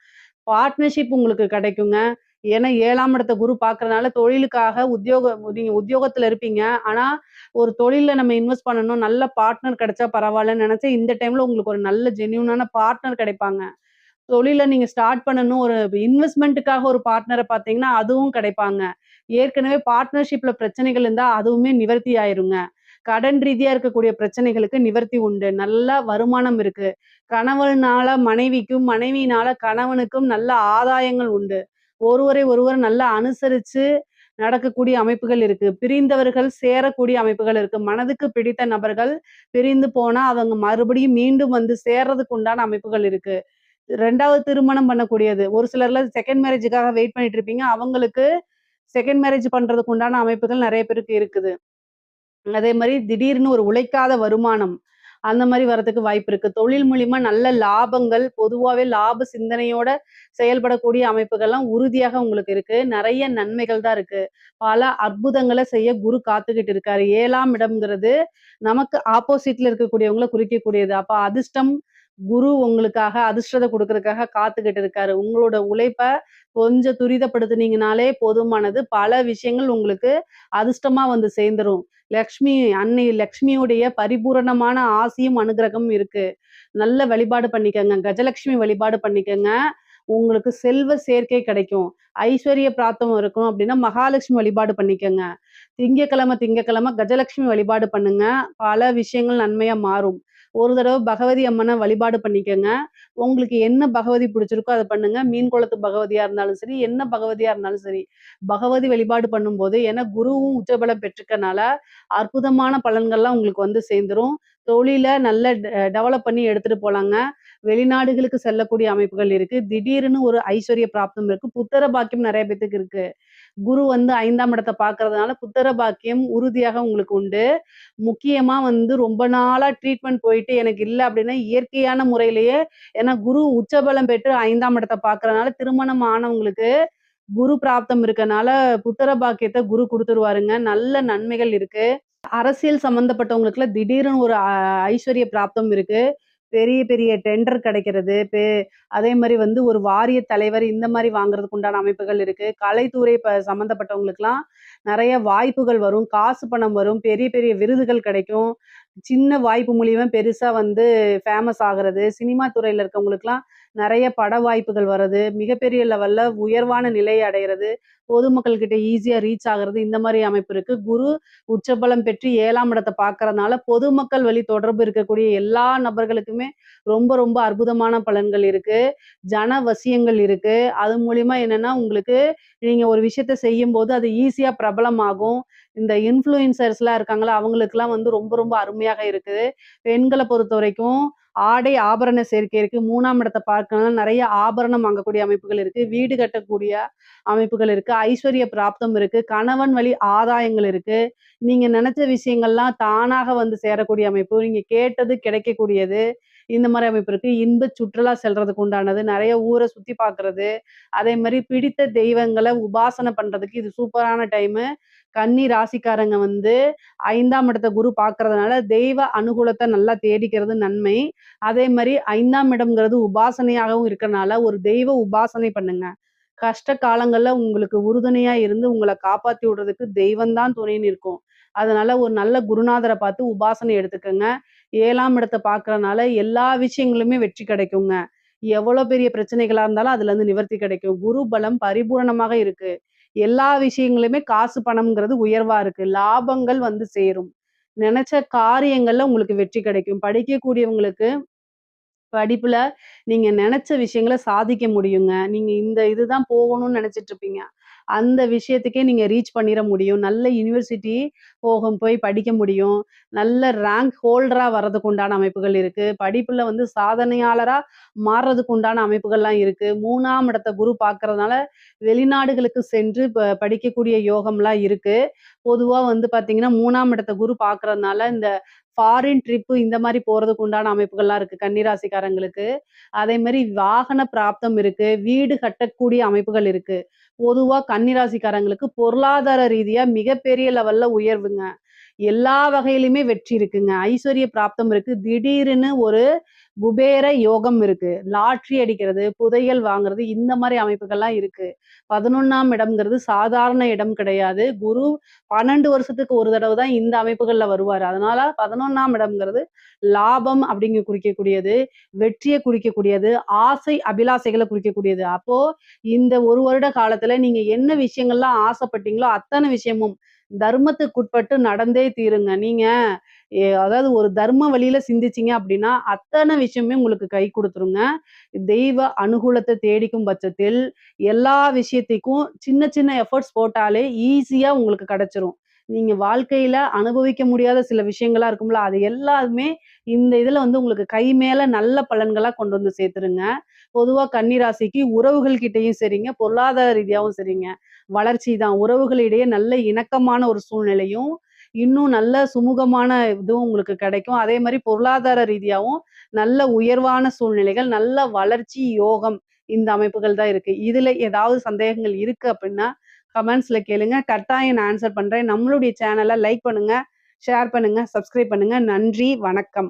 பார்ட்னர்ஷிப் உங்களுக்கு கிடைக்குங்க. ஏன்னா 7ஆம் இடத்த குரு பார்க்கறனால தொழிலுக்காக நீங்க உத்தியோகத்துல இருப்பீங்க. ஆனா, ஒரு தொழில்ல நம்ம இன்வெஸ்ட் பண்ணணும். நல்ல பார்ட்னர் கிடைச்சா பரவாயில்லன்னு நெனச்சு, இந்த டைம்ல உங்களுக்கு ஒரு நல்ல ஜென்யூனான பார்ட்னர் கிடைப்பாங்க. தொழில நீங்க ஸ்டார்ட் பண்ணணும். ஒரு இன்வெஸ்ட்மென்ட்டுக்காக ஒரு பார்ட்னர பார்த்தீங்கன்னா, அதுவும் கிடைப்பாங்க. ஏற்கனவே பார்ட்னர்ஷிப்ல பிரச்சனைகள் இருந்தா, அதுவுமே நிவர்த்தி ஆயிருங்க. கடன் ரீதியா இருக்கக்கூடிய பிரச்சனைகளுக்கு நிவர்த்தி உண்டு. நல்ல வருமானம் இருக்கு. கணவனால மனைவிக்கும், மனைவியினால கணவனுக்கும் நல்ல ஆதாயங்கள் உண்டு. ஒருவரை ஒருவர் நல்லா அனுசரிச்சு நடக்கக்கூடிய அமைப்புகள் இருக்கு. பிரிந்தவர்கள் சேரக்கூடிய அமைப்புகள் இருக்கு. மனதுக்கு பிடித்த நபர்கள் பிரிந்து போனா, அவங்க மறுபடியும் மீண்டும் வந்து சேர்றதுக்கு உண்டான அமைப்புகள் இருக்கு. 2வது திருமணம் பண்ணக்கூடியது. ஒரு சிலர்லாம் செகண்ட் மேரேஜுக்காக வெயிட் பண்ணிட்டு இருப்பீங்க. அவங்களுக்கு செகண்ட் மேரேஜ் பண்றதுக்கு உண்டான அமைப்புகள் நெறைய பேருக்கு இருக்குது. அதே மாரி திடீர்னு ஒரு உழைக்காத வருமானம், அந்த மாரி வரதுக்கு வாய்ப்பு இருக்கு. தொழில் மூலியமா நல்ல லாபங்கள், பொதுவாவே லாப சிந்தனையோட செயல்படக்கூடிய அமைப்புகள்லாம் உறுதியாக உங்களுக்கு இருக்கு. நெறைய நன்மைகள் தான் இருக்கு. பல அற்புதங்கள செய்ய குரு காத்துக்கிட்டு இருக்காரு. 7ஆம் இடம்ங்கிறது நமக்கு ஆப்போசிட்ல இருக்கக்கூடியவங்கள குறிக்கக்கூடியது. அப்ப அதிர்ஷ்டம் குரு உங்களுக்காக அதிர்ஷ்டத்த குடுக்கறதுக்காக காத்துக்கிட்டு இருக்காரு. உங்களோட உழைப்ப கொஞ்சம் துரிதப்படுத்துனீங்கனாலே போதுமானது. பல விஷயங்கள் உங்களுக்கு அதிர்ஷ்டமா வந்து சேர்ந்துரும். அன்னை லக்ஷ்மியுடைய பரிபூரணமான ஆசியும், அனுக்கிரகமும் இருக்கு. நல்ல வழிபாடு பண்ணிக்கங்க. கஜலட்சுமி வழிபாடு பண்ணிக்கங்க. உங்களுக்கு செல்வ சேர்க்கை கிடைக்கும். ஐஸ்வர்ய பிராப்தம் இருக்கணும் அப்படின்னா, மகாலட்சுமி வழிபாடு பண்ணிக்கங்க. திங்கட்கிழமை கஜலட்சுமி வழிபாடு பண்ணுங்க. பல விஷயங்கள் நன்மையா மாறும். ஒரு தடவ பகவதி அம்மன வழிபாடு பண்ணிக்கங்க. உங்களுக்கு என்ன பகவதி பிடிச்சிருக்கோ அத பண்ணுங்க. மீன் குளத்து பகவதியா இருந்தாலும் சரி, என்ன பகவதியா இருந்தாலும் சரி. பகவதி வழிபாடு பண்ணும்போது ஏன்னா குருவும் உச்சபலம் பெற்றுக்கனால, அற்புதமான பலன்கள்லாம் உங்களுக்கு வந்து சேர்ந்துரும். தொழில நல்ல டெவலப் பண்ணி எடுத்துட்டு போலாங்க. வெளிநாடுகளுக்கு செல்லக்கூடிய அமைப்புகள் இருக்கு. திடீர்னு ஒரு ஐஸ்வர்ய பிராப்தம் இருக்கு. புத்திர பாக்கியம் நெறைய பேத்துக்கு இருக்கு. குரு வந்து 5ஆம் இடத்த பார்க்கறதுனால புத்திர பாக்கியம் உறுதியாக உங்களுக்கு உண்டு. முக்கியமா வந்து ரொம்ப நாளா ட்ரீட்மெண்ட் போயிட்டு எனக்கு இல்ல அப்படின்னா, இயற்கையான முறையிலேயே ஏன்னா குரு உச்சபலம் பெற்று 5ஆம் இடத்த பார்க்கறனால திருமணம் ஆனவங்களுக்கு குரு பிராப்தம் இருக்கனால புத்திர பாக்கியத்த குரு குடுத்துருவாருங்க. நல்ல நன்மைகள் இருக்கு. அரசியல் சம்மந்தப்பட்டவங்களுக்குலாம் திடீர்னு ஒரு ஐஸ்வர்ய பிராப்தம் இருக்கு. பெரிய பெரிய டெண்டர் கிடைக்கிறது. அதே மாரி வந்து ஒரு வாரிய தலைவர் இந்த மாரி வாங்குறதுக்கு உண்டான அமைப்புகள் இருக்கு. கலைத்துறை சம்மந்தப்பட்டவங்களுக்குலாம் நெறைய வாய்ப்புகள் வரும். காசு பணம் வரும். பெரிய பெரிய விருதுகள் கிடைக்கும். சின்ன வாய்ப்பு மூலியமா பெருசா வந்து ஃபேமஸ் ஆகுறது. சினிமா துறையில இருக்கவங்களுக்குலாம் நெறைய பட வாய்ப்புகள் வர்றது. மிகப்பெரிய லெவல்ல உயர்வான நிலை அடையறது. பொதுமக்கள் கிட்ட ஈஸியா ரீச் ஆகுறது. இந்த மாரி அமைப்பு இருக்கு. குரு உச்சபலம் பெற்று 7ஆம் இடத்த பார்க்கறனால, பொதுமக்கள் வழி தொடர்பு இருக்கக்கூடிய எல்லா நபர்களுக்குமே ரொம்ப ரொம்ப அற்புதமான பலன்கள் இருக்கு. ஜன வசியங்கள் இருக்கு. அது மூலியமா என்னன்னா, உங்களுக்கு நீங்க ஒரு விஷயத்த செய்யும்போது அது ஈஸியா பிரபலமாகும். இந்த இன்ஃப்ளூயன்சர்ஸ்லாம் இருக்காங்கல்ல, அவங்களுக்கெல்லாம் வந்து ரொம்ப ரொம்ப அருமையாக இருக்குது. பெண்கள பொறுத்தவரைக்கும் ஆடை, ஆபரண சேர்க்கை இருக்கு. 3ஆம் இடத்த பார்க்கறனால நெறைய ஆபரணம் வாங்கக்கூடிய அமைப்புகள் இருக்கு. வீடு கட்டக்கூடிய அமைப்புகள் இருக்கு. ஐஸ்வர்ய பிராப்தம் இருக்கு. கணவன் வழி ஆதாயங்கள் இருக்கு. நீங்க நெனச்ச விஷயங்கள்லாம் தானாக வந்து சேரக்கூடிய அமைப்பு. நீங்க கேட்டது கிடைக்கக்கூடியது. இந்த மாரி அமைப்பு இருக்கு. இன்ப சுற்றுலா செல்றதுக்கு உண்டானது. நெறைய ஊர சுத்தி பார்க்கறது. அதே மாரி பிடித்த தெய்வங்கள உபாசனை பண்றதுக்கு இது சூப்பரான டைமு. கன்னி ராசிக்காரங்க வந்து 5ஆம் இடத்த குரு பார்க்கறதுனால, தெய்வ அனுகூலத்த நல்லா தேடிக்கிறது நன்மை. அதே மாரி 5ஆம் இடம்ங்கிறது உபாசனையாகவும் இருக்கனால, ஒரு தெய்வ உபாசனை பண்ணுங்க. கஷ்ட காலங்கள்ல உங்களுக்கு உறுதுணையா இருந்து உங்கள காப்பாத்தி விடுறதுக்கு தெய்வம் தான் துணைன்னு இருக்கும். அதனால ஒரு நல்ல குருநாதர பார்த்து உபாசனை எடுத்துக்கங்க. 7ஆம் இடத்த பார்க்கறனால எல்லா விஷயங்களுமே வெற்றி கிடைக்குங்க. எவ்வளோ பெரிய பிரச்சனைகளா இருந்தாலும் அதுலருந்து நிவர்த்தி கிடைக்கும். குரு பலம் பரிபூரணமாக இருக்கு. எல்லா விஷயங்களுமே காசு, பணம்ங்கிறது உயர்வா இருக்கு. லாபங்கள் வந்து சேரும். நெனச்ச காரியங்கள்ல உங்களுக்கு வெற்றி கிடைக்கும். படிக்கக்கூடியவங்களுக்கு படிப்புல நீங்க நெனச்ச விஷயங்கள சாதிக்க முடியுங்க. நீங்க இந்த இதுதான் போகணும்னு நெனச்சிட்டு இருப்பீங்க. அந்த விஷயத்துக்கே நீங்க ரீச் பண்ணிற முடியும். நல்ல யுனிவர்சிட்டி போய் படிக்க முடியும். நல்ல ரேங்க் ஹோல்டரா வர்றதுக்கு உண்டான அமைப்புகள் இருக்கு. படிப்புல வந்து சாதனையாளரா மாறுறதுக்கு உண்டான அமைப்புகள்லாம் இருக்கு. 3ஆம் இடத்த குரு பார்க்கறதுனால வெளிநாடுகளுக்கு சென்று படிக்கக்கூடிய யோகம்லாம் இருக்கு. பொதுவா வந்து பார்த்தீங்கன்னா, 3ஆம் இடத்த குரு பார்க்கறதுனால இந்த ஃபாரின் ட்ரிப்பு இந்த மாரி போறதுக்கு உண்டான அமைப்புகள்லாம் இருக்கு கன்னிராசிக்காரங்களுக்கு. அதே மாரி வாகன பிராப்தம் இருக்கு. வீடு கட்டக்கூடிய அமைப்புகள் இருக்கு. பொதுவா கன்னிராசிக்காரங்களுக்கு பொருளாதார ரீதியா மிகப்பெரிய லெவல்ல உயர்வுங்க. எல்லா வகையிலுமே வெற்றி இருக்குங்க. ஐஸ்வர்ய பிராப்தம் இருக்கு. திடீர்னு ஒரு குபேர யோகம் இருக்கு. லாட்டரி அடிக்கிறது, புதையல் வாங்குறது இந்த மாரி அமைப்புகள்லாம் இருக்கு. 11ஆம் இடம்ங்கிறது சாதாரண இடம் கிடையாது. குரு 12 வருஷத்துக்கு ஒரு தடவ தான் இந்த அமைப்புகள்ல வருவாரு. அதனால 11ஆம் இடம்ங்கிறது லாபம் அப்படிங்க குறிக்கக்கூடியது, வெற்றிய குறிக்கக்கூடியது, ஆசை, அபிலாசைகள குறிக்கக்கூடியது. அப்போ இந்த 1 வருட காலத்துல நீங்க என்ன விஷயங்கள்லாம் ஆசைப்பட்டீங்களோ, அத்தன விஷயமும் தர்மத்துக்குட்பட்டு நடந்தே தீருங்க. நீங்க அதாவது ஒரு தர்ம வழியில சிந்திச்சீங்க அப்படின்னா, அத்தன விஷயமே உங்களுக்கு கை குடுத்துருங்க. தெய்வ அனுகூலத்த தேடிக்கும் பட்சத்தில், எல்லா விஷயத்திக்கும் சின்ன சின்ன எஃபோர்ட்ஸ் போட்டாலே ஈஸியா உங்களுக்கு கிடைச்சிரும். நீங்க வாழ்க்கையில அனுபவிக்க முடியாத சில விஷயங்களா இருக்கும்ல, அது எல்லாமே இந்த இதுல வந்து உங்களுக்கு கை மேல நல்ல பலன்களா கொண்டு வந்து சேர்த்துருங்க. பொதுவா கன்னி ராசிக்கு உறவுகள் கிட்டயும் சரிங்க, பொருளாதார ரீதியாவும் சரிங்க. வளர்ச்சி தான். உறவுகளிடையே நல்ல இணக்கமான ஒரு சூழ்நிலையும், இன்னும் நல்ல சுமூகமான இதுவும் உங்களுக்கு கிடைக்கும். அதே மாரி பொருளாதார ரீதியாவும் நல்ல உயர்வான சூழ்நிலைகள், நல்ல வளர்ச்சி, யோகம் இந்த அமைப்புகள் தான் இருக்கு. இதுல ஏதாவது சந்தேகங்கள் இருக்கு அப்டின்னா, கமெண்ட்ஸ்ல கேளுங்க. கட்டாயம் நான் ஆன்சர் பண்றேன். நம்மளுடைய சேனல லைக் பண்ணுங்க, ஷேர் பண்ணுங்க, சப்ஸ்கிரைப் பண்ணுங்க. நன்றி, வணக்கம்.